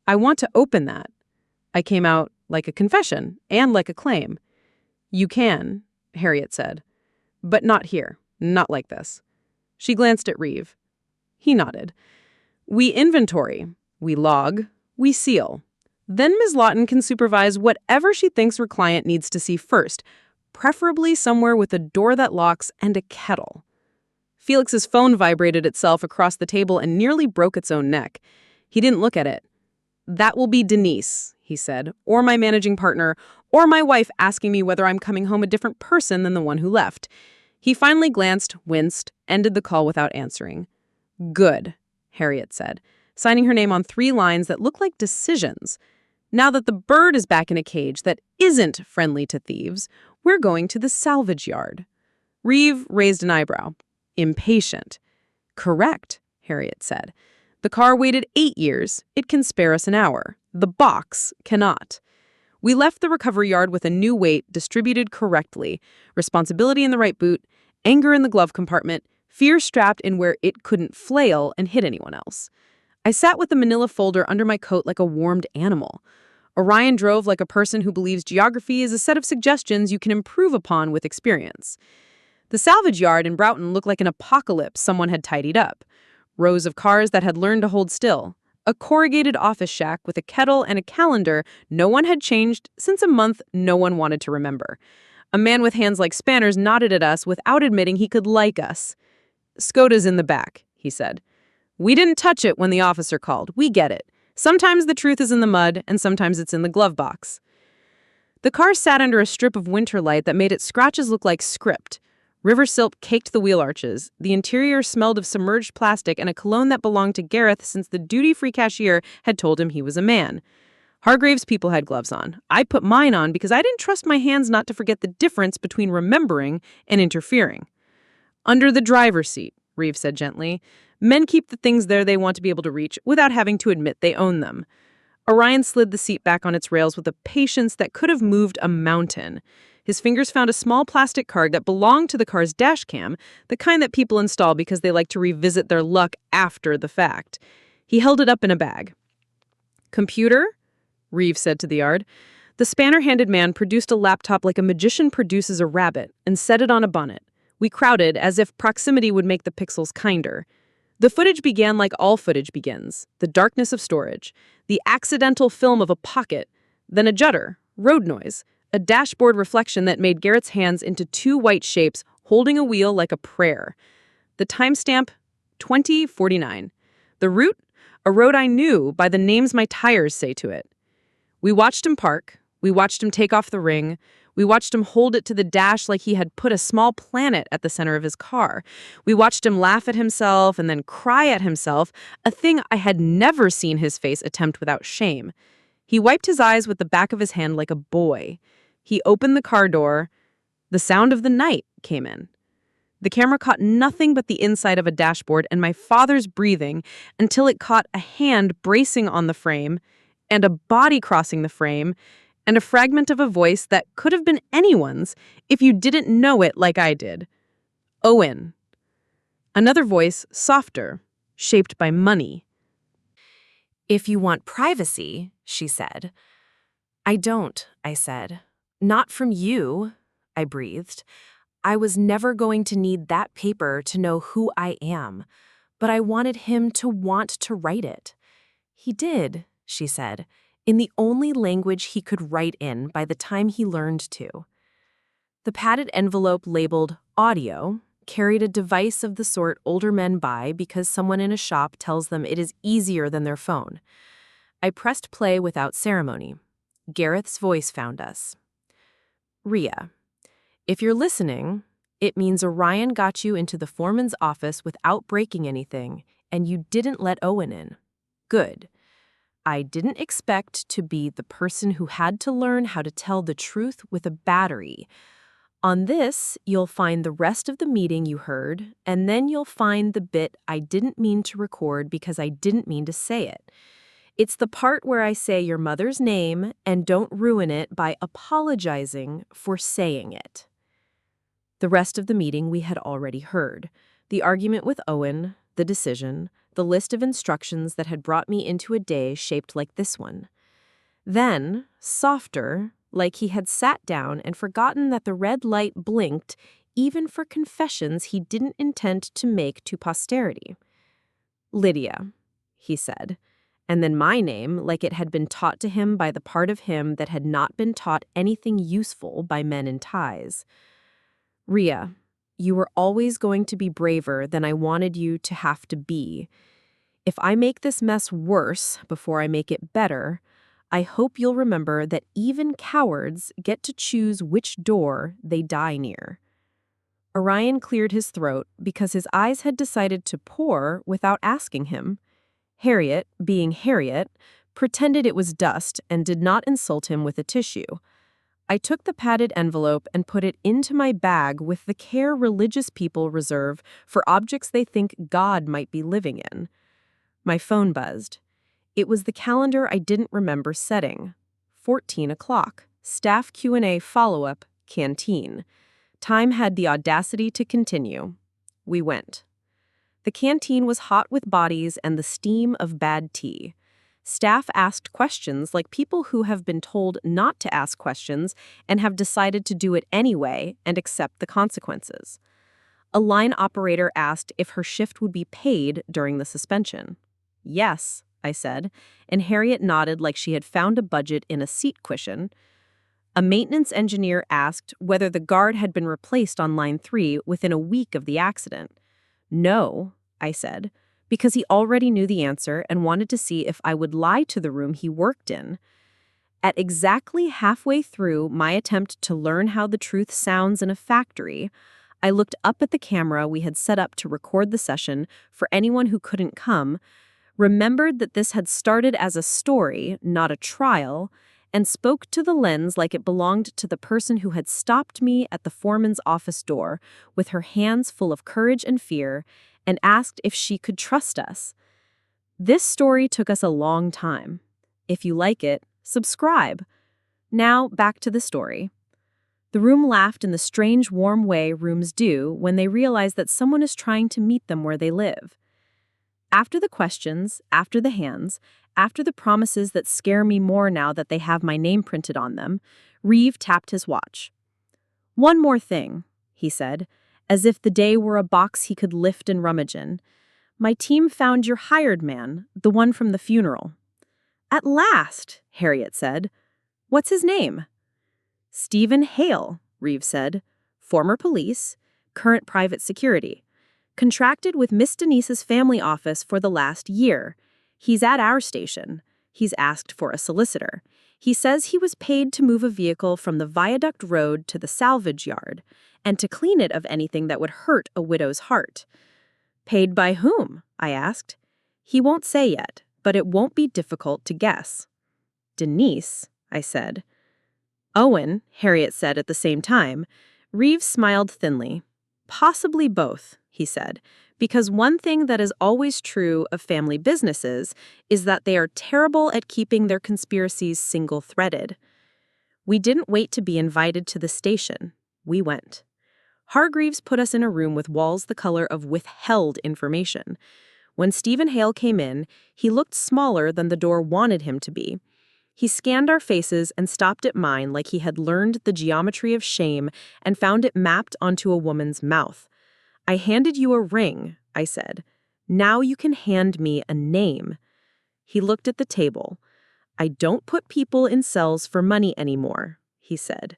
I want to open that. I came out like a confession and like a claim. You can, Harriet said, but not here, not like this. She glanced at Reeve. He nodded. We inventory, we log, we seal. Then Ms. Lawton can supervise whatever she thinks her client needs to see first, preferably somewhere with a door that locks and a kettle. Felix's phone vibrated itself across the table and nearly broke its own neck. He didn't look at it. That will be Denise, he said, or my managing partner, or my wife asking me whether I'm coming home a different person than the one who left. He finally glanced, winced, ended the call without answering. Good, Harriet said, signing her name on 3 lines that looked like decisions. Now that the bird is back in a cage that isn't friendly to thieves, we're going to the salvage yard. Reeve raised an eyebrow. Impatient. Correct, Harriet said. The car waited 8 years. It can spare us an hour. The box cannot. We left the recovery yard with a new weight distributed correctly. Responsibility in the right boot, anger in the glove compartment, fear strapped in where it couldn't flail and hit anyone else. I sat with the manila folder under my coat like a warmed animal. Orion drove like a person who believes geography is a set of suggestions you can improve upon with experience. The salvage yard in Broughton looked like an apocalypse someone had tidied up. Rows of cars that had learned to hold still. A corrugated office shack with a kettle and a calendar no one had changed since a month no one wanted to remember. A man with hands like spanners nodded at us without admitting he could like us. Skoda's in the back, he said. We didn't touch it when the officer called. We get it. Sometimes the truth is in the mud, and sometimes it's in the glove box. The car sat under a strip of winter light that made its scratches look like script. River silt caked the wheel arches. The interior smelled of submerged plastic and a cologne that belonged to Gareth since the duty-free cashier had told him he was a man. Hargrave's people had gloves on. I put mine on because I didn't trust my hands not to forget the difference between remembering and interfering. Under the driver's seat, Reeve said gently. Men keep the things there they want to be able to reach without having to admit they own them. Orion slid the seat back on its rails with a patience that could have moved a mountain. His fingers found a small plastic card that belonged to the car's dash cam, the kind that people install because they like to revisit their luck after the fact. He held it up in a bag. Computer? Reeve said to the yard. The spanner-handed man produced a laptop like a magician produces a rabbit and set it on a bonnet. We crowded as if proximity would make the pixels kinder. The footage began like all footage begins, the darkness of storage, the accidental film of a pocket, then a judder, road noise, a dashboard reflection that made Garrett's hands into 2 white shapes holding a wheel like a prayer. The timestamp, 2049. The route, a road I knew by the names my tires say to it. We watched him park. We watched him take off the ring. We watched him hold it to the dash like he had put a small planet at the center of his car. We watched him laugh at himself and then cry at himself, a thing I had never seen his face attempt without shame. He wiped his eyes with the back of his hand like a boy. He opened the car door. The sound of the night came in. The camera caught nothing but the inside of a dashboard and my father's breathing until it caught a hand bracing on the frame and a body crossing the frame and a fragment of a voice that could have been anyone's if you didn't know it like I did. Owen. Another voice, softer, shaped by money. "If you want privacy," she said. "I don't," I said. "Not from you," I breathed. "I was never going to need that paper to know who I am, but I wanted him to want to write it." "He did," she said, "in the only language he could write in by the time he learned to." The padded envelope labeled audio carried a device of the sort older men buy because someone in a shop tells them it is easier than their phone. I pressed play without ceremony. Gareth's voice found us. "Rhea, if you're listening, it means Orion got you into the foreman's office without breaking anything, and you didn't let Owen in. Good. I didn't expect to be the person who had to learn how to tell the truth with a battery. On this, you'll find the rest of the meeting you heard, and then you'll find the bit I didn't mean to record because I didn't mean to say it. It's the part where I say your mother's name and don't ruin it by apologizing for saying it." The rest of the meeting we had already heard. The argument with Owen, the decision, the list of instructions that had brought me into a day shaped like this one. Then, softer, like he had sat down and forgotten that the red light blinked even for confessions he didn't intend to make to posterity. "Lydia," he said, and then my name like it had been taught to him by the part of him that had not been taught anything useful by men in ties. "Rhea, you were always going to be braver than I wanted you to have to be. If I make this mess worse before I make it better, I hope you'll remember that even cowards get to choose which door they die near." Orion cleared his throat because his eyes had decided to pour without asking him. Harriet, being Harriet, pretended it was dust and did not insult him with a tissue. I took the padded envelope and put it into my bag with the care religious people reserve for objects they think God might be living in. My phone buzzed. It was the calendar I didn't remember setting. 14 o'clock. Staff Q&A follow-up, canteen. Time had the audacity to continue. We went. The canteen was hot with bodies and the steam of bad tea. Staff asked questions like people who have been told not to ask questions and have decided to do it anyway and accept the consequences. A line operator asked if her shift would be paid during the suspension. "Yes," I said, and Harriet nodded like she had found a budget in a seat cushion. A maintenance engineer asked whether the guard had been replaced on line 3 within a week of the accident. "No," I said, because he already knew the answer and wanted to see if I would lie to the room he worked in. At exactly halfway through my attempt to learn how the truth sounds in a factory, I looked up at the camera we had set up to record the session for anyone who couldn't come, remembered that this had started as a story, not a trial, and spoke to the lens like it belonged to the person who had stopped me at the foreman's office door with her hands full of courage and fear and asked if she could trust us. This story took us a long time. If you like it, subscribe. Now, back to the story. The room laughed in the strange, warm way rooms do when they realize that someone is trying to meet them where they live. After the questions, after the hands, after the promises that scare me more now that they have my name printed on them, Reeve tapped his watch. "One more thing," he said, as if the day were a box he could lift and rummage in. "My team found your hired man, the one from the funeral." "At last," Harriet said. "What's his name?" "Stephen Hale," Reeve said. "Former police, current private security. Contracted with Miss Denise's family office for the last year. He's at our station. He's asked for a solicitor. He says he was paid to move a vehicle from the Viaduct Road to the salvage yard and to clean it of anything that would hurt a widow's heart." "Paid by whom?" I asked. "He won't say yet, but it won't be difficult to guess." Denise, I said. Owen, Harriet said at the same time. Reeves smiled thinly. Possibly both, he said, because one thing that is always true of family businesses is that they are terrible at keeping their conspiracies single-threaded. We didn't wait to be invited to the station. We went. Hargreaves put us in a room with walls the color of withheld information. When Stephen Hale came in, he looked smaller than the door wanted him to be. He scanned our faces and stopped at mine like he had learned the geometry of shame and found it mapped onto a woman's mouth. I handed you a ring, I said. Now you can hand me a name. He looked at the table. I don't put people in cells for money anymore, he said.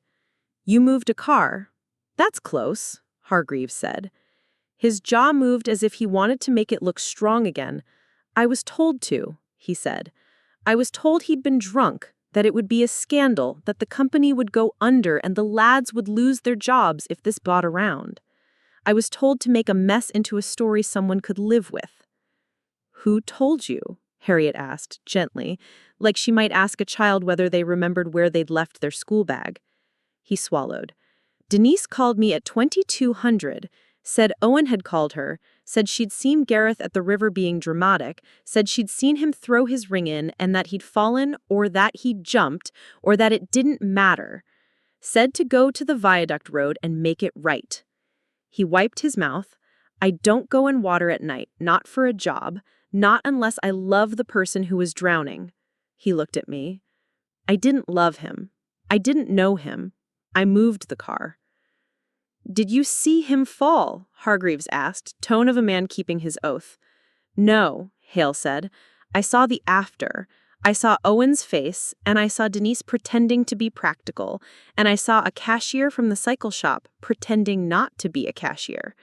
You moved a car. That's close, Hargreaves said. His jaw moved as if he wanted to make it look strong again. I was told to, he said. I was told he'd been drunk, that it would be a scandal, that the company would go under and the lads would lose their jobs if this bought around. I was told to make a mess into a story someone could live with. Who told you? Harriet asked, gently, like she might ask a child whether they remembered where they'd left their school bag. He swallowed. Denise called me at 2200, said Owen had called her, said she'd seen Gareth at the river being dramatic, said she'd seen him throw his ring in and that he'd fallen or that he'd jumped or that it didn't matter. Said to go to the viaduct road and make it right. He wiped his mouth. I don't go in water at night, not for a job, not unless I love the person who was drowning. He looked at me. I didn't love him. I didn't know him. I moved the car. Did you see him fall? Hargreaves asked, tone of a man keeping his oath. No, Hale said. I saw the after. I saw Owen's face, and I saw Denise pretending to be practical, and I saw a cashier from the cycle shop pretending not to be a cashier.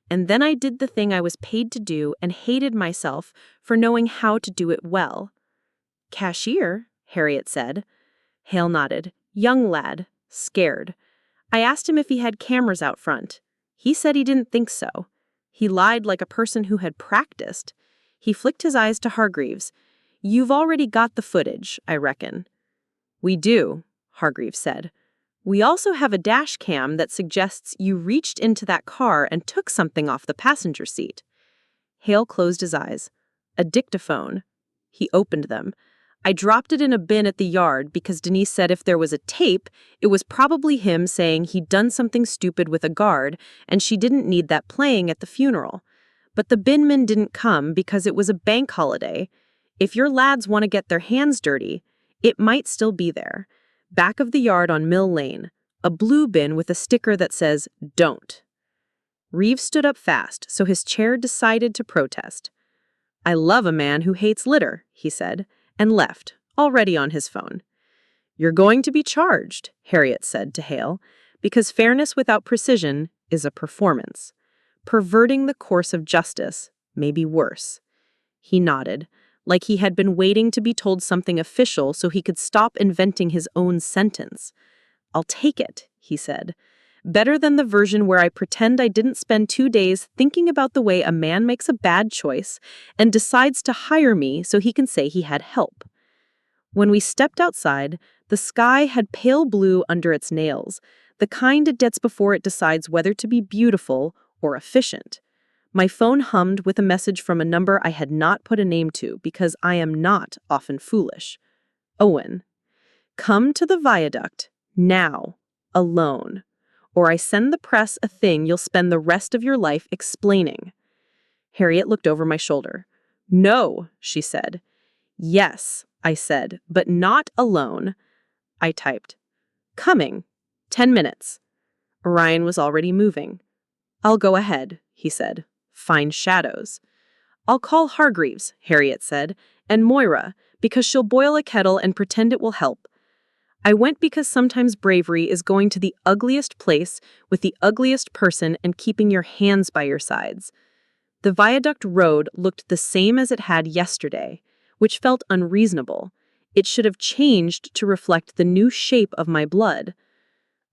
And then I did the thing I was paid to do and hated myself for knowing how to do it well. Cashier? Harriet said. Hale nodded. Young lad. Scared. I asked him if he had cameras out front. He said he didn't think so. He lied like a person who had practiced. He flicked his eyes to Hargreaves. You've already got the footage, I reckon. We do, Hargreaves said. We also have a dash cam that suggests you reached into that car and took something off the passenger seat. Hale closed his eyes. A dictaphone. He opened them. I dropped it in a bin at the yard because Denise said if there was a tape, it was probably him saying he'd done something stupid with a guard and she didn't need that playing at the funeral. But the binman didn't come because it was a bank holiday. If your lads want to get their hands dirty, it might still be there. Back of the yard on Mill Lane, a blue bin with a sticker that says, Don't. Reeves stood up fast, so his chair decided to protest. I love a man who hates litter, he said, and left, already on his phone. You're going to be charged, Harriet said to Hale, because fairness without precision is a performance. Perverting the course of justice may be worse. He nodded, like he had been waiting to be told something official so he could stop inventing his own sentence. I'll take it, he said. Better than the version where I pretend I didn't spend 2 days thinking about the way a man makes a bad choice and decides to hire me so he can say he had help. When we stepped outside, the sky had pale blue under its nails, the kind it gets before it decides whether to be beautiful or efficient. My phone hummed with a message from a number I had not put a name to because I am not often foolish. Owen. Come to the viaduct, now, alone. Or I send the press a thing you'll spend the rest of your life explaining. Harriet looked over my shoulder. No, she said. Yes, I said, but not alone. I typed. Coming. 10 minutes. Orion was already moving. I'll go ahead, he said. Find shadows. I'll call Hargreaves, Harriet said, and Moira, because she'll boil a kettle and pretend it will help. I went because sometimes bravery is going to the ugliest place with the ugliest person and keeping your hands by your sides. The viaduct road looked the same as it had yesterday, which felt unreasonable. It should have changed to reflect the new shape of my blood.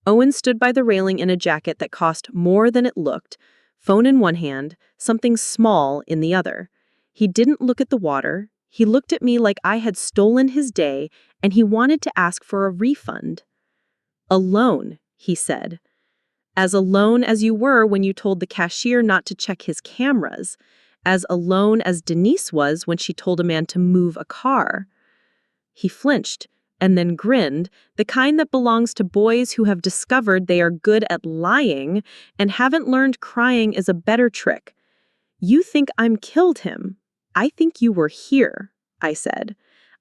Owen stood by the railing in a jacket that cost more than it looked, phone in one hand, something small in the other. He didn't look at the water. He looked at me like I had stolen his day, and he wanted to ask for a refund. "Alone," he said. "As alone as you were when you told the cashier not to check his cameras. As alone as Denise was when she told a man to move a car." He flinched and then grinned, the kind that belongs to boys who have discovered they are good at lying and haven't learned crying is a better trick. "You think I'm killed him. I think you were here," I said.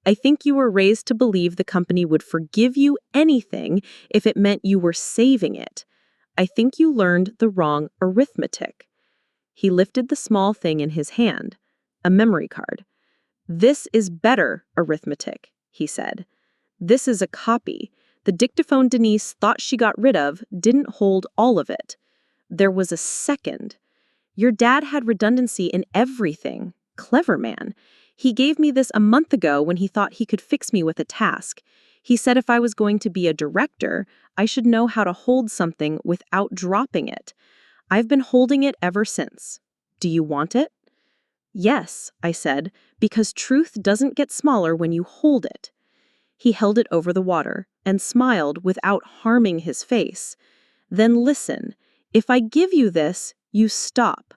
"I think you were raised to believe the company would forgive you anything if it meant you were saving it. I think you learned the wrong arithmetic." He lifted the small thing in his hand, a memory card. "This is better arithmetic," he said. "This is a copy. The dictaphone Denise thought she got rid of didn't hold all of it. There was a second. Your dad had redundancy in everything. Clever man. He gave me this a month ago when he thought he could fix me with a task. He said if I was going to be a director, I should know how to hold something without dropping it. I've been holding it ever since. Do you want it?" "Yes," I said, "because truth doesn't get smaller when you hold it." He held it over the water and smiled without harming his face. "Then listen. If I give you this, you stop.